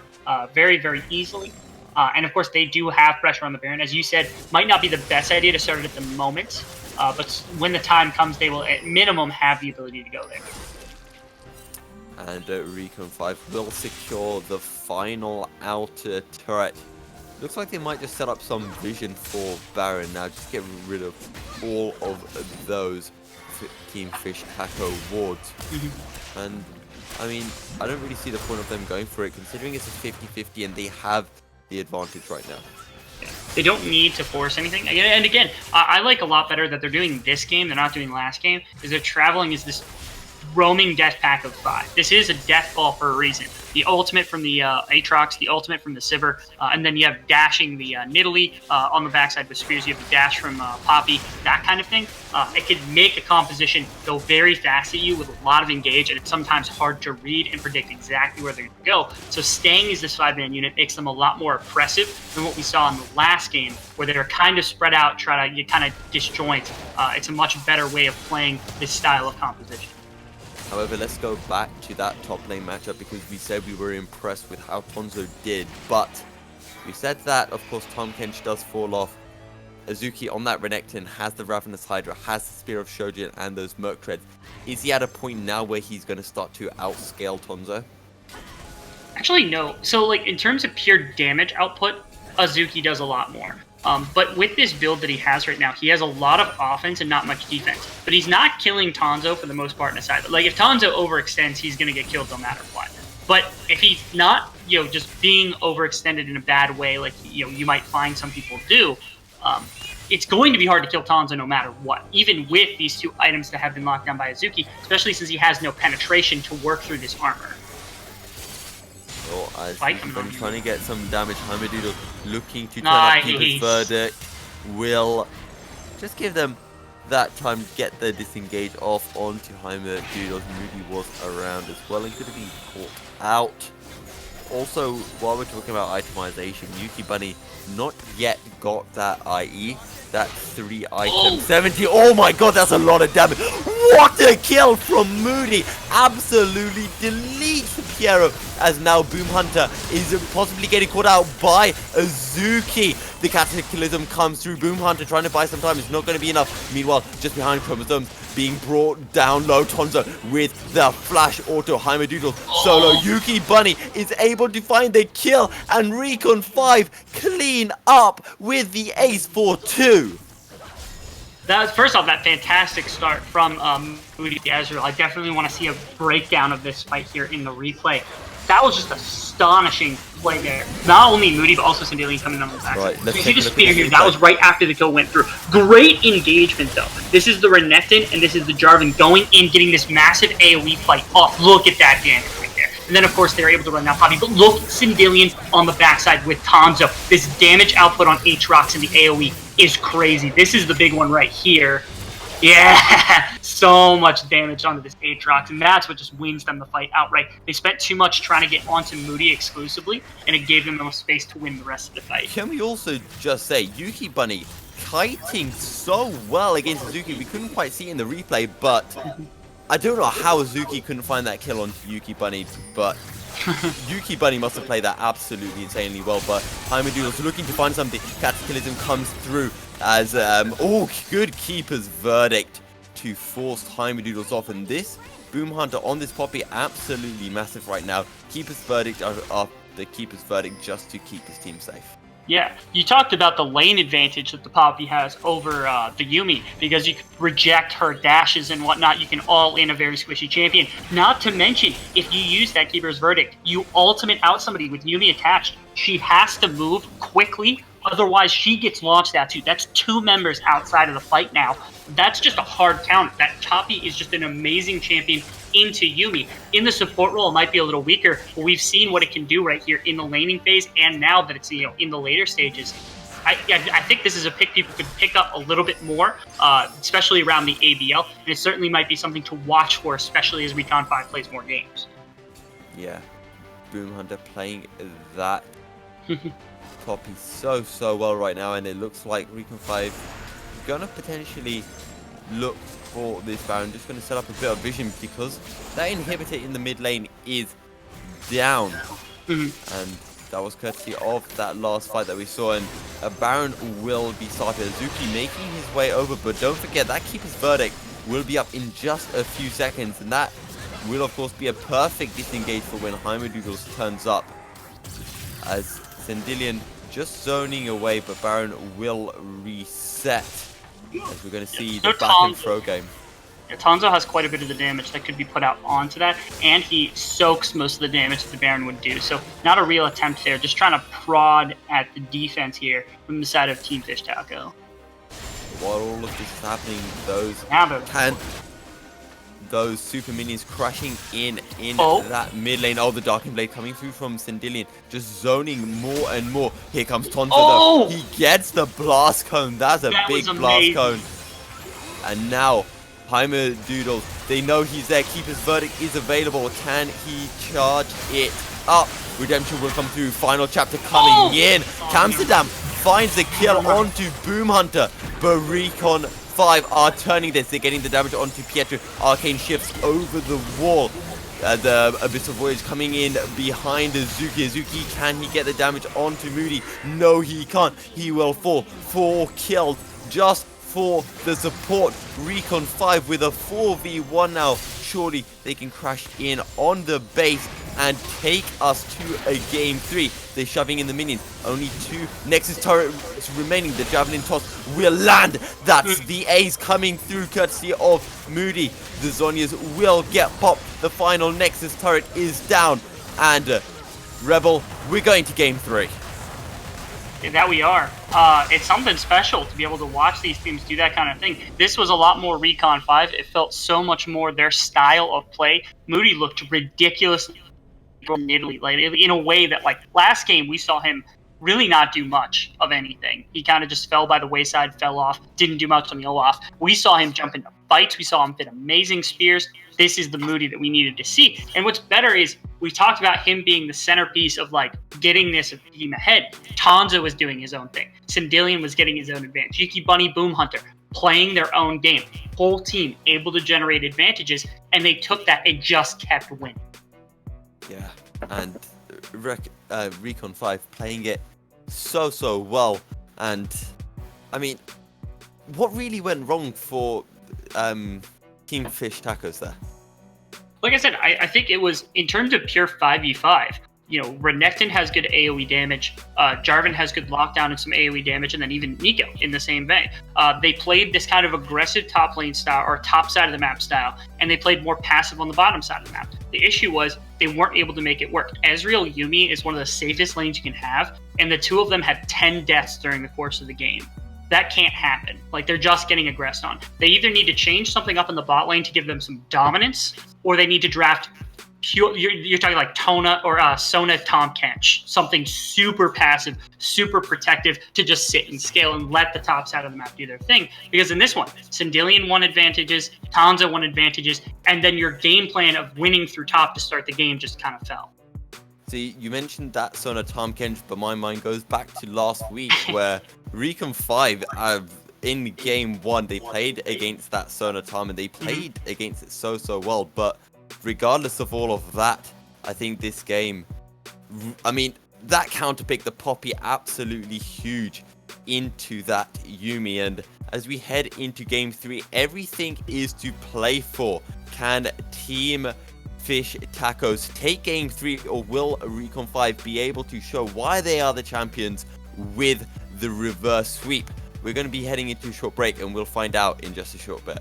very, very easily. And, of course, they do have pressure on the Baron. As you said, might not be the best idea to start it at the moment. But when the time comes, they will, at minimum, have the ability to go there. And Recon 5 will secure the final outer turret. Looks like they might just set up some vision for Baron now. Just get rid of all of those Team Fish Taco wards. And, I mean, I don't really see the point of them going for it, considering it's a 50-50 and they have the advantage right now. They don't need to force anything. And again, I like a lot better that they're doing this game, they're not doing last game, is they're traveling as this roaming death pack of 5. This is a death ball for a reason. The ultimate from the Aatrox, the ultimate from the Sivir, and then you have dashing the Nidalee on the backside with spears. You have the dash from Poppy, that kind of thing. It could make a composition go very fast at you with a lot of engage, and it's sometimes hard to read and predict exactly where they're going to go. So staying as this 5-man unit makes them a lot more oppressive than what we saw in the last game, where they're kind of spread out, try to kind of disjoint. It's a much better way of playing this style of composition. However, let's go back to that top lane matchup, because we said we were impressed with how Tonzo did, but we said that, of course, Tahm Kench does fall off. Azuki on that Renekton has the Ravenous Hydra, has the Spear of Shojin and those Merc Treads. Is he at a point now where he's going to start to outscale Tonzo? Actually, no. So, like, in terms of pure damage output, Azuki does a lot more. But with this build that he has right now, he has a lot of offense and not much defense. But he's not killing Tonzo for the most part in a side. Like, if Tonzo overextends, he's going to get killed no matter what. But if he's not, just being overextended in a bad way, like, you might find some people do, it's going to be hard to kill Tonzo no matter what, even with these 2 items that have been locked down by Azuki, especially since he has no penetration to work through this armor. Well, as he's been trying to get some damage, Heimerdoodle looking to turn up Keeper's Verdict will just give them that time to get the disengage off onto Heimerdoodle. Moody was around as well and could have been caught out. Also, while we're talking about itemization, Yuki Bunny not yet got that IE. That 3 item 70. Oh my god, that's a lot of damage. What a kill from Moody. Absolutely deletes Piero, as now Boom Hunter is possibly getting caught out by Azuki. The Cataclysm comes through. Boom Hunter trying to buy some time. It's not going to be enough. Meanwhile, just behind Chromosomes being brought down low. Tonzo with the flash auto. Heimerdoodle solo. Yuki Bunny is able to find the kill, and Recon 5 clean up with the ace for 2. First off, that fantastic start from Moody Ezreal. I definitely want to see a breakdown of this fight here in the replay. That was just astonishing play there. Not only Moody, but also Sandillion coming on the back. Right, you see the spear here. That was right after the kill went through. Great engagement, though. This is the Renekton, and this is the Jarvan going in, getting this massive AoE fight off. Look at that damage right there. And then, of course, they're able to run down Poppy. But look at Sandillion on the backside with Tonzo. This damage output on Aatrox and the AoE is crazy. This is the big one right here. Yeah, so much damage onto this Aatrox, and that's what just wins them the fight outright. They spent too much trying to get onto Moody exclusively, and it gave them enough space to win the rest of the fight. Can we also just say, Yuki Bunny kiting so well against Azuki. We couldn't quite see it in the replay, but I don't know how Azuki couldn't find that kill on Yuki Bunny, but Yuki Bunny must have played that absolutely insanely well. But Heimerdoodle's looking to find something. Cataclysm comes through as, good Keeper's Verdict to force Heimerdoodles off. And this Boom Hunter on this Poppy, absolutely massive right now. Keeper's Verdict after Keeper's Verdict just to keep his team safe. Yeah, you talked about the lane advantage that the Poppy has over the Yuumi, because you can reject her dashes and whatnot. You can all in a very squishy champion. Not to mention, if you use that Keeper's Verdict, you ultimate out somebody with Yuumi attached. She has to move quickly Otherwise, she gets launched out too. That's 2 members outside of the fight now. That's just a hard count. That Choppy is just an amazing champion into Yumi. In the support role, it might be a little weaker, but we've seen what it can do right here in the laning phase, and now that it's in the later stages. I think this is a pick people could pick up a little bit more, especially around the ABL, and it certainly might be something to watch for, especially as Recon 5 plays more games. Yeah, Boom Hunter playing that Poppy so well right now, and it looks like Recon 5 gonna potentially look for this Baron. Just gonna set up a bit of vision because that inhibitor in the mid lane is down, and that was courtesy of that last fight that we saw, and a Baron will be started. Azuki making his way over, but don't forget that Keeper's Verdict will be up in just a few seconds, and that will of course be a perfect disengage for when Heimerdoodles turns up. As Sendilian just zoning away, but Baron will reset. As we're going to see the back and throw game. Tonzo has quite a bit of the damage that could be put out onto that, and he soaks most of the damage that the Baron would do. So not a real attempt there, just trying to prod at the defense here from the side of Team Fish Taco. While all of this is happening, those super minions crashing in that mid lane. Oh, the Darking Blade coming through from Sendilian, just zoning more and more. Here comes Tonto though. He gets the blast cone. That's a big blast cone. And now Heimerdoodle, they know he's there. Keeper's Verdict is available. Can he charge it up? Redemption will come through. Final chapter coming in. Amsterdam finds the kill onto Boom Hunter, but Recon 5 are turning this. They're getting the damage onto Pietro. Arcane shifts over the wall. The Abyssal Voyage coming in behind Azuki. Azuki, can he get the damage onto Moody? No, he can't. He will fall. 4 killed just for the support. Recon 5 with a 4v1 now. Surely they can crash in on the base and take us to a game 3. They're shoving in the minions. Only 2 Nexus turrets remaining. The Javelin toss will land. That's the A's coming through courtesy of Moody. The Zonias will get popped. The final Nexus turret is down. And Rebel, we're going to game 3. That we are. It's something special to be able to watch these teams do that kind of thing. This was a lot more Recon 5. It felt so much more their style of play. Moody looked ridiculously in Italy, like in a way that, like, last game we saw him really not do much of anything. He kind of just fell by the wayside, fell off, didn't do much on the Olaf. We saw him jump into fights. We saw him fit amazing spears. This is the Moody that we needed to see. And what's better is we talked about him being the centerpiece of, like, getting this team ahead. Tonzo was doing his own thing. Sendilian was getting his own advantage. Yuki Bunny, Boom Hunter playing their own game. Whole team able to generate advantages, and they took that and just kept winning. Yeah, and Recon 5 playing it so well. And I mean, what really went wrong for Team Fish Tacos there? Like I said, I think it was in terms of pure 5v5. You know, Renekton has good AoE damage. Jarvan has good lockdown and some AoE damage, and then even Nico in the same vein. They played this kind of aggressive top lane style, or top side of the map style, and they played more passive on the bottom side of the map. The issue was they weren't able to make it work. Ezreal Yumi is one of the safest lanes you can have, and the 2 of them had 10 deaths during the course of the game. That can't happen. Like, they're just getting aggressed on. They either need to change something up in the bot lane to give them some dominance, or they need to draft pure, you're talking like Tona or Sona Tahm Kench, something super passive, super protective to just sit and scale and let the top side of the map do their thing. Because in this one, Sendilian won advantages, Tanza won advantages, and then your game plan of winning through top to start the game just kind of fell. See, you mentioned that Sona Tahm Kench, but my mind goes back to last week where Recon 5 in game 1 they played against that Sona Tahm, and they played against it so well. But regardless of all of that, I think this game, I mean, that counter pick, the Poppy, absolutely huge into that Yumi. And as we head into game 3, everything is to play for. Can Team Fish Tacos take game 3, or will Recon 5 be able to show why they are the champions with the reverse sweep? We're going to be heading into a short break, and we'll find out in just a short bit.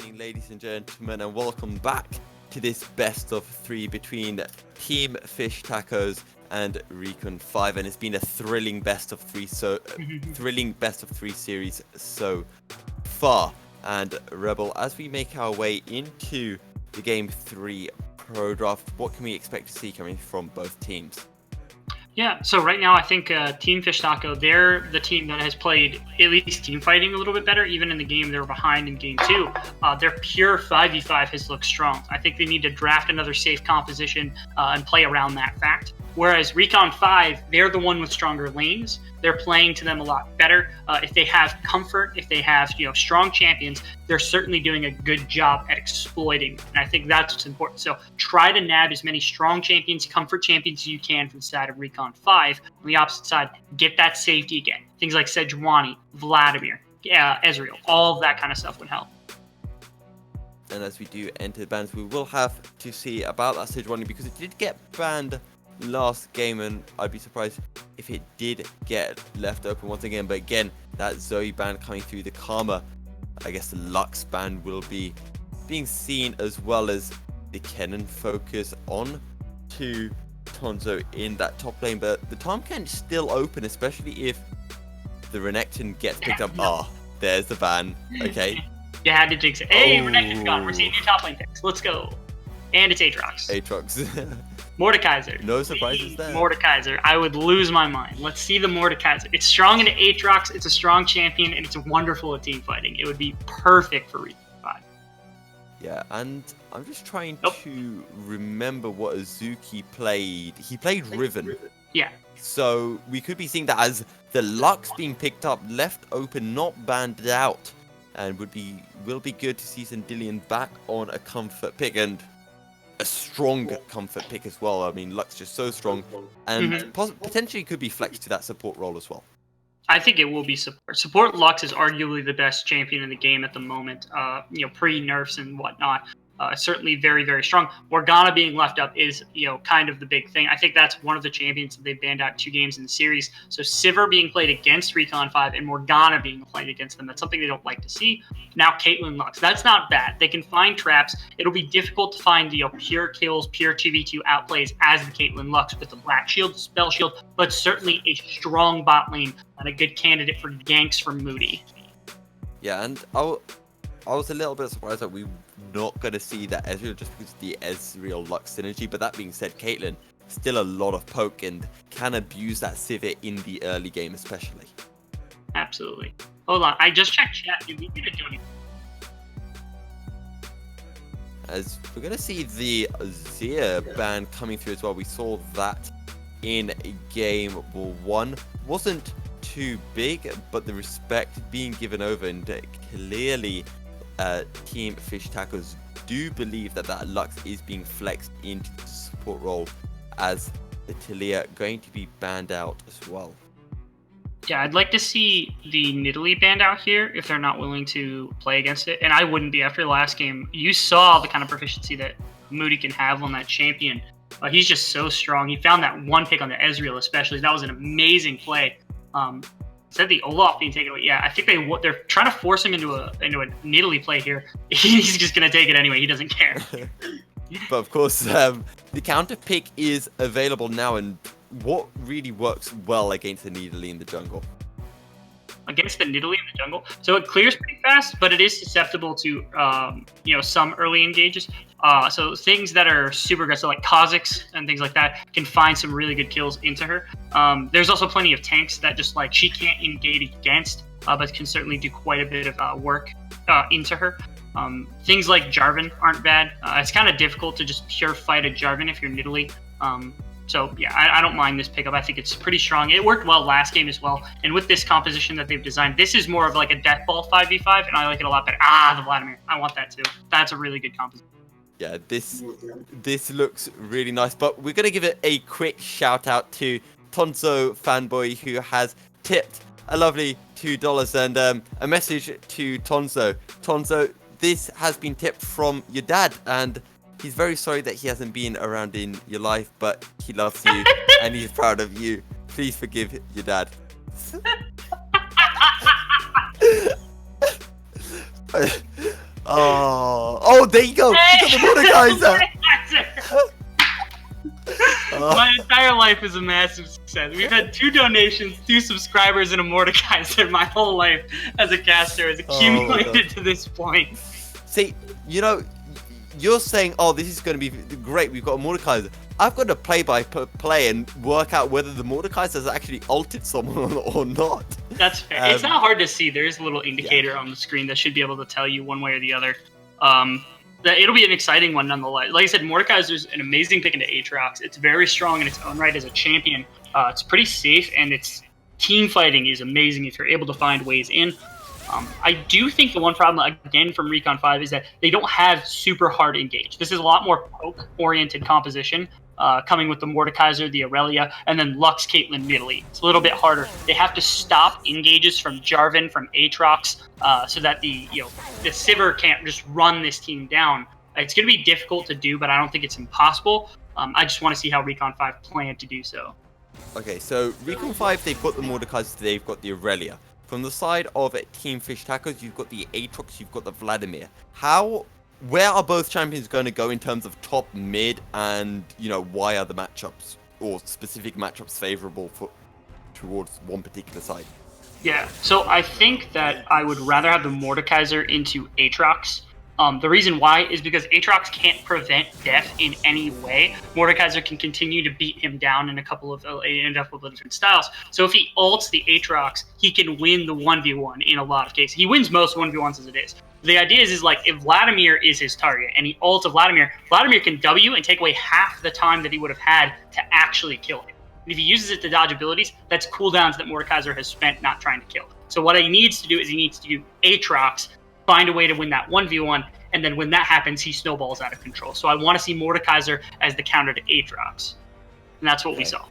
evening, ladies and gentlemen, and welcome back to this best of 3 between Team Fish Tacos and Recon 5, and it's been a thrilling best of 3 series so far. And Rebel, as we make our way into the Game 3 Pro Draft, what can we expect to see coming from both teams? Yeah, so right now I think Team Fish Taco, they're the team that has played at least team fighting a little bit better. Even in the game they were behind in Game 2, their pure 5v5 has looked strong. I think they need to draft another safe composition and play around that fact. Whereas Recon 5, they're the one with stronger lanes. They're playing to them a lot better. If they have comfort, if they have strong champions, they're certainly doing a good job at exploiting. And I think that's what's important. So try to nab as many strong champions, comfort champions as you can from the side of Recon 5. On the opposite side, get that safety again. Things like Sejuani, Vladimir, Ezreal, all of that kind of stuff would help. And as we do enter bans, we will have to see about that Sejuani, because it did get banned last game, and I'd be surprised if it did get left open once again. But again, that Zoe ban coming through, the Karma, I guess the Lux ban will be being seen, as well as the Kennen focus on to Tonzo in that top lane. But the Tom Ken's still open, especially if the Renekton gets picked up. There's the ban. Okay. You had to jinx it. Hey, Renekton's gone. We're seeing new top lane picks. Let's go. And it's Aatrox. Aatrox. Mordekaiser. No surprises there. Mordekaiser. I would lose my mind. Let's see the Mordekaiser. It's strong into Aatrox. It's a strong champion, and it's wonderful at team fighting. It would be perfect for Recon 5. Yeah, and I'm just trying to remember what Azuki played. He played Riven. Yeah. So we could be seeing that as the Lux being picked up, left open, not banned out, and will be good to see Sandillion back on a comfort pick, and a strong comfort pick as well. I mean, Lux just so strong, and potentially could be flexed to that support role as well. I think it will be support. Support Lux is arguably the best champion in the game at the moment. Pre-nerfs and whatnot. Certainly very, very strong. Morgana being left up is, kind of the big thing. I think that's one of the champions that they banned out 2 games in the series. So Sivir being played against Recon 5 and Morgana being played against them. That's something they don't like to see. Now Caitlyn Lux. That's not bad. They can find traps. It'll be difficult to find, pure kills, pure 2v2 outplays as the Caitlyn Lux with the Black Shield, Spell Shield, but certainly a strong bot lane and a good candidate for ganks from Moody. Yeah, and I was a little bit surprised that we're not going to see that Ezreal just because of the Ezreal Lux synergy. But that being said, Caitlyn, still a lot of poke and can abuse that Sivir in the early game especially. Absolutely. Hold on, I just checked chat. Did we get a donation? As we're going to see the Zia ban coming through as well. We saw that in game 1. Wasn't too big, but the respect being given over, and clearly Team Fish Tacos do believe that Lux is being flexed into the support role, as the Talia going to be banned out as well. Yeah, I'd like to see the Nidalee banned out here if they're not willing to play against it, and I wouldn't be after the last game. You saw the kind of proficiency that Moody can have on that champion. He's just so strong. He found that one pick on the Ezreal especially. That was an amazing play. Said the Olaf being taken away. Yeah, I think they're trying to force him into a Nidalee play here. He's just gonna take it anyway. He doesn't care. But of course, the counter pick is available now, and what really works well against the Nidalee in the jungle? Against the Nidalee in the jungle, so it clears pretty fast, but it is susceptible to some early engages. So things that are super aggressive, like Kha'Zix and things like that, can find some really good kills into her. There's also plenty of tanks that just she can't engage against, but can certainly do quite a bit of work into her. Things like Jarvan aren't bad. It's kind of difficult to just pure fight a Jarvan if you're Nidalee. So yeah, I don't mind this pickup. I think it's pretty strong. It worked well last game as well. And with this composition that they've designed, this is more of like a death ball 5v5, and I like it a lot better. The Vladimir. I want that too. That's a really good composition. Yeah, this looks really nice, but we're going to give it a quick shout out to Tonzo Fanboy, who has tipped a lovely $2, and a message to Tonzo. Tonzo, this has been tipped from your dad, and he's very sorry that he hasn't been around in your life, but he loves you and he's proud of you. Please forgive your dad. Oh, there you go. You got the Mordekaiser. My entire life is a massive success. We've had 2 donations, 2 subscribers, and a Mordekaiser. My whole life as a caster has accumulated to this point. See, you're saying, oh, this is going to be great. We've got a Mordekaiser. I've got to play and work out whether the Mordekaiser has actually ulted someone or not. That's fair. It's not hard to see. There's a little indicator on the screen that should be able to tell you one way or the other. It'll be an exciting one nonetheless. Like I said, Mordekaiser's an amazing pick into Aatrox. It's very strong in its own right as a champion. It's pretty safe, and its team fighting is amazing if you're able to find ways in. I do think the one problem, again, from Recon 5 is that they don't have super hard engage. This is a lot more poke-oriented composition, coming with the Mordekaiser, the Aurelia, and then Lux, Caitlyn, Nidalee. It's a little bit harder. They have to stop engages from Jarvan, from Aatrox, so that the Sivir can't just run this team down. It's going to be difficult to do, but I don't think it's impossible. I just want to see how Recon 5 plan to do so. Okay, so Recon 5, they've got the Mordekaiser, they've got the Aurelia. From the side of Team Fish Tacos, you've got the Aatrox, you've got the Vladimir. Where are both champions going to go in terms of top, mid, and, why are the matchups, or specific matchups, favorable towards one particular side? Yeah, so I think that I would rather have the Mordekaiser into Aatrox. The reason why is because Aatrox can't prevent death in any way. Mordekaiser can continue to beat him down in a couple of different styles. So if he ults the Aatrox, he can win the 1v1 in a lot of cases. He wins most 1v1s as it is. The idea is like, if Vladimir is his target and he ults a Vladimir can W and take away half the time that he would have had to actually kill him. And if he uses it to dodge abilities, that's cooldowns that Mordekaiser has spent not trying to kill. So what he needs to do is he needs to do Aatrox, find a way to win that 1v1, and then when that happens, he snowballs out of control. So I want to see Mordekaiser as the counter to Aatrox. And that's what we saw.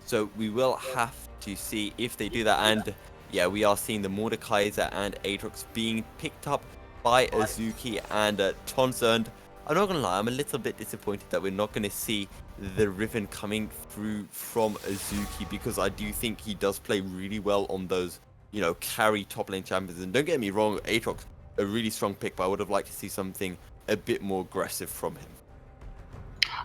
So we will have to see if they do that. And yeah, we are seeing the Mordekaiser and Aatrox being picked up by Azuki and Tonzo. And I'm not going to lie, I'm a little bit disappointed that we're not going to see the Riven coming through from Azuki, because I do think he does play really well on those carry top lane champions. And don't get me wrong, Aatrox, a really strong pick, but I would have liked to see something a bit more aggressive from him.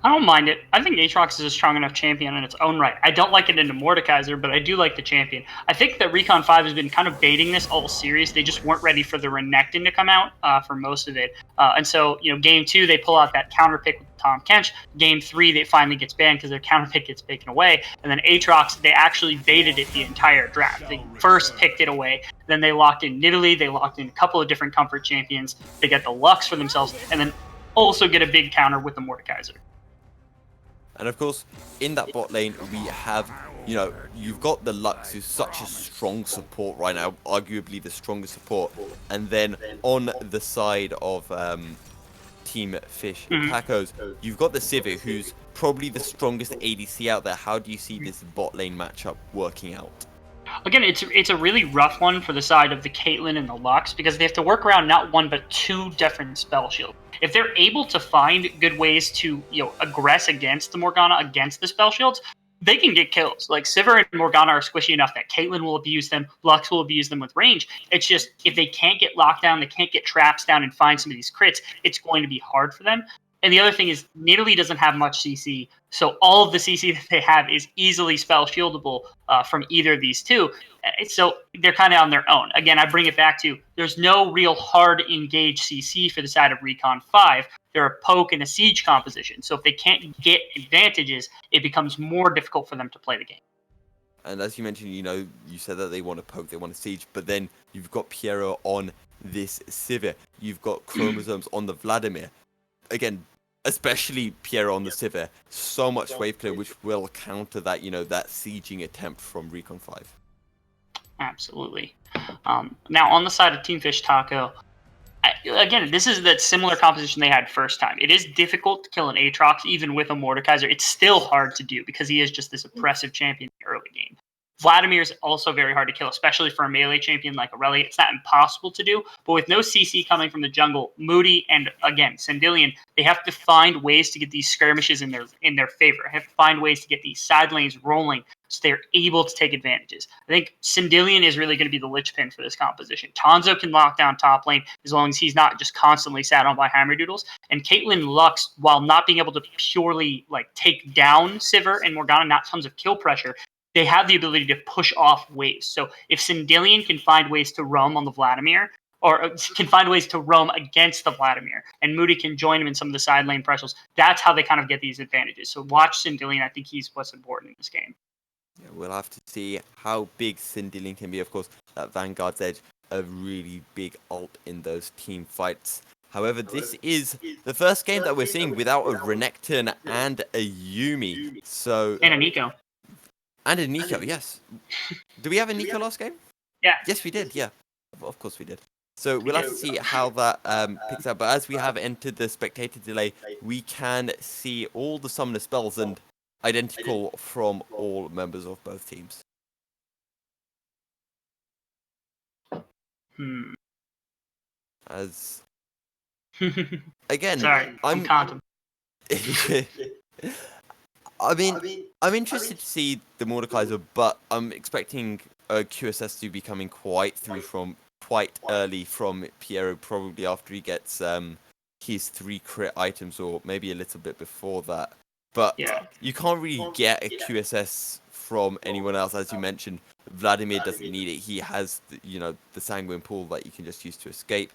I don't mind it. I think Aatrox is a strong enough champion in its own right. I don't like it into Mordekaiser, but I do like the champion. I think that Recon 5 has been kind of baiting this all series. They just weren't ready for the Renekton to come out for most of it. And so, game 2, they pull out that counter pick with Tom Kench. Game 3, they finally gets banned because their counter pick gets taken away. And then Aatrox, they actually baited it the entire draft. They first picked it away. Then they locked in Nidalee. They locked in a couple of different comfort champions. They get the Lux for themselves. And then also get a big counter with the Mordekaiser. And of course, in that bot lane, we have, you've got the Lux, who's such a strong support right now, arguably the strongest support. And then on the side of Team Fish Tacos, you've got the Sivir, who's probably the strongest ADC out there. How do you see this bot lane matchup working out? Again, it's a really rough one for the side of the Caitlyn and the Lux, because they have to work around not one but 2 different spell shields. If they're able to find good ways to aggress against the Morgana, against the spell shields, they can get kills. Like, Sivir and Morgana are squishy enough that Caitlyn will abuse them, Lux will abuse them with range. It's just, if they can't get locked down, they can't get traps down and find some of these crits, it's going to be hard for them. And the other thing is, Nidalee doesn't have much CC, so all of the CC that they have is easily spell shieldable from either of these two. So they're kind of on their own. Again, I bring it back to, there's no real hard engage CC for the side of Recon 5. They're a poke and a siege composition. So if they can't get advantages, it becomes more difficult for them to play the game. And as you mentioned, you said that they want to poke, they want to siege, but then you've got Piero on this Sivir. You've got Chromosomes on the Vladimir. Again, especially Piero on the Sivir, so much wave clear, which will counter that, that sieging attempt from Recon 5. Absolutely. Now, on the side of Team Fish Taco, again, this is that similar composition they had first time. It is difficult to kill an Aatrox, even with a Mordekaiser. It's still hard to do because he is just this oppressive champion in the early game. Vladimir is also very hard to kill, especially for a melee champion like Aurelia. It's not impossible to do, but with no CC coming from the jungle, Moody and, again, Sandillion, they have to find ways to get these skirmishes in their favor. They have to find ways to get these side lanes rolling so they're able to take advantages. I think Sindillion is really going to be the linchpin for this composition. Tonzo can lock down top lane as long as he's not just constantly sat on by Hammerdoodles. And Caitlyn Lux, while not being able to purely like take down Sivir and Morgana, not tons of kill pressure, they have the ability to push off waves. So if Sindillion can find ways to roam on the Vladimir, or can find ways to roam against the Vladimir, and Moody can join him in some of the side lane pressures, that's how they kind of get these advantages. So watch Sindillion. I think he's what's important in this game. Yeah, we'll have to see how big Sindillion can be. Of course, that Vanguard's Edge, a really big ult in those team fights. However, this is the first game that we're seeing without a Renekton and a Yuumi. So And a Nico. And a Nico, yes. Did we have a Nico last game? Yeah. Yes, we did, yeah. Of course we did. So we'll have to see how that picks up. But as we have entered the spectator delay, we can see all the summoner spells and identical from all members of both teams. As again, Sorry, I'm contemplating. I mean, I'm interested to see the Mordekaiser, but I'm expecting QSS to be coming quite early from Piero, probably after he gets his 3 crit items, or maybe a little bit before that. But Yeah. you can't really get a QSS from anyone else, as you mentioned. Vladimir doesn't need it. He has, the Sanguine Pool that you can just use to escape.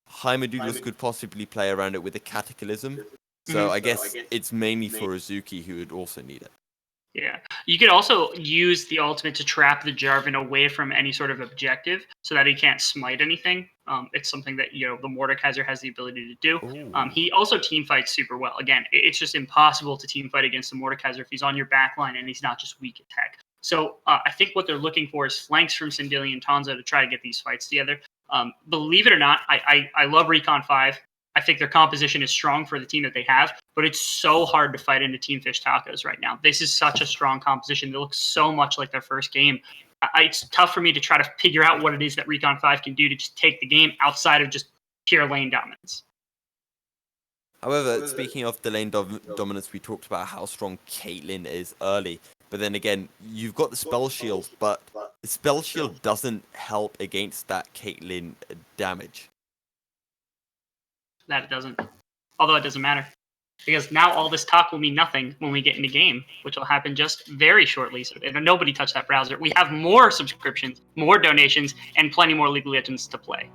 Heimerdoodles could possibly play around it with a Cataclysm. So I guess it's mainly for Azuki, who would also need it. Yeah. You could also use the ultimate to trap the Jarvan away from any sort of objective so that he can't smite anything. It's something that, the Mordekaiser has the ability to do. He also team fights super well. Again, it's just impossible to team fight against the Mordekaiser if he's on your back line and he's not just weak attack. So I think what they're looking for is flanks from Sindillion and Tonzo to try to get these fights together. Believe it or not, I love Recon 5. I think their composition is strong for the team that they have, but it's so hard to fight into Team Fish Tacos right now. This is such a strong composition. They look so much like their first game. It's tough for me to try to figure out what it is that Recon 5 can do to just take the game outside of just pure lane dominance. However, speaking of the lane dominance, we talked about how strong Caitlyn is early. But then again, you've got the Spell Shield, but the Spell Shield doesn't help against that Caitlyn damage. That it doesn't. Although it doesn't matter. Because now all this talk will mean nothing when we get into game, which will happen just very shortly. So nobody touch that browser. We have more subscriptions, more donations, and plenty more League of Legends to play.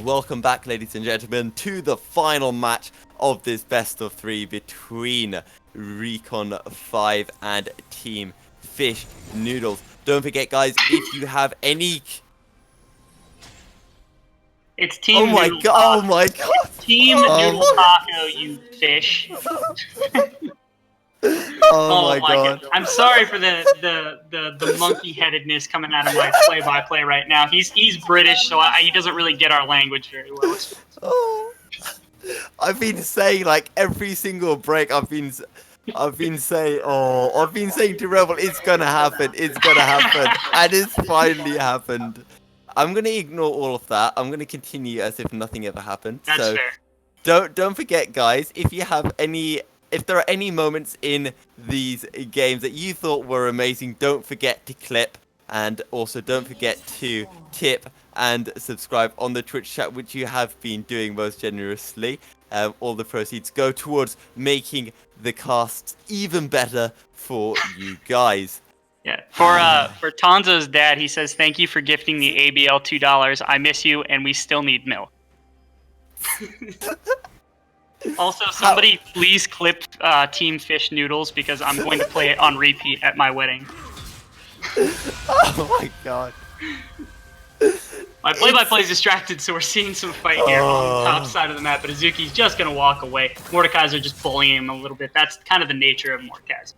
Welcome back, ladies and gentlemen, to the final match of this best of 3 between Recon 5 and Team Fish Noodles. Don't forget, guys, if you have any... It's Team Oh my Noodle god! Taco. Oh my god! Team Noodle Taco, you fish. Oh my god! I'm sorry for the monkey-headedness coming out of my play-by-play right now. He's British, so he doesn't really get our language very well. Oh. I've been saying, like, every single break, I've been saying to Rebel, it's gonna happen, and it's finally happened. I'm gonna ignore all of that. I'm gonna continue as if nothing ever happened. That's so fair. don't forget, guys, if you have any if there are any moments in these games that you thought were amazing, don't forget to clip, and also don't forget to tip and subscribe on the Twitch chat, which you have been doing most generously. All the proceeds go towards making the casts even better for you guys. Yeah. For Tonzo's dad, he says, "Thank you for gifting the ABL $2. I miss you, and we still need milk." Also, somebody please clip Team Fish Noodles because I'm going to play it on repeat at my wedding. Oh my god. My play-by-play is distracted, so we're seeing some fight here on the top side of the map, but Azuki's just going to walk away. Mordekaiser just bullying him a little bit. That's kind of the nature of Mordekaiser.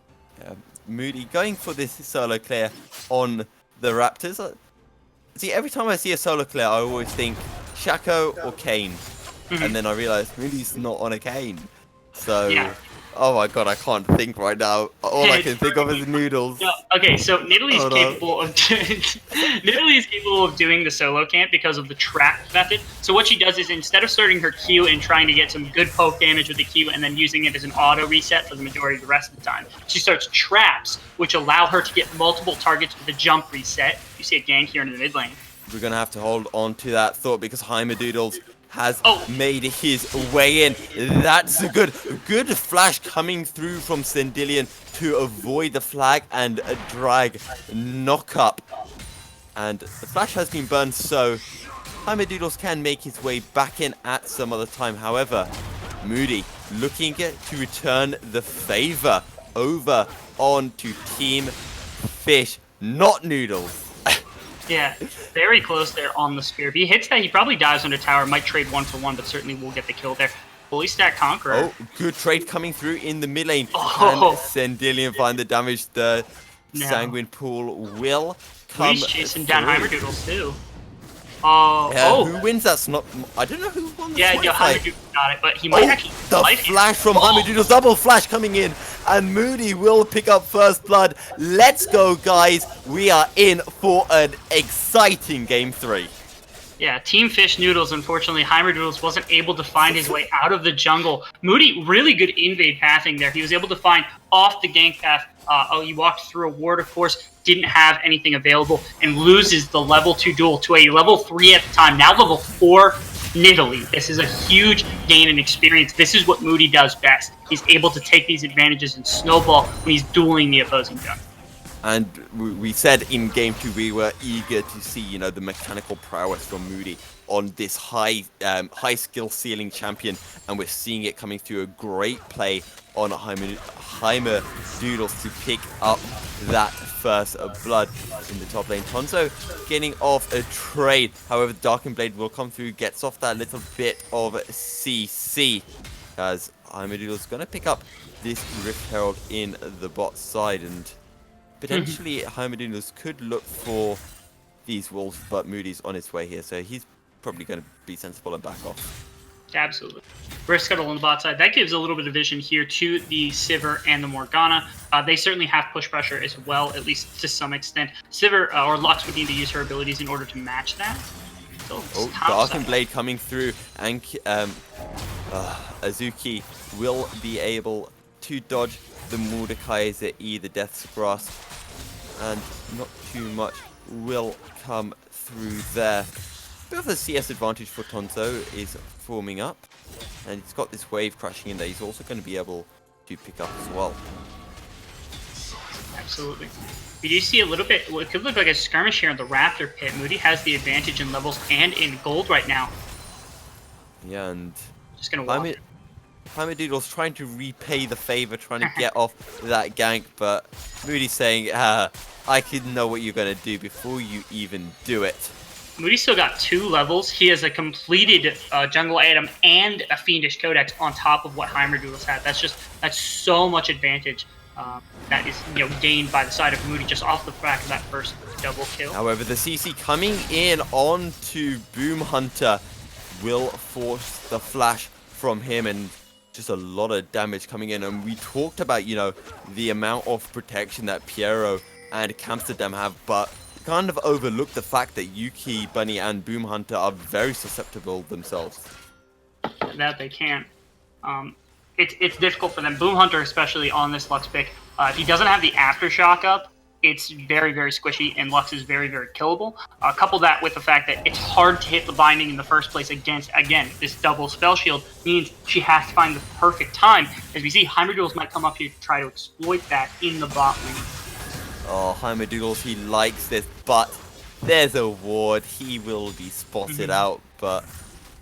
Moody going for this solo clear on the Raptors. See, every time I see a solo clear, I always think Shaco or Kane. And then I realize Moody's not on a Kane. So, Yeah. oh my god, I can't think right now. All I can think of is Noodles. No, okay, so Nidalee is capable of doing the solo camp because of the trap method. So what she does is instead of starting her Q and trying to get some good poke damage with the Q and then using it as an auto reset for the majority of the rest of the time, she starts traps, which allow her to get multiple targets with a jump reset. You see a gank here in the mid lane. We're going to have to hold on to that thought because Heimerdoodles has made his way in. That's a good flash coming through from Sendilian to avoid the flag and a drag knock up. And the flash has been burned, so Heimerdoodles can make his way back in at some other time. However, Moody looking to return the favor over onto Team Fish, not Noodles. Yeah, very close there on the spear. If he hits that, he probably dives under tower. Might trade 1-for-1, but certainly will get the kill there. Fully stacked Conqueror. Oh, good trade coming through in the mid lane. Can Sendilian find the damage? The Sanguine Pool will come. He's chasing down Heimerdoodles too. Who wins that snot? I don't know who won the yeah, Heimerdoodles got it, but he might actually. The flash from Heimerdoodles, double flash coming in, and Moody will pick up first blood. Let's go, guys. We are in for an exciting game 3. Yeah, Team Fish Noodles, unfortunately, Heimerdoodles wasn't able to find his way out of the jungle. Moody, really good invade pathing there. He was able to find off the gank path. He walked through a ward, of course, didn't have anything available, and loses the level 2 duel to a level 3 at the time, now level 4 Nidalee. This is a huge gain in experience. This is what Moody does best. He's able to take these advantages and snowball when he's dueling the opposing jungle. And we said in game 2 we were eager to see, the mechanical prowess from Moody on this high skill ceiling champion, and we're seeing it coming through. A great play on Heimerdoodles to pick up that first blood in the top lane. Tonzo getting off a trade. However, Darkened Blade will come through, gets off that little bit of CC, as Heimerdoodles going to pick up this Rift Herald in the bot side, and potentially Heimerdoodles could look for these wolves, but Moody's on his way here, so he's probably going to be sensible and back off. Absolutely. Rift Scuttle on the bot side. That gives a little bit of vision here to the Sivir and the Morgana. They certainly have push pressure as well, at least to some extent. Sivir or Lux would need to use her abilities in order to match that. So Darkened Blade coming through, and Azuki will be able to dodge the Mordekaiser E, the Death's Grasp, and not too much will come through there. Bit of a CS advantage for Tonzo is forming up, and he's got this wave crashing in there. He's also going to be able to pick up as well. Absolutely. We do see a little bit, what could look like a skirmish here in the Raptor pit. Moody has the advantage in levels and in gold right now. Yeah, and just going to walk. Heimerdoodle's trying to repay the favor, trying to get off that gank, but Moody's saying, I can know what you're going to do before you even do it. Moody still got 2 levels. He has a completed jungle item and a Fiendish Codex on top of what Heimerdoodles had. That's so much advantage that is gained by the side of Moody just off the back of that first double kill. However, the CC coming in onto Boom Hunter will force the flash from him, and just a lot of damage coming in. And we talked about the amount of protection that Piero and Amsterdam have, but kind of overlooked the fact that Yuki, Bunny, and Boom Hunter are very susceptible themselves. That they can. it's difficult for them. Boom Hunter, especially on this Lux pick, if he doesn't have the Aftershock up, it's very, very squishy, and Lux is very, very killable. Couple that with the fact that it's hard to hit the binding in the first place against, again, this double spell shield means she has to find the perfect time. As we see, Heimerdiggles might come up here to try to exploit that in the bot lane. Oh, Heimerdiggles, he likes this, but there's a ward. He will be spotted out, but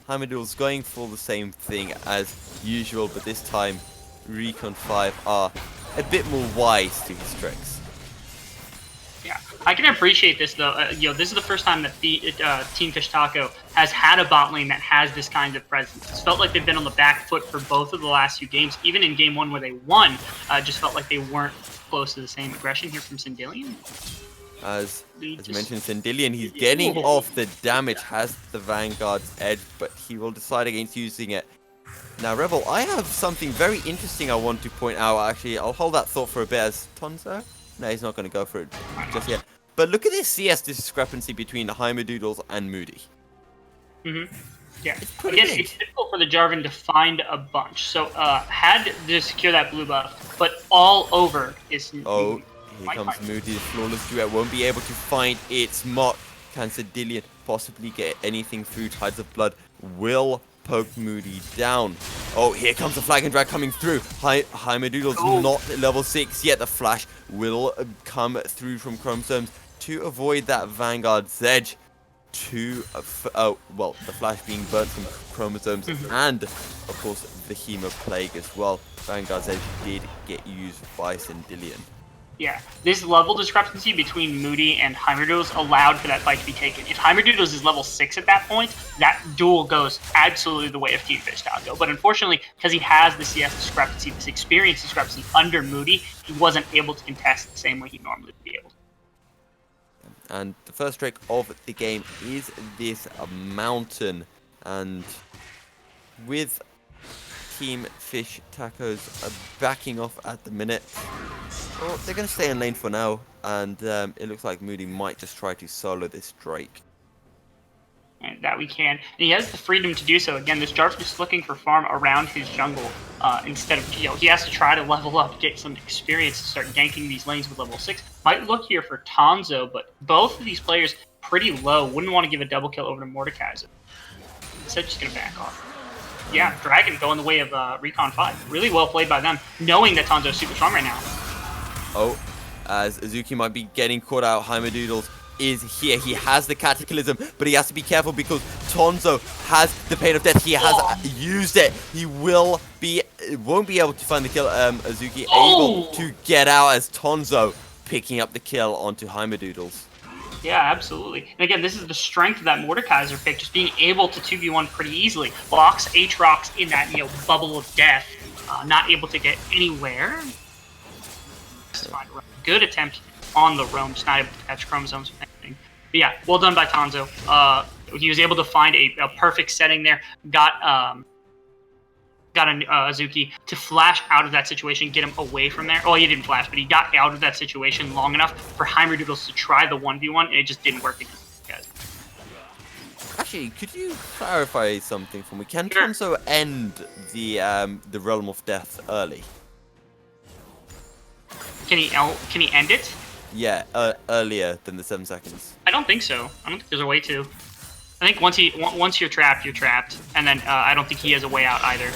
Heimerdiggles going for the same thing as usual, but this time Recon 5 are a bit more wise to his tricks. Yeah, I can appreciate this though. This is the first time that the Team Fish Taco has had a bot lane that has this kind of presence. It's felt like they've been on the back foot for both of the last few games. Even in game 1 where they won, just felt like they weren't close to the same aggression here from Sindillion. As mentioned, Sindillion, he's getting off the damage, has the Vanguard's edge, but he will decide against using it. Now, Rebel, I have something very interesting I want to point out. Actually, I'll hold that thought for a bit as Tonzo. No, he's not going to go for it just yet. But look at this CS discrepancy between Heimerdiggles and Moody. Yeah, pretty again, big. it's difficult for the Jarvan to find a bunch. So, had to secure that blue buff, but all over is... Oh, here comes Moody. The flawless duet won't be able to find its mark. Can Sindillion possibly get anything through? Tides of Blood will poke Moody down. Oh, here comes the flag and drag coming through. Heimerdiggles not level 6 yet. The flash will come through from Chromosomes to avoid that Vanguard's edge. Well, the flash being burnt from Chromosomes and, of course, the Hema Plague as well. Vanguard's edge did get used by Sindillion. Yeah, this level discrepancy between Moody and Heimerdiggles allowed for that fight to be taken. If Heimerdiggles is level 6 at that point, that duel goes absolutely the way of Team Fish Taco. But unfortunately, because he has the CS discrepancy, this experience discrepancy under Moody, he wasn't able to contest the same way he normally would be able to. And the first trick of the game is this mountain. And with Team Fish Tacos backing off at the minute, well, they're going to stay in lane for now. And it looks like Moody might just try to solo this Drake. And that we can. And he has the freedom to do so. Again, this Jarvan is looking for farm around his jungle instead of, he has to try to level up, get some experience to start ganking these lanes with level 6. Might look here for Tonzo, but both of these players pretty low. Wouldn't want to give a double kill over to Mordecai. Instead, just going to back off. Yeah, Dragon going the way of Recon 5. Really well played by them, knowing that Tonzo is super strong right now. Oh, as Azuki might be getting caught out, Heimerdiggles is here. He has the Cataclysm, but he has to be careful because Tonzo has the Pain of Death. He has used it. He won't be able to find the kill. Azuki able to get out as Tonzo picking up the kill onto Heimerdiggles. Yeah, absolutely. And again, this is the strength of that Mordekaiser pick, just being able to 2v1 pretty easily. Blocks Aatrox in that, bubble of death. Not able to get anywhere. Good attempt on the roam, just not able to catch Chromosomes with anything. But yeah, well done by Tonzo. He was able to find a perfect setting there. Got an Azuki to flash out of that situation, get him away from there. Oh, he didn't flash, but he got out of that situation long enough for Heimerdiggles to try the 1v1, and it just didn't work against these guys. Actually, could you clarify something for me? Can Tonzo end the Realm of Death early? Can he end it? Yeah, earlier than the 7 seconds. I don't think so. I don't think there's a way to. I think once you're trapped, and then I don't think he has a way out either.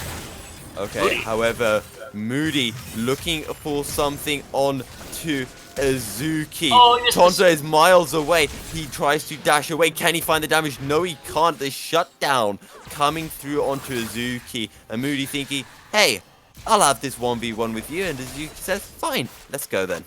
Okay, Moody. however, Moody looking for something on to Azuki. Tonzo is miles away. He tries to dash away. Can he find the damage? No, he can't. The shutdown coming through onto Azuki. And Moody thinking, hey, I'll have this 1v1 with you. And Azuki says, fine, let's go then.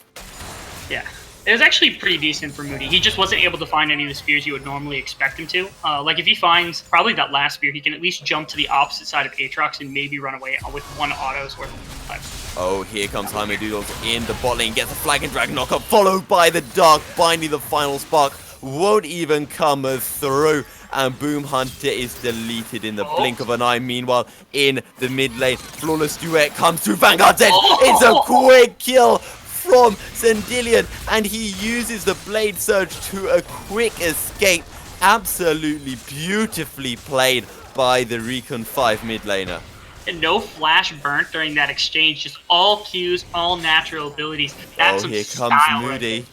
Yeah. It was actually pretty decent for Moody. He just wasn't able to find any of the spears you would normally expect him to. Like, if he finds probably that last spear, he can at least jump to the opposite side of Aatrox and maybe run away with one auto's worth of life. Oh, here comes Heimerdiggles in the bot lane. Gets a flag and drag knockup, followed by the Dark Binding. The final spark won't even come through. And Boom Hunter is deleted in the blink of an eye. Meanwhile, in the mid lane, Flawless Duet comes through Vanguard's edge. It's a quick kill from Sindillion, and he uses the Blade Surge to a quick escape. Absolutely beautifully played by the Recon 5 mid laner. and no flash burnt during that exchange. Just all Qs, all natural abilities. That's some here style comes right there. Moody.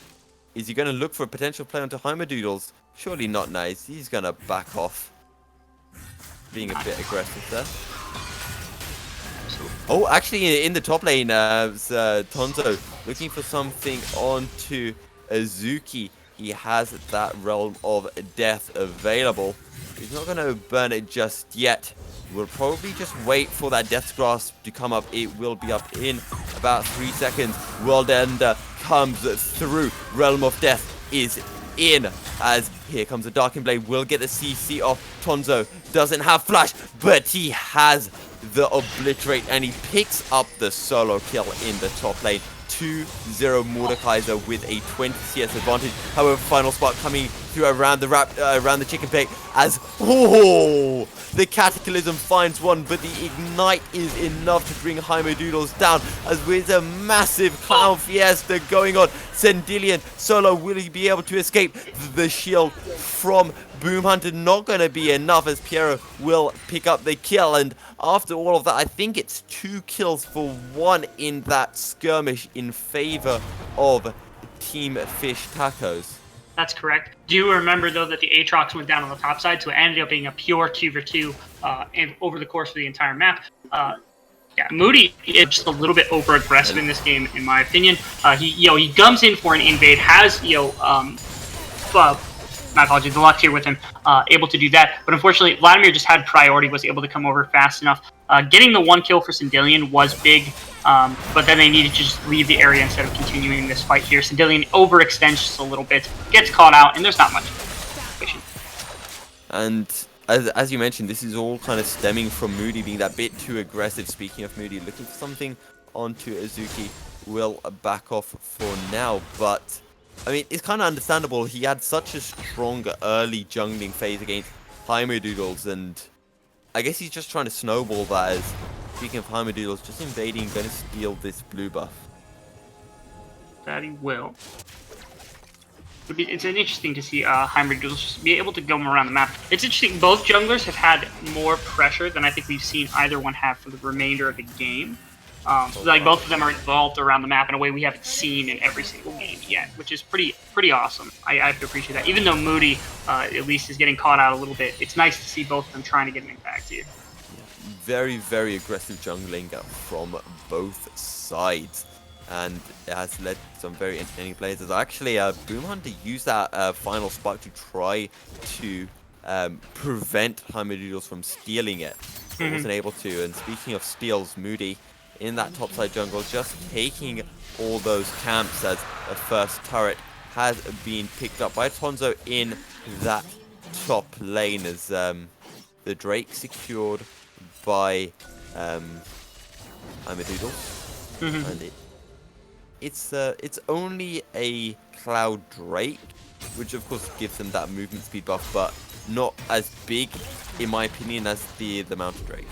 Is he going to look for a potential play onto Heimerdoodles? Surely not nice. He's going to back off. Being a bit aggressive there. Oh, actually, in the top lane, Tonzo looking for something onto Azuki. He has that Realm of Death available. He's not going to burn it just yet. We'll probably just wait for that Death's Grasp to come up. It will be up in about 3 seconds. World Ender comes through. Realm of Death is in, as here comes the Darkin Blade. Will get the CC off. Tonzo doesn't have Flash, but he has the Obliterate, and he picks up the solo kill in the top lane. 2-0 Mordekaiser with a 20 CS advantage. However, final spot coming through around the chicken pig as the Cataclysm finds one, but the Ignite is enough to bring Heimerdoodles down, as with a massive Clown Fiesta going on. Sendilian solo, will he be able to escape? The shield from Boom Hunter not going to be enough, as Piero will pick up the kill, and after all of that, I think it's 2 kills for 1 in that skirmish in favor of Team Fish Tacos. That's correct. Do remember, though, that the Aatrox went down on the top side, so it ended up being a pure 2v2 and over the course of the entire map. Yeah, Moody is just a little bit over-aggressive in this game, in my opinion. He gums in for an invade, has, my apologies, the luck here with him, able to do that. But unfortunately, Vladimir just had priority, was able to come over fast enough. Getting the 1 kill for Sendilian was big, but then they needed to just leave the area instead of continuing this fight here. Sendilian overextends just a little bit, gets caught out, and there's not much. And as you mentioned, this is all kind of stemming from Moody being that bit too aggressive. Speaking of Moody, looking for something onto Azuki, will back off for now, but I mean, it's kind of understandable. He had such a strong early jungling phase against Heimerdoodles, and I guess he's just trying to snowball that. As speaking of Heimerdoodles, just invading, going to steal this blue buff. That he will. It's interesting to see Heimerdoodles just be able to go around the map. It's interesting. Both junglers have had more pressure than I think we've seen either one have for the remainder of the game. Both of them are involved around the map in a way we haven't seen in every single game yet, which is pretty awesome. I have to appreciate that. Even though Moody, at least, is getting caught out a little bit, it's nice to see both of them trying to get an impact here. Very, very aggressive jungling from both sides, and it has led to some very entertaining plays. As actually, Boom Hunter used that final spark to try to prevent Heimerdoodles from stealing it, but wasn't able to. And speaking of steals, Moody in that topside jungle, just taking all those camps, as a first turret has been picked up by Tonzo in that top lane, as the Drake secured by Heimerdoodles. And it's only a Cloud Drake, which of course gives them that movement speed buff, but not as big, in my opinion, as the Mountain Drake.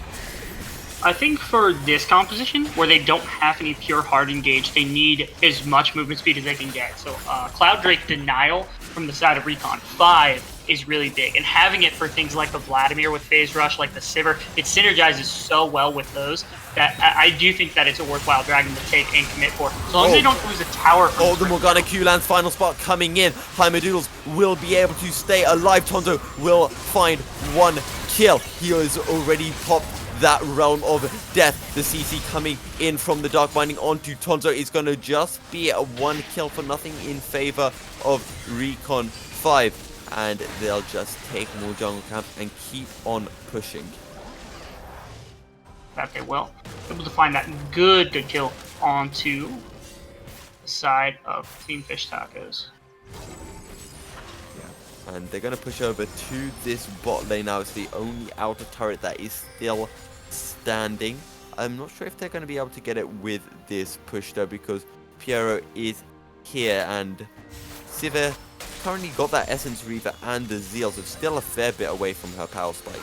I think for this composition, where they don't have any pure hard engage, they need as much movement speed as they can get. So Cloud Drake Denial from the side of Recon 5 is really big. And having it for things like the Vladimir with Phase Rush, like the Sivir, it synergizes so well with those that I do think that it's a worthwhile dragon to take and commit for. As long as they don't lose a tower from the Morgana Q-Land's final spot coming in. Heimerdoodles will be able to stay alive. Tonzo will find 1 kill. He has already popped that Realm of Death. The CC coming in from the Dark Binding onto Tonzo is going to just be a 1 kill for nothing in favor of Recon 5. And they'll just take more jungle camp and keep on pushing. That they will. Able to find that good kill onto the side of Team Fish Tacos. And they're going to push over to this bot lane now. It's the only outer turret that is still standing. I'm not sure if they're going to be able to get it with this push though, because Piero is here, and Sivir currently got that Essence Reaver and the Zeal, so still a fair bit away from her power spike.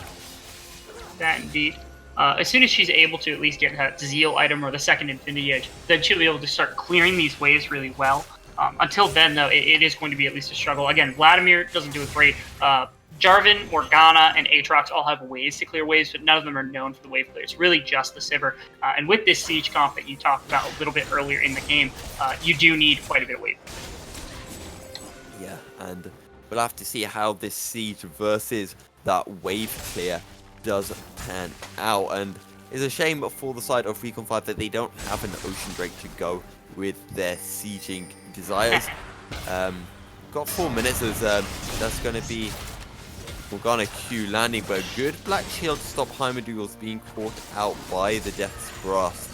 That indeed. As soon as she's able to at least get that Zeal item or the second Infinity Edge, then she'll be able to start clearing these waves really well. Until then, though, it is going to be at least a struggle. Again, Vladimir doesn't do a great Jarvan, Morgana, and Aatrox all have ways to clear waves, but none of them are known for the wave clear. It's really just the Sivir. And with this Siege comp that you talked about a little bit earlier in the game, you do need quite a bit of wave clear. Yeah, and we'll have to see how this Siege versus that wave clear does pan out. And it's a shame for the side of Recon 5 that they don't have an Ocean Drake to go with their sieging desires. Got 4 minutes as that's going to be Morgana Q landing, but a good Black Shield to stop Heimerdiggles being caught out by the Death's Grasp.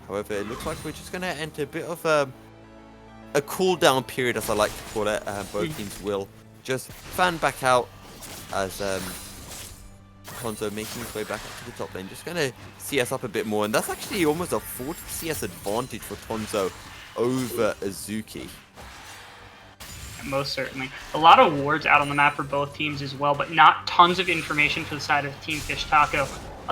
However, it looks like we're just going to enter a bit of a cooldown period, as I like to call it. Both teams will just fan back out as Tonzo making his way back up to the top lane, just going to CS up a bit more, and that's actually almost a 40 CS advantage for Tonzo over Azuki. Most certainly. A lot of wards out on the map for both teams as well, but not tons of information for the side of Team Fish Taco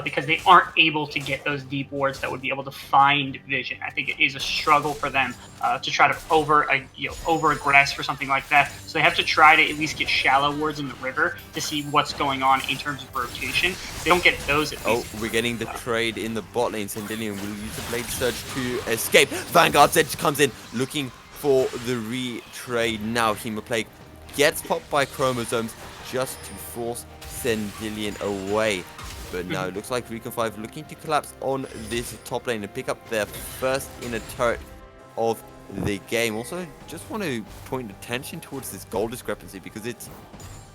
because they aren't able to get those deep wards that would be able to find vision. I think it is a struggle for them to try to over-aggress for something like that. So they have to try to at least get shallow wards in the river to see what's going on in terms of rotation. They don't get those at least. Oh, we're getting the trade in the bot lane. Sendilian will use the Blade Surge to escape. Vanguard's Edge comes in, looking for the retrade now. Hemoplague gets popped by Chromosomes just to force Sendilian away. But now it looks like Recon 5 looking to collapse on this top lane and pick up their first inner turret of the game. Also, just want to point attention towards this gold discrepancy because it's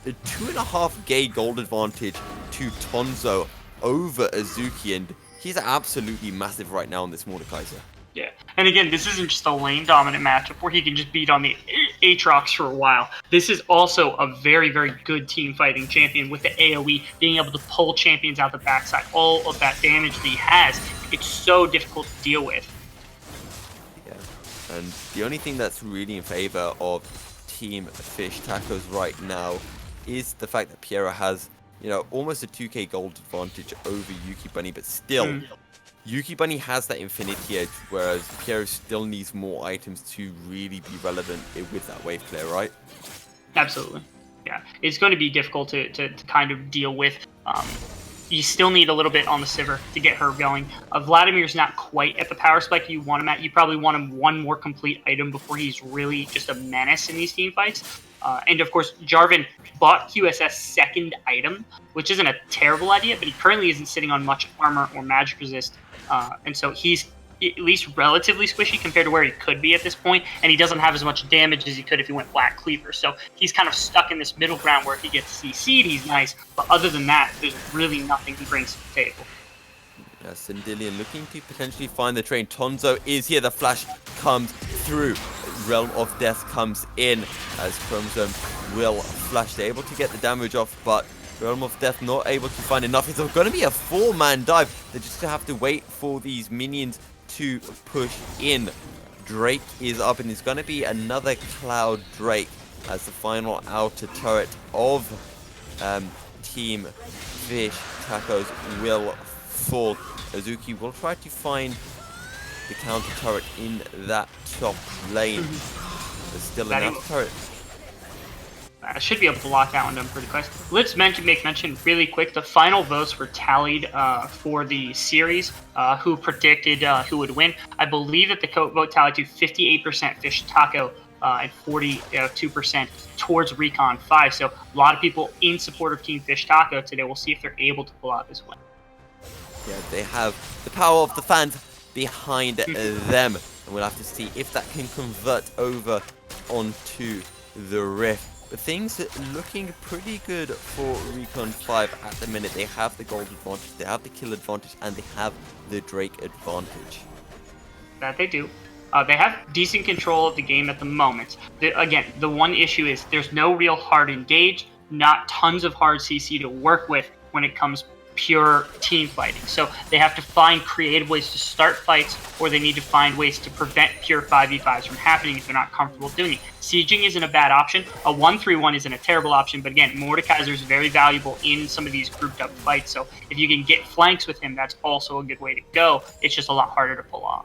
a 2.5k gold advantage to Tonzo over Azuki, and he's absolutely massive right now on this Mordekaiser. Yeah, and again, this isn't just a lane-dominant matchup where he can just beat on the Aatrox for a while. This is also a very, very good team-fighting champion with the AoE, being able to pull champions out the backside. All of that damage that he has, it's so difficult to deal with. Yeah, and the only thing that's really in favor of Team Fish Tacos right now is the fact that Piero has, you know, almost a 2k gold advantage over Yuki Bunny, but still... Yuki Bunny has that Infinity Edge, whereas Piero still needs more items to really be relevant with that wave clear, right? Absolutely. Yeah. It's going to be difficult to kind of deal with. You still need a little bit on the Sivir to get her going. Vladimir's not quite at the power spike you want him at. You probably want him one more complete item before he's really just a menace in these team fights. And of course, Jarvan bought QSS second item, which isn't a terrible idea, but he currently isn't sitting on much armor or magic resist. And so he's at least relatively squishy compared to where he could be at this point, and he doesn't have as much damage as he could if he went Black Cleaver. So he's kind of stuck in this middle ground where if he gets CC'd, he's nice, but other than that, there's really nothing he brings to the table. Sendilian looking to potentially find the train. Tonzo is here. The flash comes through. Realm of Death comes in as Chromosome will flash. They're able to get the damage off, but Realm of Death not able to find enough. It's going to be a 4-man dive. They just have to wait for these minions to push in. Drake is up, and it's going to be another Cloud Drake as the final outer turret of Team Fish Tacos will fall. Azuki will try to find the counter turret in that top lane. There's still another turret. Should be able to block that one down pretty quick. Let's make mention really quick. The final votes were tallied for the series. Who predicted who would win? I believe that the vote tallied to 58% Fish Taco and 42% towards Recon 5. So a lot of people in support of Team Fish Taco today. We'll see if they're able to pull out this win. Yeah, they have the power of the fans behind them, and we'll have to see if that can convert over onto the Rift. But things are looking pretty good for Recon 5 at the minute. They have the gold advantage, they have the kill advantage, and they have the Drake advantage. That they do. They have decent control of the game at the moment. Again, the one issue is there's no real hard engage, not tons of hard CC to work with when it comes pure team fighting. So they have to find creative ways to start fights, or they need to find ways to prevent pure 5v5s from happening if they're not comfortable doing it. Sieging isn't a bad option. A 1-3-1 isn't a terrible option, but again, Mordekaiser is very valuable in some of these grouped up fights. So if you can get flanks with him, that's also a good way to go. It's just a lot harder to pull off.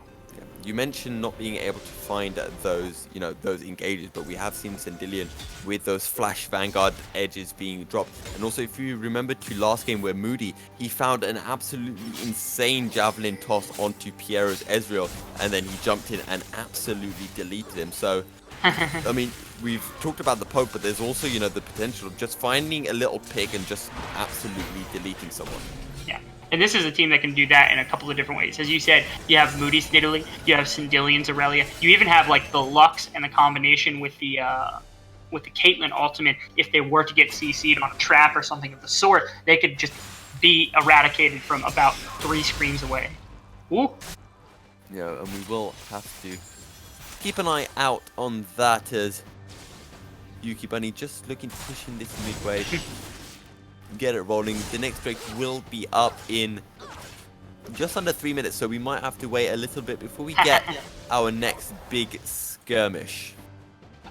you mentioned not being able to find those, those engages, but we have seen Sendilian with those flash Vanguard edges being dropped. And also, if you remember to last game where Moody, he found an absolutely insane javelin toss onto Piero's Ezreal, and then he jumped in and absolutely deleted him. So, I mean, we've talked about the poke, but there's also, the potential of just finding a little pick and just absolutely deleting someone. Yeah. And this is a team that can do that in a couple of different ways. As you said, you have Moody's Nidalee, you have Sendilian's Aurelia, you even have like the Lux and the combination with the Caitlyn ultimate. If they were to get CC'd on a trap or something of the sort, they could just be eradicated from about 3 screens away. Ooh. Yeah, and we will have to keep an eye out on that as Yuki Bunny just looking to push in this mid-wave. Get it rolling. The next break will be up in just under 3 minutes, so we might have to wait a little bit before we get our next big skirmish.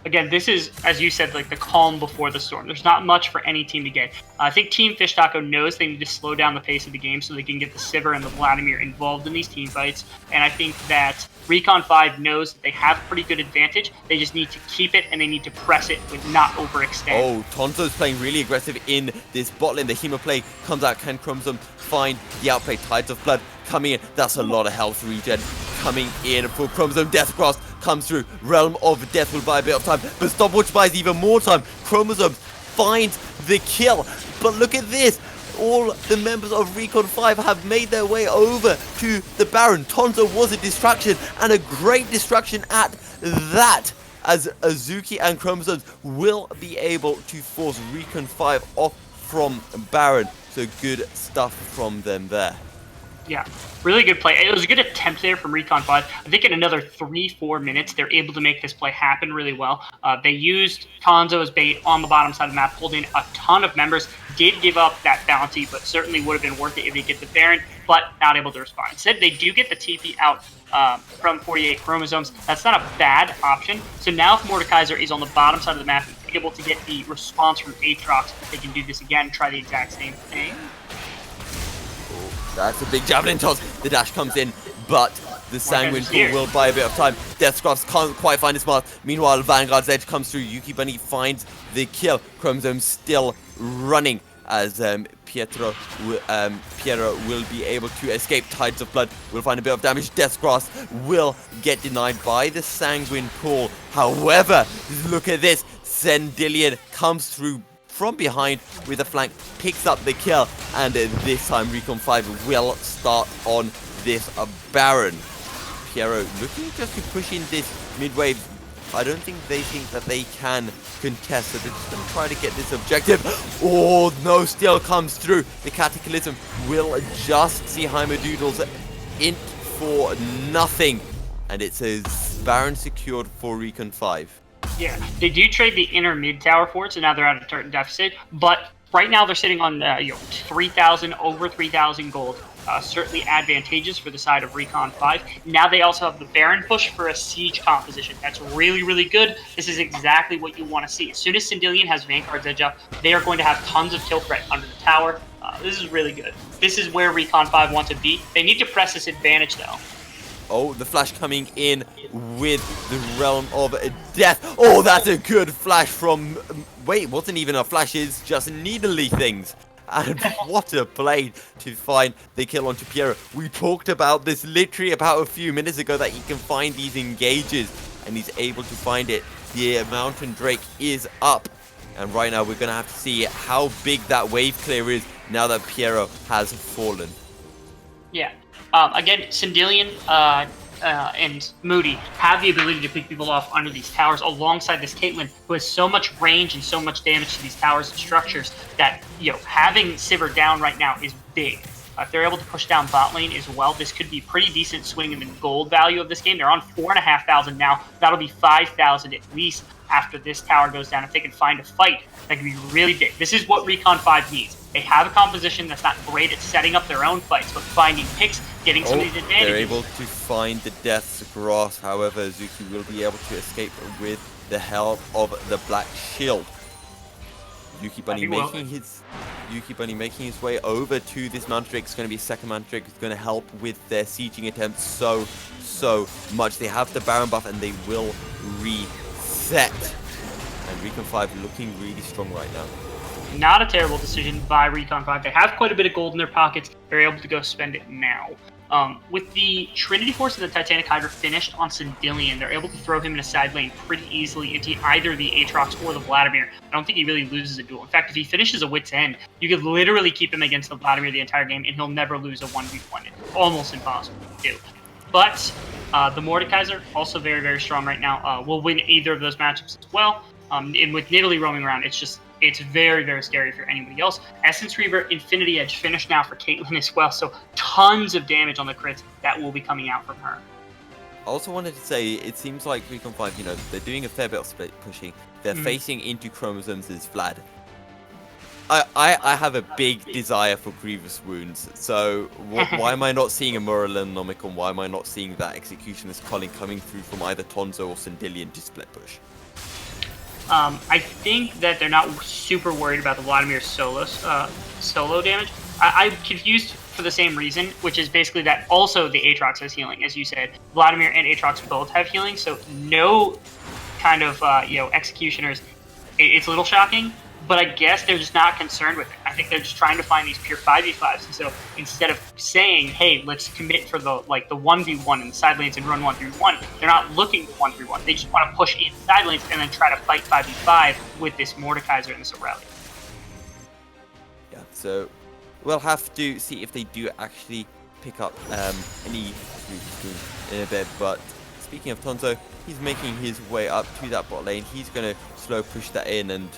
Again, this is, as you said, like the calm before the storm. There's not much for any team to get. I think Team Fish Taco knows they need to slow down the pace of the game so they can get the Sivir and the Vladimir involved in these team fights. And I think that Recon 5 knows that they have a pretty good advantage. They just need to keep it and they need to press it with not overextend. Oh, Tonzo's playing really aggressive in this bot lane. The Hema play comes out. Can Chromosome find the outplay? Tides of Blood coming in. That's a lot of health regen coming in for Chromosome. Death Cross comes through. Realm of Death will buy a bit of time, but Stopwatch buys even more time. Chromosome finds the kill. But look at this. All the members of Recon 5 have made their way over to the Baron. Tonzo was a distraction, and a great distraction at that, as Azuki and Chromosomes will be able to force Recon 5 off from Baron. So good stuff from them there. Yeah, really good play. It was a good attempt there from Recon 5. I think in another 3-4 minutes, they're able to make this play happen really well. They used Tonzo as bait on the bottom side of the map, pulled in a ton of members, did give up that bounty, but certainly would have been worth it if they get the Baron, but not able to respond. Instead, they do get the TP out from 48 Chromosomes. That's not a bad option. So now if Mordekaiser is on the bottom side of the map, able to get the response from Aatrox, they can do this again, try the exact same thing. That's a big javelin toss. The dash comes in, but the Sanguine Pool will buy a bit of time. Deathscrofts can't quite find his mark. Meanwhile, Vanguard's Edge comes through. Yuki Bunny finds the kill. Chromosome still running as Piero will be able to escape. Tides of Blood will find a bit of damage. Deathgrass will get denied by the Sanguine Pool. However, look at this. Sendilian comes through from behind with a flank, picks up the kill, and this time Recon 5 will start on this Baron. Piero looking just to push in this mid-wave. I don't think they think that they can contest, so they're just going to try to get this objective. Oh, no, still comes through. The Cataclysm will just see Heimerdoodles in for nothing, and it says Baron secured for Recon 5. Yeah, they do trade the inner mid tower for it, so now they're at a certain deficit. But right now they're sitting on 3,000, over 3,000 gold. Certainly advantageous for the side of Recon 5. Now they also have the Baron push for a siege composition. That's really, really good. This is exactly what you want to see. As soon as Sendilian has Vanguard's Edge up, they are going to have tons of kill threat under the tower. This is really good. This is where Recon 5 want to be. They need to press this advantage, though. Oh, the flash coming in with the Realm of Death. Oh, that's a good flash from... Wait, it wasn't even a flash, it's just needly things. And what a play to find the kill onto Piero. We talked about this literally about a few minutes ago, that he can find these engages, and he's able to find it. The Mountain Drake is up. And right now we're going to have to see how big that wave clear is now that Piero has fallen. Yeah. Again, Sendilian and Moody have the ability to pick people off under these towers alongside this Caitlyn, who has so much range and so much damage to these towers and structures that, having Sivir down right now is big. If they're able to push down bot lane as well, this could be a pretty decent swing in the gold value of this game. They're on 4,500 now. That'll be 5,000 at least after this tower goes down. If they can find a fight, that could be really big. This is what Recon 5 needs. They have a composition that's not great at setting up their own fights, but finding picks, getting some of these advantages. They're able to find the Death's Grasp. However, Zuki will be able to escape with the help of the Black Shield. Yuki Bunny making his Yuki Bunny making his way over to this Manta Drake. It's going to be a second Manta Drake. It's going to help with their sieging attempts so much. They have the Baron buff and they will reset. And Recon 5 looking really strong right now. Not a terrible decision by Recon 5. They have quite a bit of gold in their pockets. They're able to go spend it now. With the Trinity Force and the Titanic Hydra finished on Sindillion, they're able to throw him in a side lane pretty easily into either the Aatrox or the Vladimir. I don't think he really loses a duel. In fact, if he finishes a Wit's End, you could literally keep him against the Vladimir the entire game, and he'll never lose a 1v1. It's almost impossible to do. But the Mordekaiser, also very, very strong right now, will win either of those matchups as well. And with Nidalee roaming around, it's very, very scary for anybody else. Essence Reaver, Infinity Edge finished now for Caitlyn as well, so tons of damage on the crits that will be coming out from her. I also wanted to say, it seems like Recon 5, you know, they're doing a fair bit of split pushing. They're facing into Chromosomes as Vlad. I have a big desire for Grievous Wounds, so why am I not seeing a Moralinomicon? Why am I not seeing that Executioner's Calling coming through from either Tonzo or Sindillion to split push? I think that they're not super worried about the Vladimir solo damage. I'm confused for the same reason, which is basically that also the Aatrox has healing, as you said. Vladimir and Aatrox both have healing, so no kind of executioners. It's a little shocking, but I guess they're just not concerned with it. I think they're just trying to find these pure 5v5s, and so instead of saying, hey, let's commit for the 1v1 in the side lanes and run 1v1, they're not looking to 1v1. They just want to push in side lanes and then try to fight 5v5 with this Mordekaiser and this Aurelia. Yeah, so we'll have to see if they do actually pick up any in a bit, but speaking of Tonzo, he's making his way up to that bot lane. He's going to slow push that in, and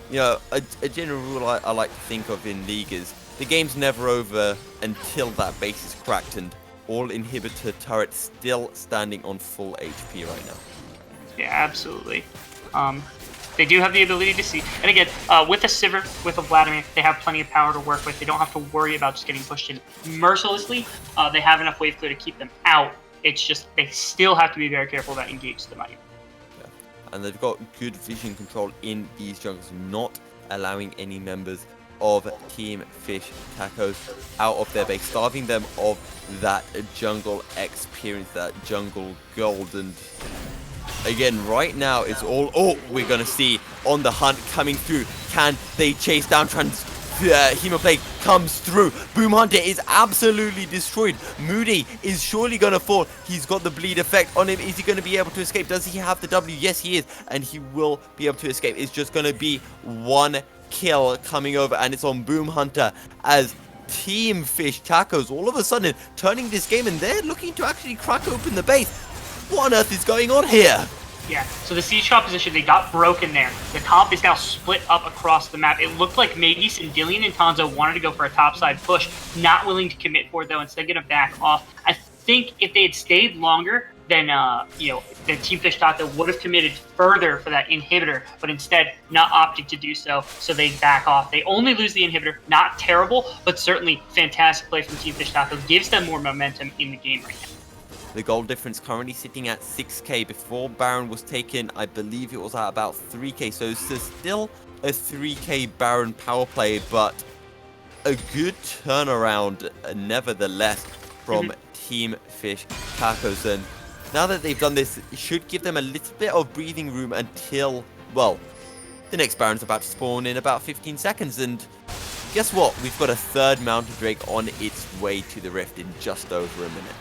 you know, a general rule I like to think of in League is the game's never over until that base is cracked and all inhibitor turrets still standing on full HP right now. Yeah, absolutely. They do have the ability to see. And again, with a Sivir, with a Vladimir, they have plenty of power to work with. They don't have to worry about just getting pushed in mercilessly. They have enough wave clear to keep them out. It's just they still have to be very careful that engage the money. And they've got good vision control in these jungles, not allowing any members of Team Fish Tacos out of their base, starving them of that jungle experience, that jungle gold. And again, right now it's all we're gonna see on the hunt coming through. Can they chase down Hemoplague comes through. Boom Hunter is absolutely destroyed. Moody is surely going to fall. He's got the bleed effect on him. Is he going to be able to escape? Does he have the W? Yes, he is. And he will be able to escape. It's just going to be one kill coming over. And it's on Boom Hunter as Team Fish Tacos all of a sudden turning this game. And they're looking to actually crack open the base. What on earth is going on here? Yeah, so the siege composition, they got broken there. The comp is now split up across the map. It looked like maybe Sindillion and Tonzo wanted to go for a topside push, not willing to commit for it though, instead going to back off. I think if they had stayed longer, then the Team Fish Taco would have committed further for that inhibitor, but instead not opting to do so, so they back off. They only lose the inhibitor, not terrible, but certainly fantastic play from Team Fish Taco. Gives them more momentum in the game right now. The gold difference currently sitting at 6k. Before Baron was taken, I believe it was at about 3k. So it's still a 3k Baron power play, but a good turnaround nevertheless from Team Fish Tacos. And now that they've done this, it should give them a little bit of breathing room until, well, the next Baron's about to spawn in about 15 seconds. And guess what? We've got a third Mountain Drake on its way to the Rift in just over a minute.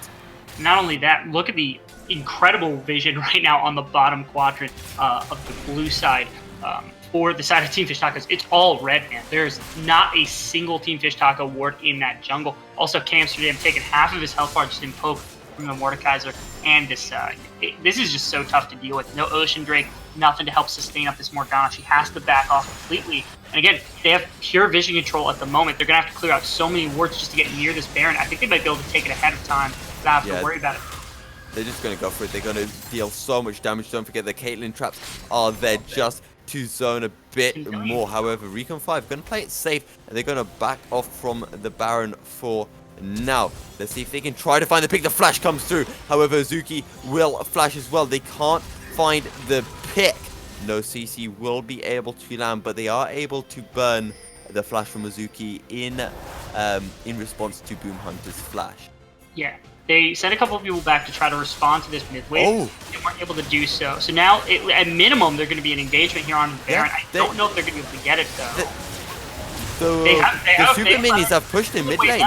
Not only that, look at the incredible vision right now on the bottom quadrant of the blue side for the side of Team Fish Tacos. It's all red, man. There's not a single Team Fish Taco ward in that jungle. Also, Camsterdam taking half of his health bar just in poke from the Mordekaiser. And this is just so tough to deal with. No Ocean Drake, nothing to help sustain up this Morgana. She has to back off completely. And again, they have pure vision control at the moment. They're going to have to clear out so many wards just to get near this Baron. I think they might be able to take it ahead of time. Not have to worry about it. They're just going to go for it. They're going to deal so much damage. Don't forget the Caitlyn traps are there just to zone a bit more. However, Recon 5 going to play it safe, and they're going to back off from the Baron for now. Let's see if they can try to find the pick. The flash comes through. However, Zuki will flash as well. They can't find the pick. No CC will be able to land, but they are able to burn the flash from Mizuki in response to Boom Hunter's flash. Yeah. They sent a couple of people back to try to respond to this mid wave. Oh. They weren't able to do so. So now, at minimum, they're going to be an engagement here on the Baron. Yeah, I don't know if they're going to be able to get it, though. The super minis have pushed in mid lane.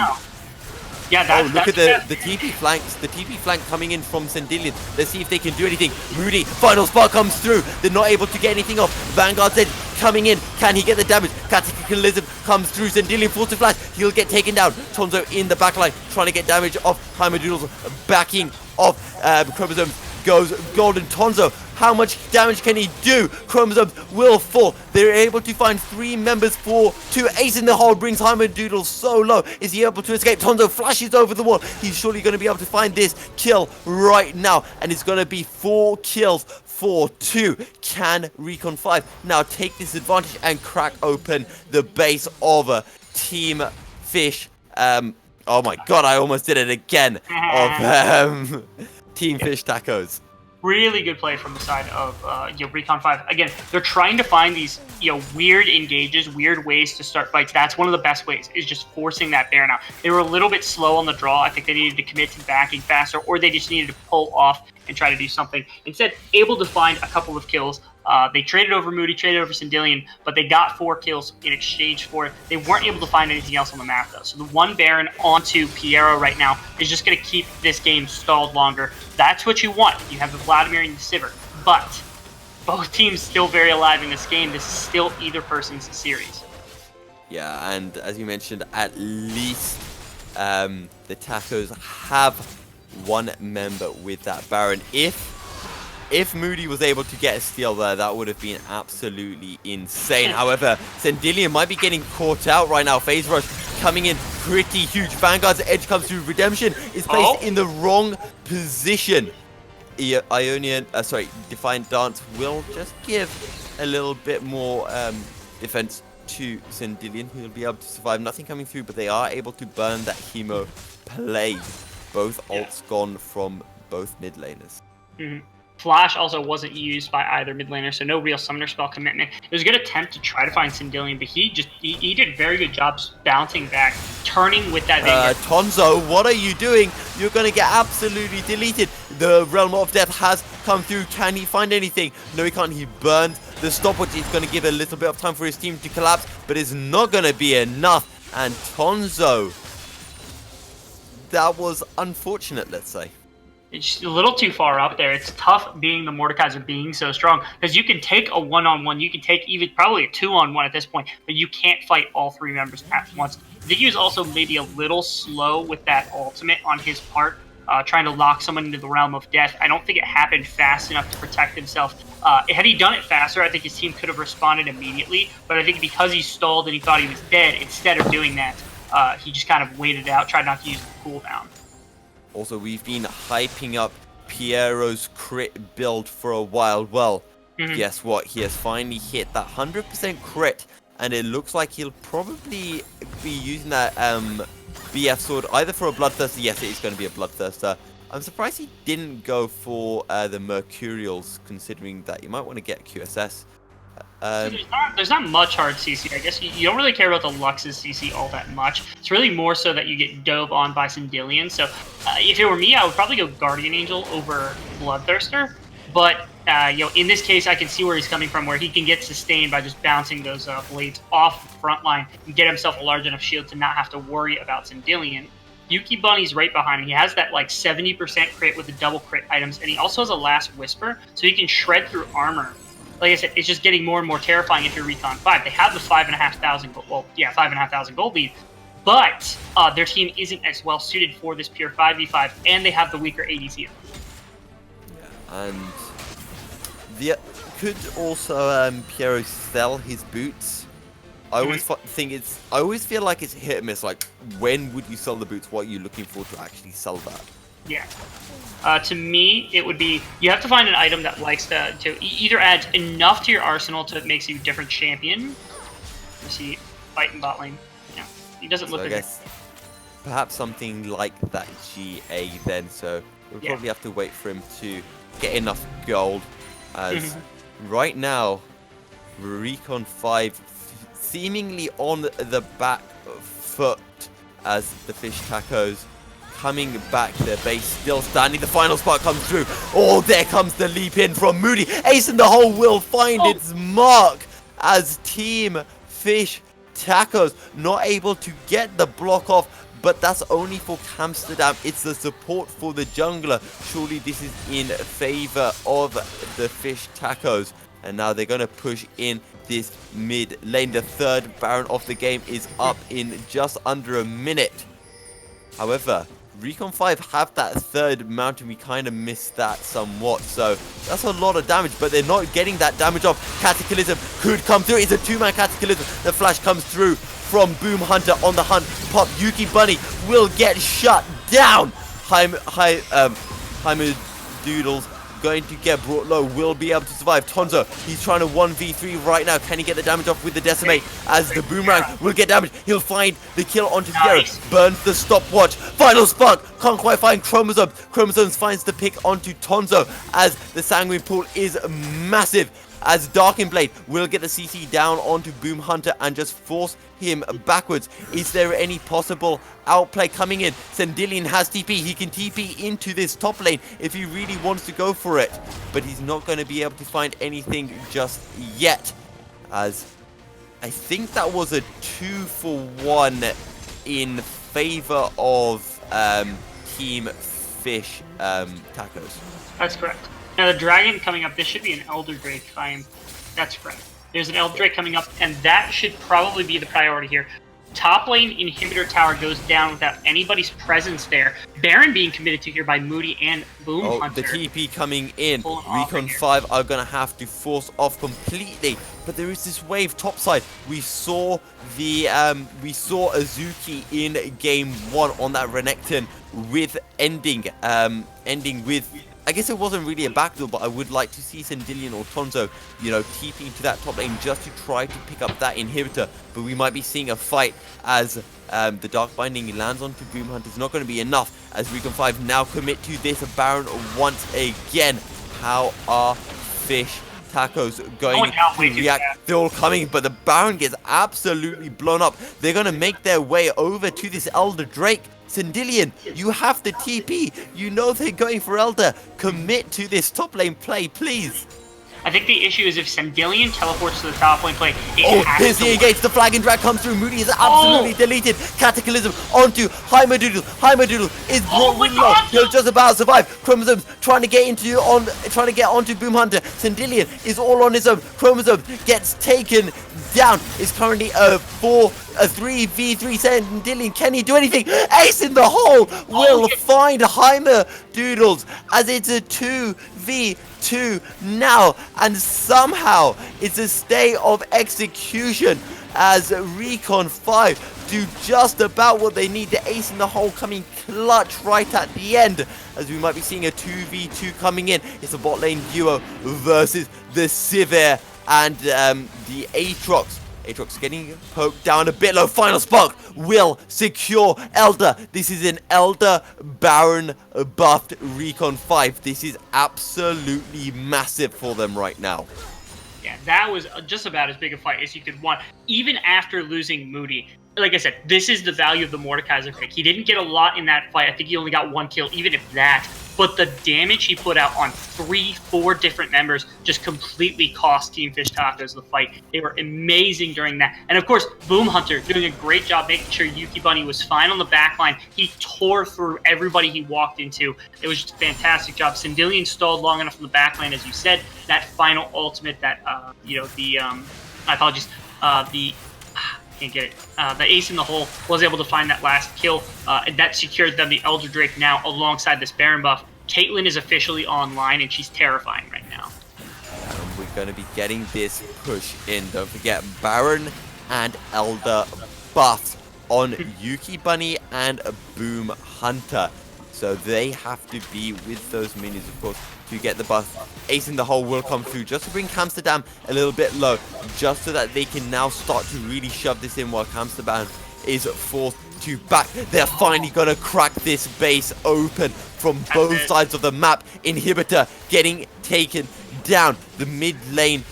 Yeah, that's, look at the TP flanks. The TP flank coming in from Sendilian. Let's see if they can do anything. Moody, final spark comes through. They're not able to get anything off. Vanguard said coming in. Can he get the damage? Cataclysm comes through. Sendilian forces flash. He'll get taken down. Tonzo in the backline trying to get damage off. Heimerdoodles backing off. Chromosomes goes golden. Tonzo, how much damage can he do? Chromosomes will fall. They're able to find 3 members for 2. Ace in the hole brings Heimerdoodle so low. Is he able to escape? Tonzo flashes over the wall. He's surely going to be able to find this kill right now. And it's going to be 4 kills for 2. Can Recon 5 now take this advantage and crack open the base of Team Fish? Oh my god, I almost did it again. Of Team Fish Tacos. Really good play from the side of Recon 5. Again, they're trying to find these weird engages, weird ways to start fights. That's one of the best ways, is just forcing that Baron out. They were a little bit slow on the draw. I think they needed to commit to backing faster, or they just needed to pull off and try to do something. Instead, able to find a couple of kills. They traded over Moody, traded over Sendilian, but they got 4 kills in exchange for it. They weren't able to find anything else on the map, though. So the one Baron onto Piero right now is just going to keep this game stalled longer. That's what you want. You have the Vladimir and the Sivir. But both teams still very alive in this game. This is still either person's series. Yeah, and as you mentioned, at least the Tacos have 1 member with that Baron. If Moody was able to get a steal there, that would have been absolutely insane. However, Sendilian might be getting caught out right now. Phase Rush coming in pretty huge. Vanguard's edge comes through. Redemption is placed in the wrong position. Defiant Dance will just give a little bit more defense to Sendilian, who will be able to survive. Nothing coming through, but they are able to burn that Hemo play. Both ults gone from both mid laners. Flash also wasn't used by either mid laner, so no real summoner spell commitment. It was a good attempt to try to find Sendilian, but he did a very good job bouncing back, turning with that Tonzo, what are you doing? You're going to get absolutely deleted. The Realm of Death has come through. Can he find anything? No, he can't. He burned the stopwatch. He's going to give a little bit of time for his team to collapse, but it's not going to be enough. And Tonzo, that was unfortunate, let's say. It's just a little too far up there. It's tough being the Mordekaiser being so strong, because you can take a one-on-one, you can take even probably a 2-on-1 at this point, but you can't fight all 3 members at once. Ziggy's also maybe a little slow with that ultimate on his part, trying to lock someone into the Realm of Death. I don't think it happened fast enough to protect himself. Had he done it faster, I think his team could have responded immediately, but I think because he stalled and he thought he was dead, instead of doing that, he just kind of waited out, tried not to use the cooldown. Also, we've been hyping up Piero's crit build for a while. Well, guess what? He has finally hit that 100% crit, and it looks like he'll probably be using that BF sword either for a Bloodthirster. Yes, it is going to be a Bloodthirster. I'm surprised he didn't go for the Mercurials, considering that you might want to get QSS. There's not much hard CC. I guess you don't really care about the Lux's CC all that much. It's really more so that you get dove on by Sendilian. So if it were me, I would probably go Guardian Angel over Bloodthirster. But in this case, I can see where he's coming from, where he can get sustained by just bouncing those blades off the front line and get himself a large enough shield to not have to worry about Sendilian. Yuki Bunny's right behind him. He has that like 70% crit with the double crit items, and he also has a Last Whisper, so he can shred through armor. Like I said, it's just getting more and more terrifying if you're Recon 5. They have the 5,500 gold, 5,500 gold lead, but their team isn't as well suited for this pure 5v5, and they have the weaker ADC. Yeah, and could also Piero sell his boots? I always I always feel like it's hit and miss. Like, when would you sell the boots? What are you looking for to actually sell that? Yeah. To me, it would be, you have to find an item that likes to either add enough to your arsenal to make you a different champion. You see, fighting bot lane. Yeah, he doesn't look. I guess perhaps something like that GA then. So we'll probably have to wait for him to get enough gold. As right now, Recon 5 seemingly on the back foot as the Fish Tacos coming back, their base still standing. The final spot comes through. Oh, there comes the leap in from Moody. Ace in the hole will find its mark as Team Fish Tacos not able to get the block off, but that's only for Amsterdam. It's the support for the jungler. Surely this is in favor of the Fish Tacos. And now they're going to push in this mid lane. The third Baron of the game is up in just under a minute. However, Recon 5 have that third mountain. We kind of missed that somewhat. So that's a lot of damage, but they're not getting that damage off. Cataclysm could come through. It's a 2-man Cataclysm. The flash comes through from Boom Hunter on the hunt. Pop Yuki Bunny will get shut down. Jaime Doodles going to get brought low, will be able to survive. Tonzo, he's trying to 1v3 right now. Can he get the damage off with the Decimate? As the Boomerang will get damage, he'll find the kill onto Zero. Burns the stopwatch. Final spark, can't quite find Chromosomes. Chromosomes finds the pick onto Tonzo as the Sanguine Pool is massive. As Darkin Blade will get the CC down onto Boom Hunter and just force him backwards. Is there any possible outplay coming in? Sendilian has TP. He can TP into this top lane if he really wants to go for it. But he's not going to be able to find anything just yet. As I think that was a 2-for-1 in favor of Team Fish Tacos. That's correct. Now the dragon coming up, this should be an Elder Drake if that's correct. There's an Elder Drake coming up, and that should probably be the priority here. Top lane inhibitor tower goes down without anybody's presence there. Baron being committed to here by Moody and Boom Hunter. The TP coming in. Recon 5 are going to have to force off completely. But there is this wave topside. We saw Azuki in game 1 on that Renekton with ending with, I guess it wasn't really a backdoor, but I would like to see Sendilian or Tonzo, TP into that top lane just to try to pick up that inhibitor. But we might be seeing a fight as the Dark Binding lands onto Boom Hunter. It's not going to be enough as Recon 5 now commit to this Baron once again. How are Fish Tacos going to react? They're all coming, but the Baron gets absolutely blown up. They're going to make their way over to this Elder Drake. Sendilian, you have the TP. You know they're going for Elder. Commit to this top lane play, please. I think the issue is if Sendilian teleports to the top lane play, here's the engage. The flag and drag comes through. Moody is absolutely deleted. Cataclysm onto Jaime Doodle. Jaime Doodle is brought low. He'll just about survive. Chromosomes trying to get onto Boom Hunter. Sendilian is all on his own. Chromosomes gets taken down. Is currently a 3v3 Sendilian. Can he do anything? Ace in the hole will find Jaime Doodles as it's a 2v2 now, and somehow it's a stay of execution as Recon 5 do just about what they need. The ace in the hole coming clutch right at the end, as we might be seeing a 2v2 coming in. It's a bot lane duo versus the Sivir and the Aatrox. Aatrox getting poked down a bit low. Final spark will secure Elder. This is an Elder Baron buffed Recon 5. This is absolutely massive for them right now. Yeah, that was just about as big a fight as you could want. Even after losing Moody, like I said, this is the value of the Mordekaiser pick. He didn't get a lot in that fight. I think he only got 1 kill, even if that. But the damage he put out on 3-4 different members just completely cost Team Fish Tacos the fight. They were amazing during that. And of course, Boom Hunter doing a great job making sure Yuki Bunny was fine on the backline. He tore through everybody he walked into. It was just a fantastic job. Sendilian stalled long enough on the backline, as you said. That final ultimate, that, can't get it. The ace in the hole was able to find that last kill, and that secured them the Elder Drake now alongside this Baron buff. Caitlyn is officially online, and she's terrifying right now. And we're going to be getting this push in. Don't forget, Baron and Elder buffs on Yuki Bunny and Boom Hunter. So they have to be with those minions, of course, to get the buff. Ace in the hole will come through just to bring Amsterdam a little bit low, just so that they can now start to really shove this in while Amsterdam is forced to back. They're finally going to crack this base open from both sides of the map. Inhibitor getting taken down. The mid lane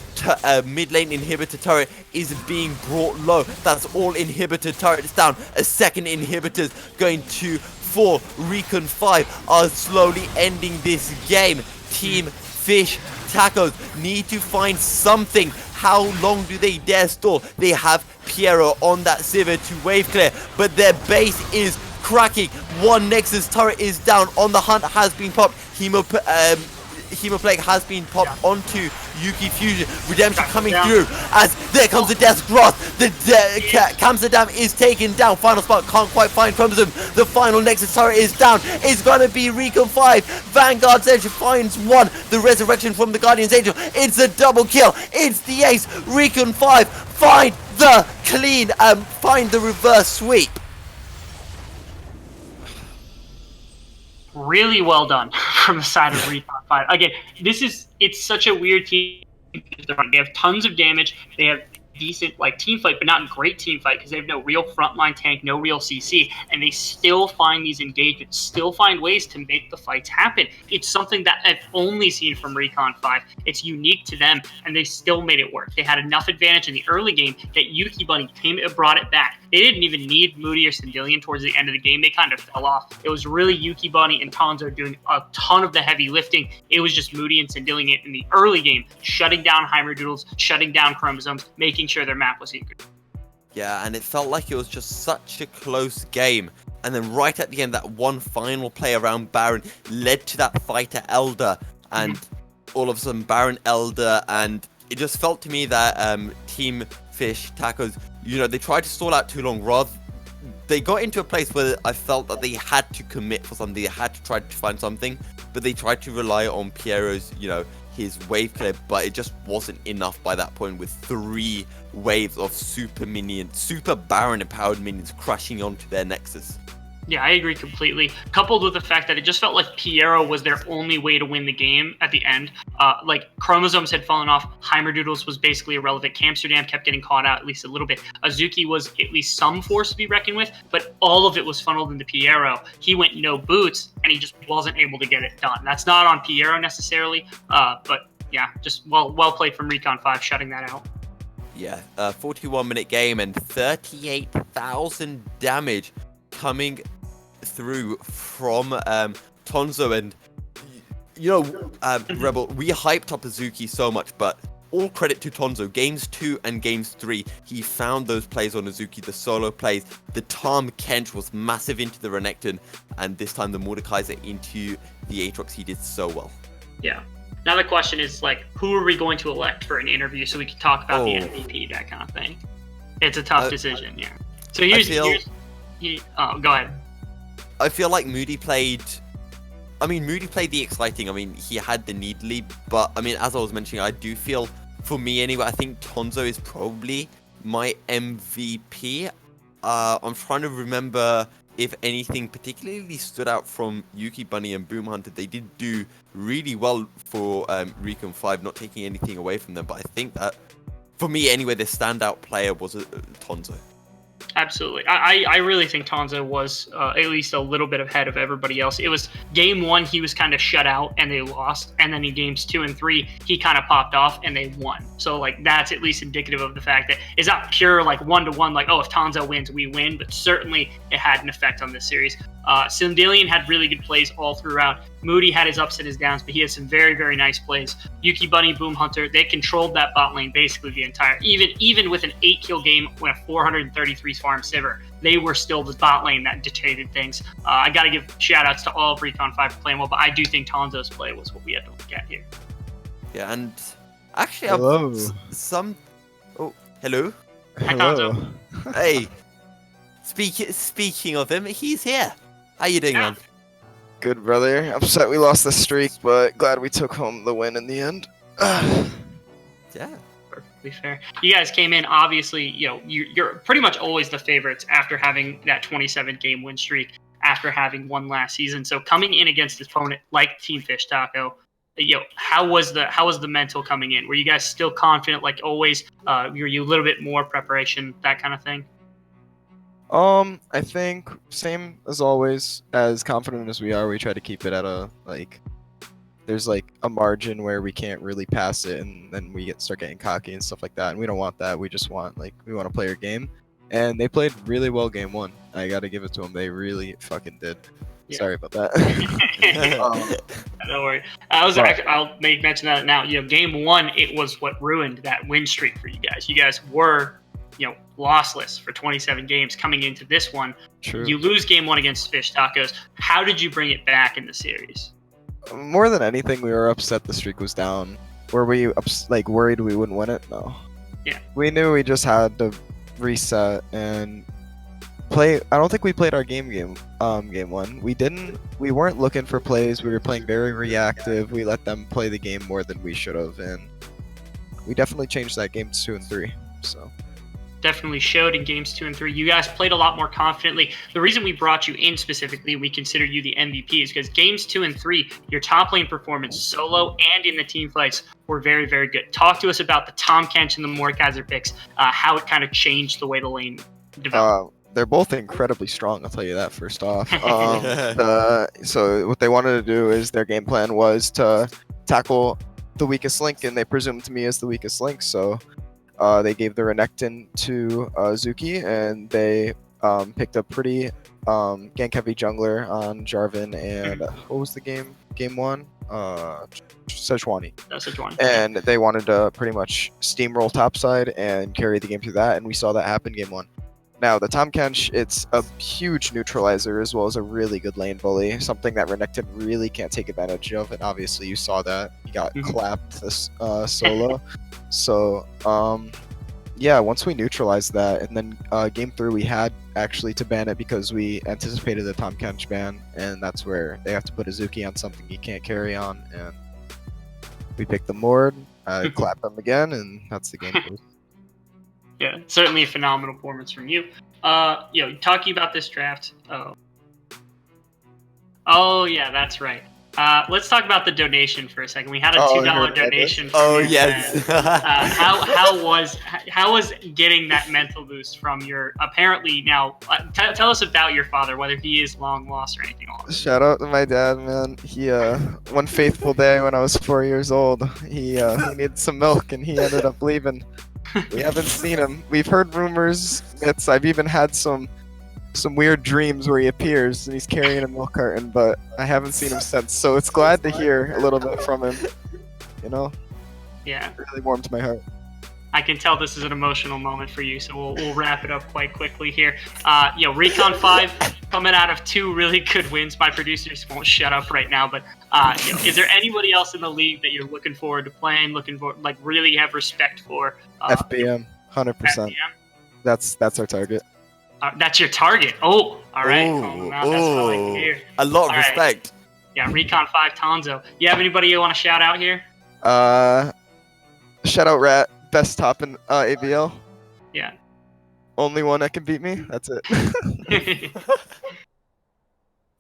mid lane inhibitor turret is being brought low. That's all inhibitor turrets down. A second inhibitor's going to fall. Recon 5 are slowly ending this game. Team Fish Tacos need to find something. How long do they dare stall? They have Piero on that Sivir to wave clear, but their base is cracking. One Nexus turret is down. On the hunt has been popped. Hemoplague has been popped onto Yuki Fusion. Redemption coming through as there comes the Death Grasp. The Kamsadam is taken down. Final spot can't quite find Chromosome. The final Nexus turret is down. It's gonna be Recon 5. Vanguard's Edge finds one. The resurrection from the Guardian's Angel. It's a double kill. It's the ace. Recon 5 find the clean, find the reverse sweep. Really well done from the side of Recon 5. Again, it's such a weird team. They have tons of damage. They have decent team fight, but not great team fight because they have no real frontline tank, no real CC, and they still find these engagements, still find ways to make the fights happen. It's something that I've only seen from Recon 5. It's unique to them, and they still made it work. They had enough advantage in the early game that Yuki Bunny came and brought it back. They didn't even need Moody or Sindelian towards the end of the game. They kind of fell off. It was really Yuki Bunny and Tonzo doing a ton of the heavy lifting. It was just Moody and Sindelian in the early game, shutting down Heimerdoodles, shutting down Chromosomes, making sure their map was secret. Yeah, and it felt like it was just such a close game. And then right at the end, that one final play around Baron led to that fighter Elder. And all of a sudden, Baron Elder, and it just felt to me that Team Fish Tacos, they tried to stall out too long. They got into a place where I felt that they had to commit for something. They had to try to find something, but they tried to rely on Piero's, his wave clear, but it just wasn't enough by that point with 3 waves of super Baron empowered minions crashing onto their Nexus. Yeah, I agree completely. Coupled with the fact that it just felt like Piero was their only way to win the game at the end. Chromosomes had fallen off. Heimerdoodles was basically irrelevant. Amsterdam kept getting caught out at least a little bit. Azuki was at least some force to be reckoned with, but all of it was funneled into Piero. He went no boots, and he just wasn't able to get it done. That's not on Piero necessarily, but yeah, just well played from Recon 5 shutting that out. Yeah, 41-minute game and 38,000 damage coming through from Tonzo. And Rebel, we hyped up Azuki so much, but all credit to Tonzo. Games 2 and Games 3, he found those plays on Azuki, the solo plays. The Tom Kench was massive into the Renekton, and this time the Mordekaiser into the Aatrox. He did so well. Yeah. Now the question is, who are we going to elect for an interview so we can talk about the MVP, that kind of thing? It's a tough decision, yeah. So go ahead. I feel like Moody played the exciting. He had the need lead, but as I was mentioning, I do feel, for me anyway, I think Tonzo is probably my MVP. I'm trying to remember if anything particularly stood out from Yuki Bunny and Boom Hunter. They did do really well for Recon 5, not taking anything away from them, but I think that, for me anyway, the standout player was Tonzo. Absolutely. I really think Tonzo was at least a little bit ahead of everybody else. It was game 1, he was kind of shut out and they lost. And then in games 2 and 3, he kind of popped off and they won. So that's at least indicative of the fact that it's not pure 1-to-1, if Tonzo wins, we win. But certainly it had an effect on this series. Sindelian had really good plays all throughout. Moody had his ups and his downs, but he had some very, very nice plays. Yuki Bunny, Boom Hunter, they controlled that bot lane basically the entire, even with an 8-kill game when a 433 farm Sivir, they were still the bot lane that dictated things. I got to give shout outs to all of Recon 5 for playing well, but I do think Tonzo's play was what we had to look at here. Yeah, and actually, hello. Oh, hello. Hi, Tonzo. Hey, speaking of him, he's here. How you doing, man? Good, brother. Upset we lost the streak, but glad we took home the win in the end. Yeah. Perfectly fair. You guys came in, obviously, you're pretty much always the favorites after having that 27-game win streak, after having won last season. So coming in against an opponent like Team Fish Taco, how was the mental coming in? Were you guys still confident like always? Were you a little bit more preparation, that kind of thing? I think same as always, as confident as we are, we try to keep it at a there's like a margin where we can't really pass it, and then we start getting cocky and stuff like that. And we don't want that. We just want we want to play our game. And they played really well game one. I got to give it to them. They really fucking did. Yeah. Sorry about that. Don't worry. I'll make mention of that now. Game one, it was what ruined that win streak for you guys. You guys were, lossless for 27 games coming into this one. True. You lose game one against Fish Tacos. How did you bring it back in the series? More than anything, we were upset the streak was down. Were we worried we wouldn't win it? No. Yeah. We knew we just had to reset and play. I don't think we played our game one. We weren't looking for plays. We were playing very reactive. We let them play the game more than we should have, and we definitely changed that games 2 and 3. So definitely showed in games 2 and 3. You guys played a lot more confidently. The reason we brought you in specifically, we consider you the MVP, is because games 2 and 3, your top lane performance solo and in the team fights were very, very good. Talk to us about the Tom Kench and the Mordekaiser picks, how it kind of changed the way the lane developed. They're both incredibly strong, I'll tell you that first off. So what they wanted to do is their game plan was to tackle the weakest link, and they presumed me as the weakest link. So they gave the Renekton to Zuki, and they picked a pretty gank-heavy jungler on Jarvan, and what was the game? Game 1? Sejuani. Sejuani. And they wanted to pretty much steamroll topside and carry the game through that, and we saw that happen game 1. Now, the Tom Kench, it's a huge neutralizer as well as a really good lane bully, something that Renekton really can't take advantage of, and obviously you saw that. He got clapped this solo. So, yeah, once we neutralized that, and then game 3 we had actually to ban it because we anticipated the Tom Kench ban, and that's where they have to put Azuki on something he can't carry on, and we picked the Mord, clapped them again, and that's the game. Yeah, certainly a phenomenal performance from you. Talking about this draft. Oh yeah, that's right. Let's talk about the donation for a second. We had a $2 donation. Oh yes. How was getting that mental boost from your apparently now? Tell us about your father, whether he is long lost or anything along. Shout out to my dad, man. He one faithful day when I was 4 years old, he needed some milk and he ended up leaving. We haven't seen him. We've heard rumors. I've even had some weird dreams where he appears and he's carrying a milk carton, but I haven't seen him since. So it's glad to hear a little bit from him. Yeah. It really warmed my heart. I can tell this is an emotional moment for you, so we'll wrap it up quite quickly here. Recon 5 coming out of 2 really good wins. My producers won't shut up right now, but is there anybody else in the league that you're looking forward to playing, really have respect for? FBM, 100%. FBM? That's our target. That's your target. Oh, all right. That's what I like to hear. A lot of respect. Right. Yeah, Recon 5 Tonzo. You have anybody you want to shout out here? Shout out Rat. Best top in ABL. Yeah. Only one that can beat me. That's it.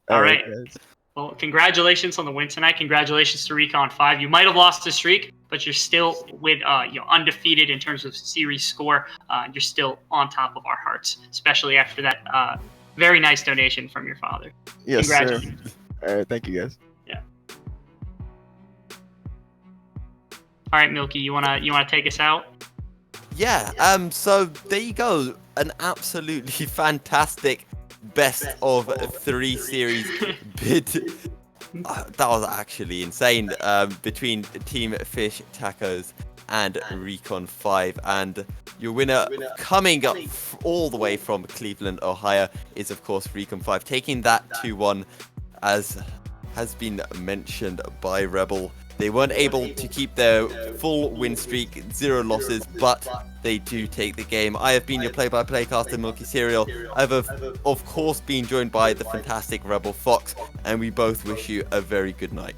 All right. Well, congratulations on the win tonight. Congratulations to Recon 5. You might have lost the streak, but you're still with undefeated in terms of series score. You're still on top of our hearts, especially after that very nice donation from your father. Yes, congratulations. Sir. All right, thank you guys. Yeah. All right, Milky, you wanna take us out? Yeah. So there you go. An absolutely fantastic best of 3 series bid. That was actually insane. Between Team Fish Tacos and Recon 5, and your winner coming up all the way from Cleveland, Ohio, is of course Recon 5, taking that 2-1. As has been mentioned by Rebel, they weren't able to keep their full win streak, 0 losses, but they do take the game. I have been your play-by-play caster, Milky Cereal. I've of course been joined by the fantastic Rebel Fox, and we both wish you a very good night.